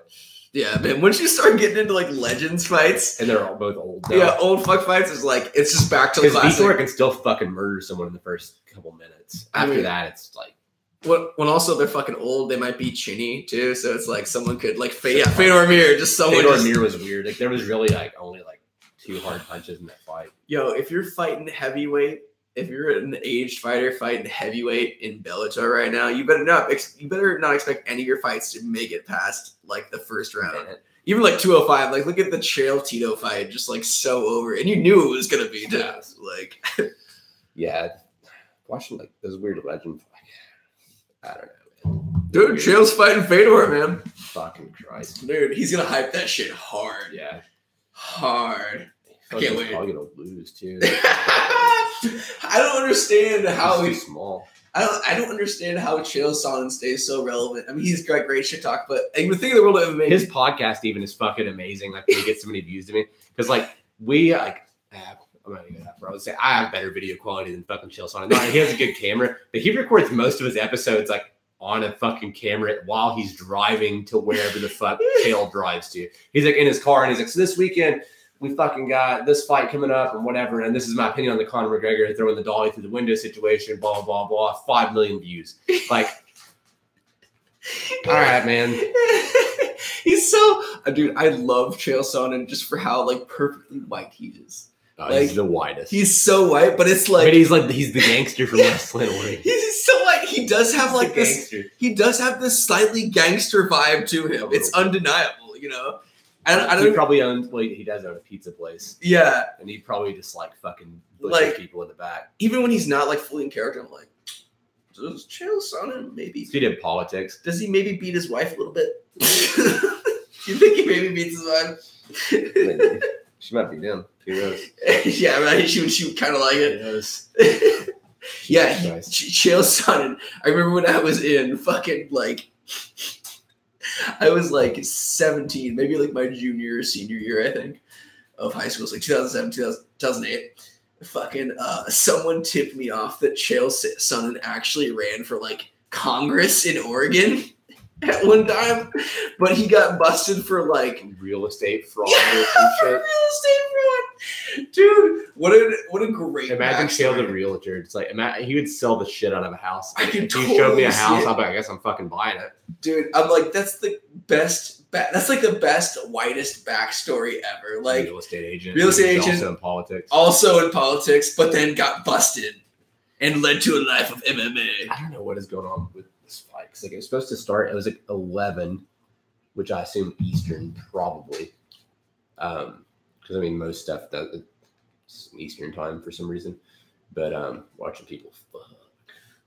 Yeah, man. Once you start getting into like legends fights, and they're all both old now. Yeah, old fuck fights is like it's just back to the classic. Vitor can still fucking murder someone in the first couple minutes. After that, it's like. When also they're fucking old, they might be chinny too. So it's like someone could like Fedor Mir, just someone. Fedor Mir was weird. Like there was really like only like 2 hard punches in that fight. Yo, if you're fighting heavyweight, if you're an aged fighter fighting heavyweight in Bellator right now, you better not expect any of your fights to make it past like the first round. Even like 205, like look at the Chael Tito fight, just like so over, and you knew it was gonna be tough. Like, yeah, watching like those weird legend. I don't know, man. Dude, Chael's fighting Fedor, man. Fucking Christ. Dude, he's gonna hype that shit hard. Yeah. Hard. I can't wait. Probably gonna lose too. I don't understand how he's too small. I don't understand how Chael Sonnen stays so relevant. I mean, he's got great shit talk, but I even think of the world of MMA. His podcast even is fucking amazing. Like he gets so many views to me because like we like. I'm not even that, bro. I would say I have better video quality than fucking Chael Sonnen. No, he has a good camera, but he records most of his episodes like on a fucking camera while he's driving to wherever the fuck Chael drives to. He's like in his car and he's like, so this weekend we fucking got this fight coming up and whatever, and this is my opinion on the Conor McGregor throwing the dolly through the window situation, blah, blah, blah, blah. 5 million views. Like, all right, man. He's so, dude, I love Chael Sonnen just for how like perfectly white he is. Like, he's the whitest. He's so white, but it's like he's the gangster from West Linwood. He's so white. He does have like this. Gangster. He does have this slightly gangster vibe to him. It's undeniable, you know. I don't. He probably owns. Well, he does own a pizza place. Yeah, and he probably just like fucking butchers people in the back. Even when he's not like fully in character, I'm like, does Chael Sonnen maybe? He did politics. Does he maybe beat his wife a little bit? You think he maybe beats his wife? She might be down. Who knows? Yeah, right. She would kind of like it. Yeah, Chael Sonnen. I remember when I was in fucking like, I was like 17, maybe like my junior or senior year, I think, of high school. It's like 2007, 2008. Fucking someone tipped me off that Chael Sonnen actually ran for like Congress in Oregon at one time, but he got busted for like real estate fraud. Yeah, or some shit. Real estate fraud, dude. What a great. Imagine Chael the realtor. It's like he would sell the shit out of a house. I could. If he showed me a house, I'm like, I guess I'm fucking buying it, dude. I'm like, that's the best. That's like the best, whitest backstory ever. Like real estate agent. Also in politics, but then got busted and led to a life of MMA. I don't know what is going on with this fight. Because like it was supposed to start. It was like 11, which I assume Eastern probably. Because I mean most stuff does it's Eastern time for some reason. But watching people fuck.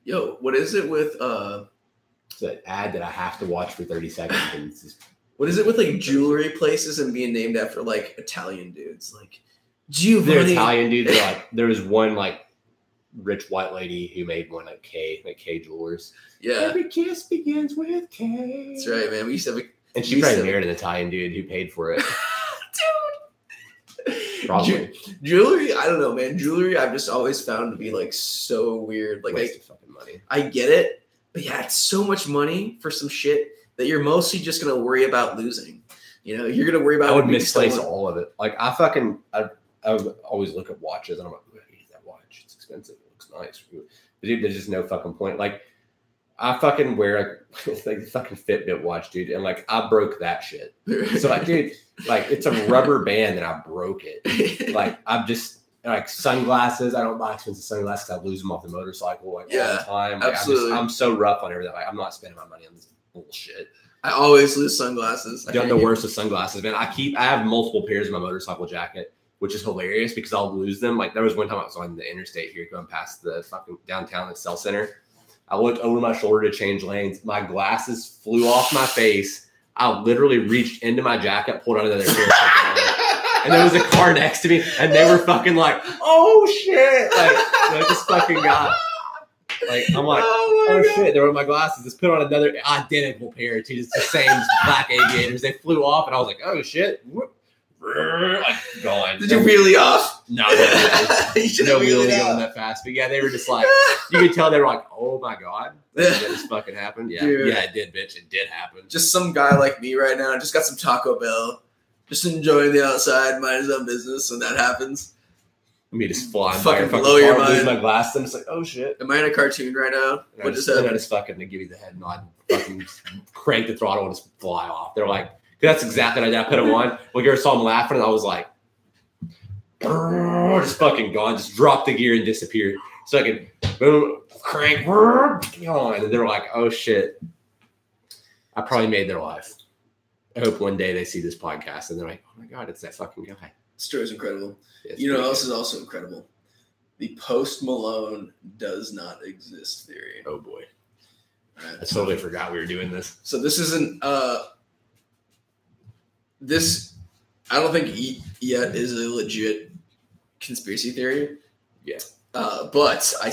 Yo, what is it with it's an ad that I have to watch for 30 seconds and it's just. What is it with like jewelry places and being named after like Italian dudes? Like Giovanni. They're Italian dudes. Like there was one like rich white lady who made one like K Jewelers. Yeah. Every kiss begins with K. That's right, man. We used to have and she probably married an Italian dude who paid for it. Dude. Probably. Jewelry, I don't know, man. Jewelry I've just always found to be like so weird. Like waste of fucking money. I get it, but yeah, it's so much money for some shit that you're mostly just gonna worry about losing. You know, you're gonna worry about. I would misplace all of it. Like I would always look at watches and I'm like, I need that watch. It's expensive. It looks nice. But dude, there's just no fucking point. Like I fucking wear like the fucking Fitbit watch, dude, and like I broke that shit. So like, dude, like it's a rubber band and I broke it. Like I'm just like sunglasses. I don't buy expensive sunglasses. I lose them off the motorcycle like all the time. Like, absolutely. I'm so rough on everything. Like I'm not spending my money on this bullshit. I always lose sunglasses. I'm the worst with sunglasses, man. I have multiple pairs in my motorcycle jacket, which is hilarious because I'll lose them. Like there was one time I was on the interstate here going past the fucking downtown Excel Center. I looked over my shoulder to change lanes. My glasses flew off my face. I literally reached into my jacket, pulled out another pair, and there was a car next to me, and they were fucking like, "Oh shit!" Like this fucking guy. Like I'm like, oh shit! They were my glasses. Just put on another identical pair, too. It's the same black aviators. They flew off, and I was like, oh shit! Like gone. Did you wheelie off? No, no wheelie going that fast. But yeah, they were just like, you could tell they were like, oh my god, that just fucking happened. Yeah, dude. Yeah, it did, bitch. It did happen. Just some guy like me right now. Just got some Taco Bell. Just enjoying the outside, mind his own business. When that happens. Me just flying fucking blow your mind. Lose my glasses, and it's like, oh shit. Am I in a cartoon right now? And what just happened? I just fucking give you the head nod, fucking crank the throttle and just fly off. They're like, that's exactly what I did. I put them on. Well, you ever saw them laughing, and I was like, just fucking gone. Just dropped the gear and disappeared. So I could boom, crank, and they're like, oh shit. I probably made their life. I hope one day they see this podcast and they're like, oh my god, it's that fucking guy. This story is incredible. You know what else is also incredible? The Post Malone does not exist theory. Oh boy. Right. I totally forgot we were doing this. So this isn't this I don't think yet is a legit conspiracy theory. Yeah. But I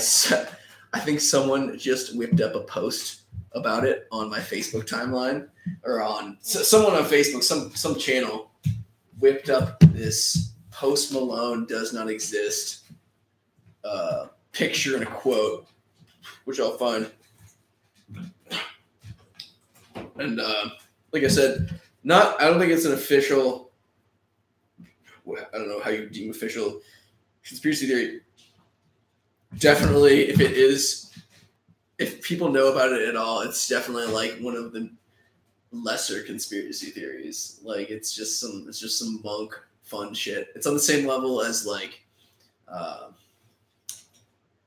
think someone just whipped up a post about it on my Facebook timeline or on someone on Facebook, some channel whipped up this Post Malone does not exist picture and a quote, which I'll find. And like I said, I don't think it's an official, I don't know how you deem official conspiracy theory. Definitely, if people know about it at all, it's definitely like one of the lesser conspiracy theories. Like it's just some monk fun shit. It's on the same level as like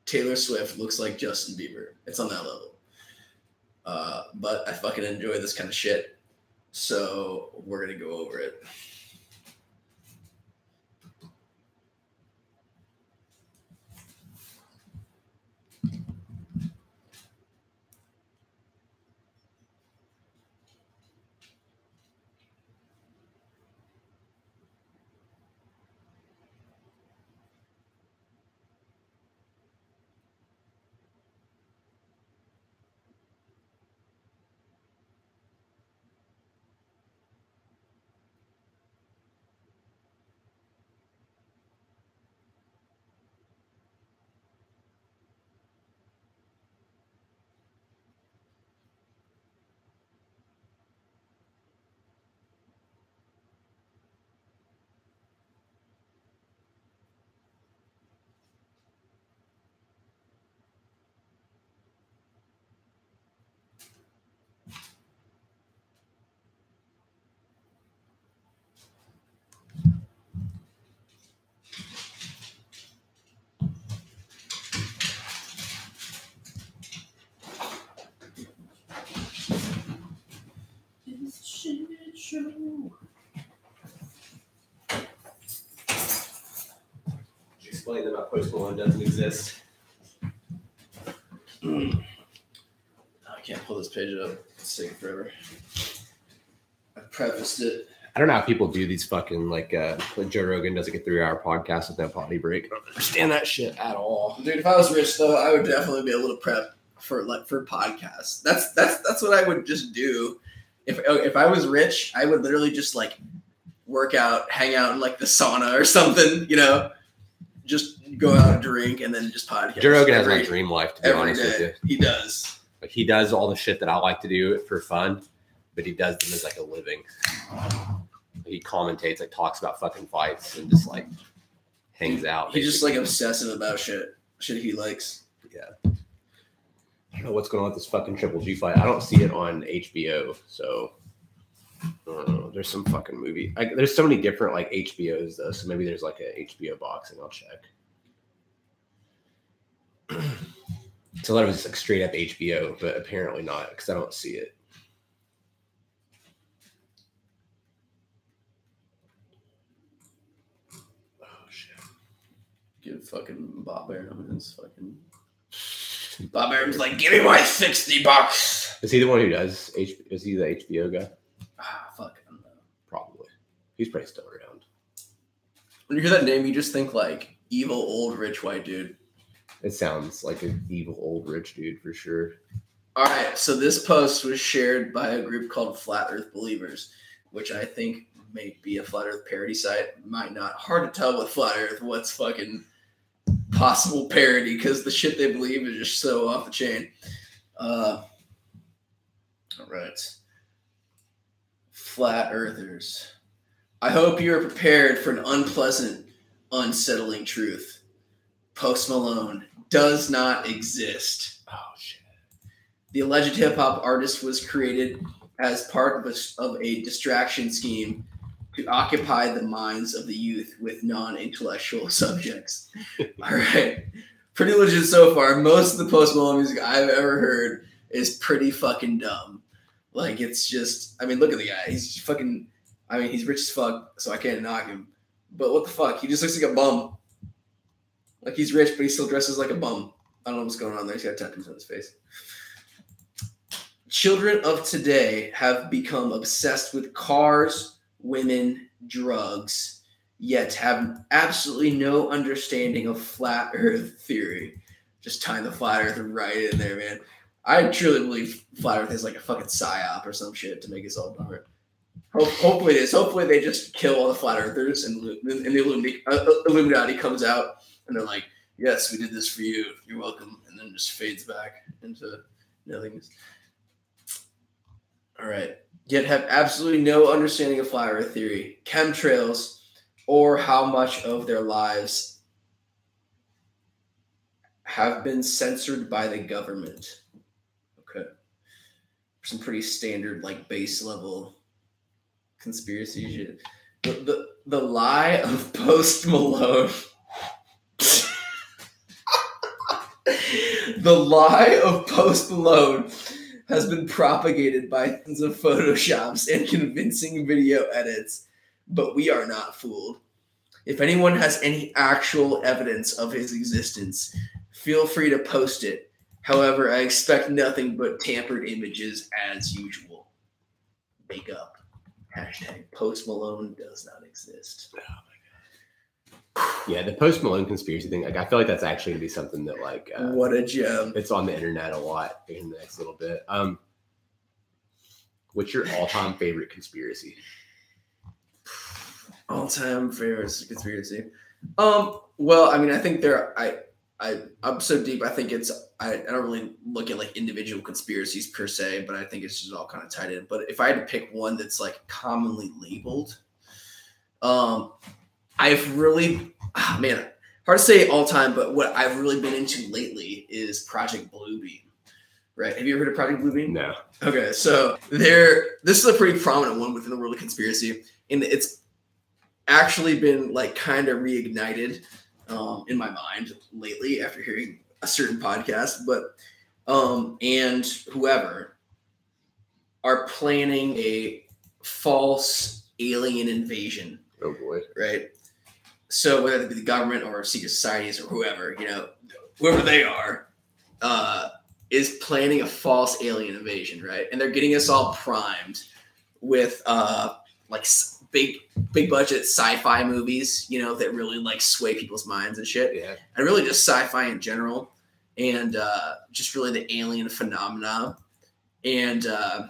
Taylor Swift looks like Justin Bieber. It's on that level. But I fucking enjoy this kind of shit. So we're gonna go over it. Explain that my Post Malone doesn't exist. I can't pull this page up. It's taking forever. I prefaced it. I don't know how people do these fucking like Joe Rogan does like a 3-hour podcast with no potty break. I don't understand that shit at all. Dude, if I was rich though, I would definitely be able to prep for podcasts. That's what I would just do. If I was rich, I would literally just like work out, hang out in like the sauna or something, you know, just go out and drink and then just podcast. Joe Rogan has a dream life, to be honest with you. He does. Like he does all the shit that I like to do for fun, but he does them as like a living. He commentates, like talks about fucking fights and just like hangs out. He's just like obsessive about shit he likes. Yeah. I don't know what's going on with this fucking Triple G fight. I don't see it on HBO, so I don't know. There's some fucking movie. There's so many different like HBOs though, so maybe there's like a HBO boxing. I'll check. So a lot of it's like straight up HBO, but apparently not because I don't see it. Oh shit! Give fucking Bob Arum his fucking. Bob Arum's like, give me my $60. Is he the one who does? Is he the HBO guy? Fuck, I don't know. Probably. He's probably still around. When you hear that name, you just think like evil old rich white dude. It sounds like an evil old rich dude for sure. All right, so this post was shared by a group called Flat Earth Believers, which I think may be a Flat Earth parody site. Might not. Hard to tell with Flat Earth what's fucking possible parody because the shit they believe is just so off the chain. All right. Flat Earthers. I hope you are prepared for an unpleasant, unsettling truth. Post Malone does not exist. Oh, shit. The alleged hip-hop artist was created as part of a distraction scheme to occupy the minds of the youth with non-intellectual subjects. All right. Pretty legit so far. Most of the Post Malone music I've ever heard is pretty fucking dumb. Like, it's just, I mean, look at the guy. He's fucking, I mean, he's rich as fuck, so I can't knock him. But what the fuck? He just looks like a bum. Like, he's rich, but he still dresses like a bum. I don't know what's going on there. He's got tattoos on his face. Children of today have become obsessed with cars, women, drugs, yet have absolutely no understanding of flat earth theory. Just tying the flat earth right in there, man. I truly believe flat earth is like a fucking psyop or some shit to make us all dumber. Hopefully it is. Hopefully they just kill all the flat earthers and the Illuminati comes out and they're like, yes, we did this for you. You're welcome. And then just fades back into nothingness. All right. Yet have absolutely no understanding of flat earth theory, chemtrails, or how much of their lives have been censored by the government. Okay. Some pretty standard, like, base level conspiracy shit. The lie of Post Malone. The lie of Post Malone has been propagated by tons of photoshops and convincing video edits, but we are not fooled. If anyone has any actual evidence of his existence, feel free to post it. However, I expect nothing but tampered images as usual. Wake up. Hashtag Post Malone does not exist. Oh my god. Yeah, the Post Malone conspiracy thing, like, I feel like that's actually gonna be something that, like, what a gem. It's on the internet a lot in the next little bit. What's your all-time favorite conspiracy? All-time favorite conspiracy. Well, I mean, I think I'm so deep. I think I don't really look at like individual conspiracies per se, but I think it's just all kind of tied in. But if I had to pick one that's like commonly labeled, I've really, hard to say all time, but what I've really been into lately is Project Bluebeam. Right? Have you ever heard of Project Bluebeam? No. Okay, so this is a pretty prominent one within the world of conspiracy, and it's actually been like kind of reignited in my mind lately after hearing a certain podcast. But and whoever are planning a false alien invasion. Oh boy! Right. So whether it be the government or secret societies or whoever, whoever they are, is planning a false alien invasion, right? And they're getting us all primed with like big budget sci-fi movies, that really like sway people's minds and shit. Yeah. And really just sci-fi in general, and just really the alien phenomena. And so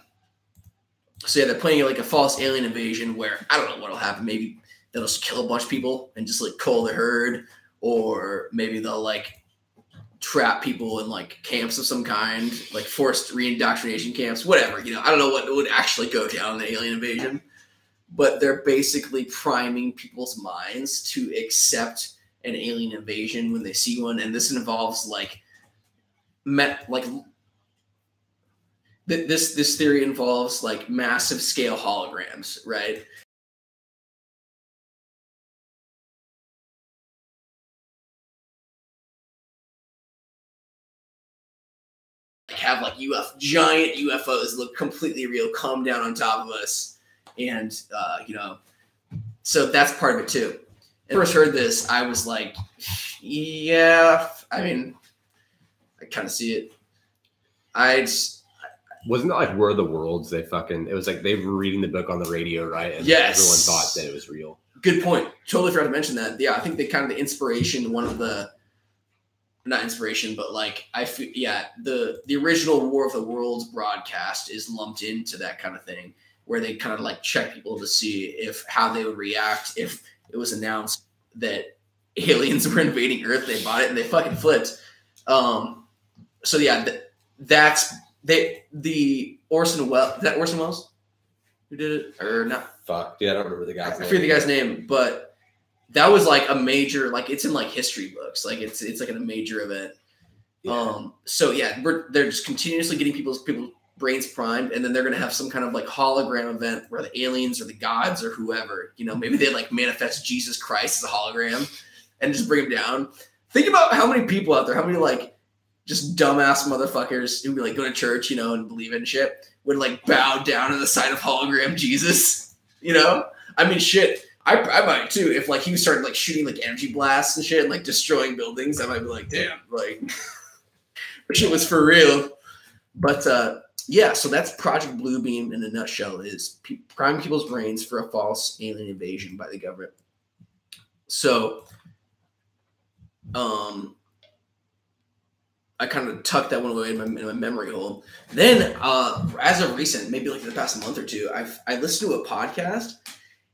yeah, they're planning like a false alien invasion where I don't know what'll happen. Maybe they'll just kill a bunch of people and just like cull the herd, or maybe they'll like trap people in like camps of some kind, like forced reindoctrination camps, whatever. You know, I don't know what would actually go down in the alien invasion, but they're basically priming people's minds to accept an alien invasion when they see one, and this involves like this theory involves like massive scale holograms, right? Have like giant UFOs look completely real come down on top of us, and so that's part of it too. And when I first heard this, I was like, yeah, I mean, I kind of see it. Wasn't it like War of the Worlds? It was like they were reading the book on the radio, right? And yes, everyone thought that it was real. Good point. Totally forgot to mention that. Yeah, I think the inspiration, not inspiration, but like the original War of the Worlds broadcast is lumped into that kind of thing, where they kind of like check people to see how they would react if it was announced that aliens were invading Earth. They bought it and they fucking flipped. So yeah, that's the Orson Welles. Is that Orson Welles who did it or not? Fuck, dude, I don't remember the guy's name. I forget the guy's name, but that was like a major, like it's in like history books, like it's like a major event. Yeah. So yeah, they're just continuously getting people's brains primed, and then they're gonna have some kind of like hologram event where the aliens or the gods or whoever, maybe they like manifest Jesus Christ as a hologram and just bring him down. Think about how many people out there, how many like just dumbass motherfuckers who like go to church, and believe in shit would like bow down to the sight of hologram Jesus. I mean, shit. I might too. If like he started like shooting like energy blasts and shit and like destroying buildings, I might be like, damn, like shit was for real. But yeah, so that's Project Bluebeam in a nutshell, is prime people's brains for a false alien invasion by the government. So I kind of tucked that one away in my memory hole. Then as of recent, maybe like in the past month or two, I listened to a podcast,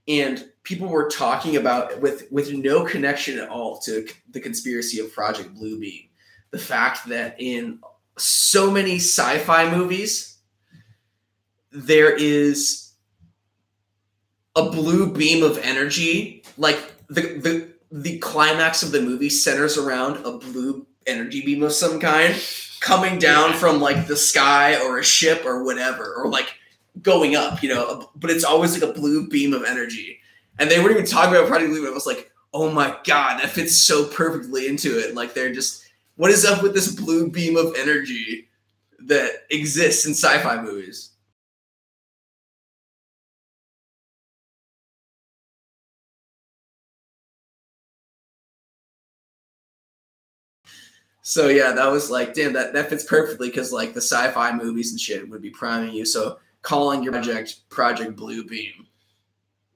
and people were talking about, with no connection at all to the conspiracy of Project Bluebeam, the fact that in so many sci-fi movies, there is a blue beam of energy. Like the climax of the movie centers around a blue energy beam of some kind coming down from like the sky or a ship or whatever, or like going up, but it's always like a blue beam of energy. And they weren't even talking about Project Bluebeam. I was like, oh my God, that fits so perfectly into it. Like they're just, what is up with this blue beam of energy that exists in sci-fi movies? So yeah, that was like, damn, that fits perfectly, because like the sci-fi movies and shit would be priming you. So calling your Project Bluebeam,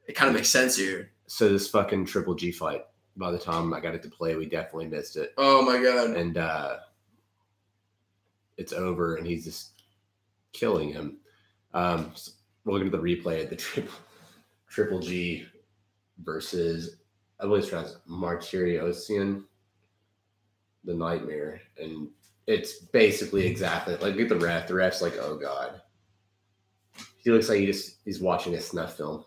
it kind of makes sense here. So this fucking Triple G fight, by the time I got it to play, we definitely missed it. Oh my God. And it's over, and he's just killing him. So we're looking at the replay of the Triple G versus, I believe it's pronounced Martyriosian, the Nightmare. And it's basically exactly like, look at the ref. The ref's like, oh God. He looks like he's watching a snuff film.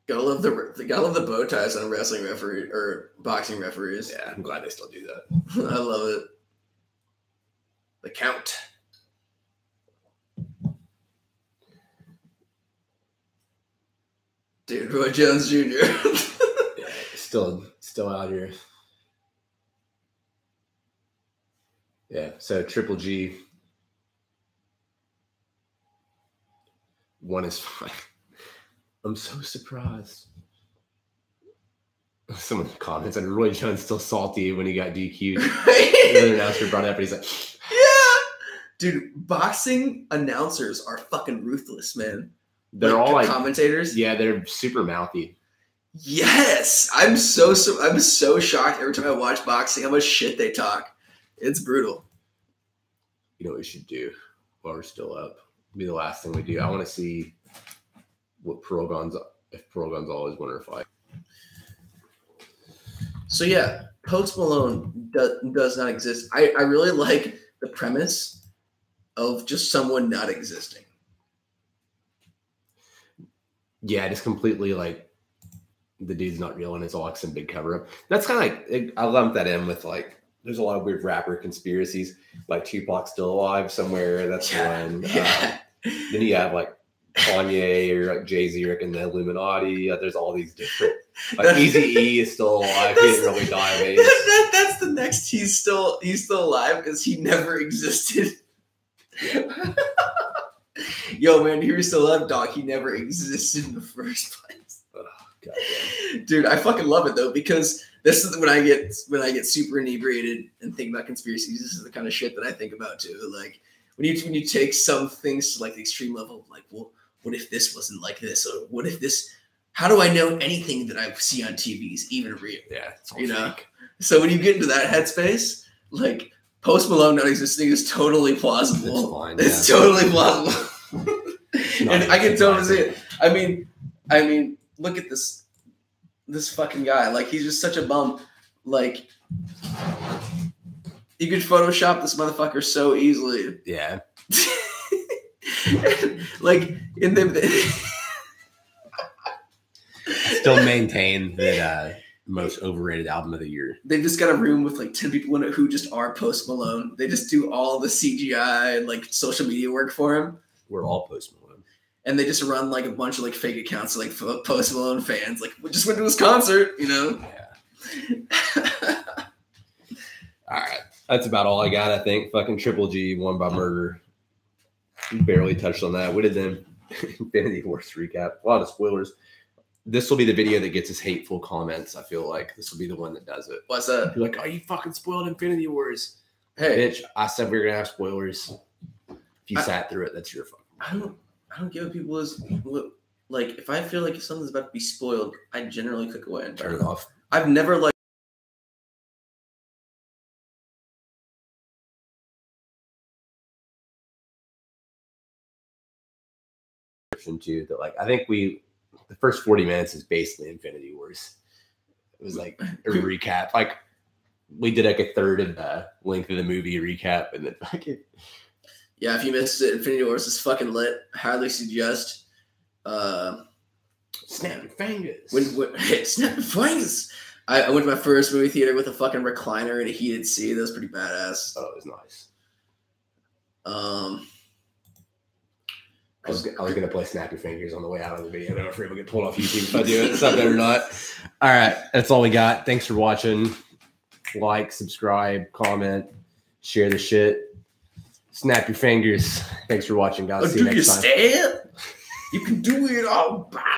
Gotta love the bow ties on wrestling referee or boxing referees. Yeah, I'm glad they still do that. I love it. The Count. Dude, Roy Jones Jr. Yeah, still out here. Yeah, so Triple G won his fight. I'm so surprised. Someone comments, and Roy Jones still salty when he got DQ'd. Another announcer brought it up, and he's like, yeah. Dude, boxing announcers are fucking ruthless, man. They're all like commentators. Yeah, they're super mouthy. Yes. I'm so shocked every time I watch boxing how much shit they talk. It's brutal. You know what we should do while we're still up? It'll be the last thing we do. I want to see if Pearl Gonzalez won her fight. So yeah, Post Malone does not exist. I really like the premise of just someone not existing. Yeah, just completely like the dude's not real and it's all like some big cover up. That's kind of like, I lump that in with like, there's a lot of weird rapper conspiracies, like Tupac's still alive somewhere. That's one. Yeah. Then you have like Kanye or like Jay-Z or in the Illuminati. There's all these different, like Eazy-E is still alive. He didn't really die of AIDS. That's the next. He's still alive because he never existed. Yeah. Yo, man, he was still alive, dog. He never existed in the first place. Oh, God, dude, I fucking love it though, because this is when I get super inebriated and think about conspiracies. This is the kind of shit that I think about too. Like when you take some things to like the extreme level, like, well, what if this wasn't like this, or what if this? How do I know anything that I see on TV is even real? Yeah, it's all you know. fake. So when you get into that headspace, like Post Malone not existing is totally plausible. It's fine, It's totally plausible. And I can totally see it. I mean, look at this fucking guy. Like, he's just such a bum. Like, you could Photoshop this motherfucker so easily. Yeah. Like, in the Still maintain that most overrated album of the year. They've just got a room with like 10 people in it who just are Post Malone. They just do all the CGI and like social media work for him. We're all Post Malone. And they just run like a bunch of like fake accounts of like Post Malone fans. Like, we just went to his concert, you know? Yeah. All right. That's about all I got, I think. Fucking Triple G won by murder. Barely touched on that. We did the Infinity Wars recap. A lot of spoilers. This will be the video that gets us hateful comments. I feel like this will be the one that does it. What's that? You're like, oh, you fucking spoiled Infinity Wars. Hey, bitch, I said we were gonna have spoilers. If you sat through it, that's your fault. I don't give people is like, if I feel like something's about to be spoiled, I generally click away and Turn it off. I've never like too that like I think the first 40 minutes is basically Infinity Wars. It was like a recap. Like we did like a third of the length of the movie recap, and then fucking yeah. If you missed it, Infinity Wars is fucking lit. Highly suggest. Snap your fingers. Snap your fingers. I went to my first movie theater with a fucking recliner and a heated seat. That was pretty badass. Oh, it was nice. I was gonna play Snap Your Fingers on the way out of the video. I don't know if we're able to get pulled off YouTube if I do it. Something or not. All right, that's all we got. Thanks for watching. Like, subscribe, comment, share the shit. Snap your fingers. Thanks for watching, guys. See you next time. You can do it all. Bye.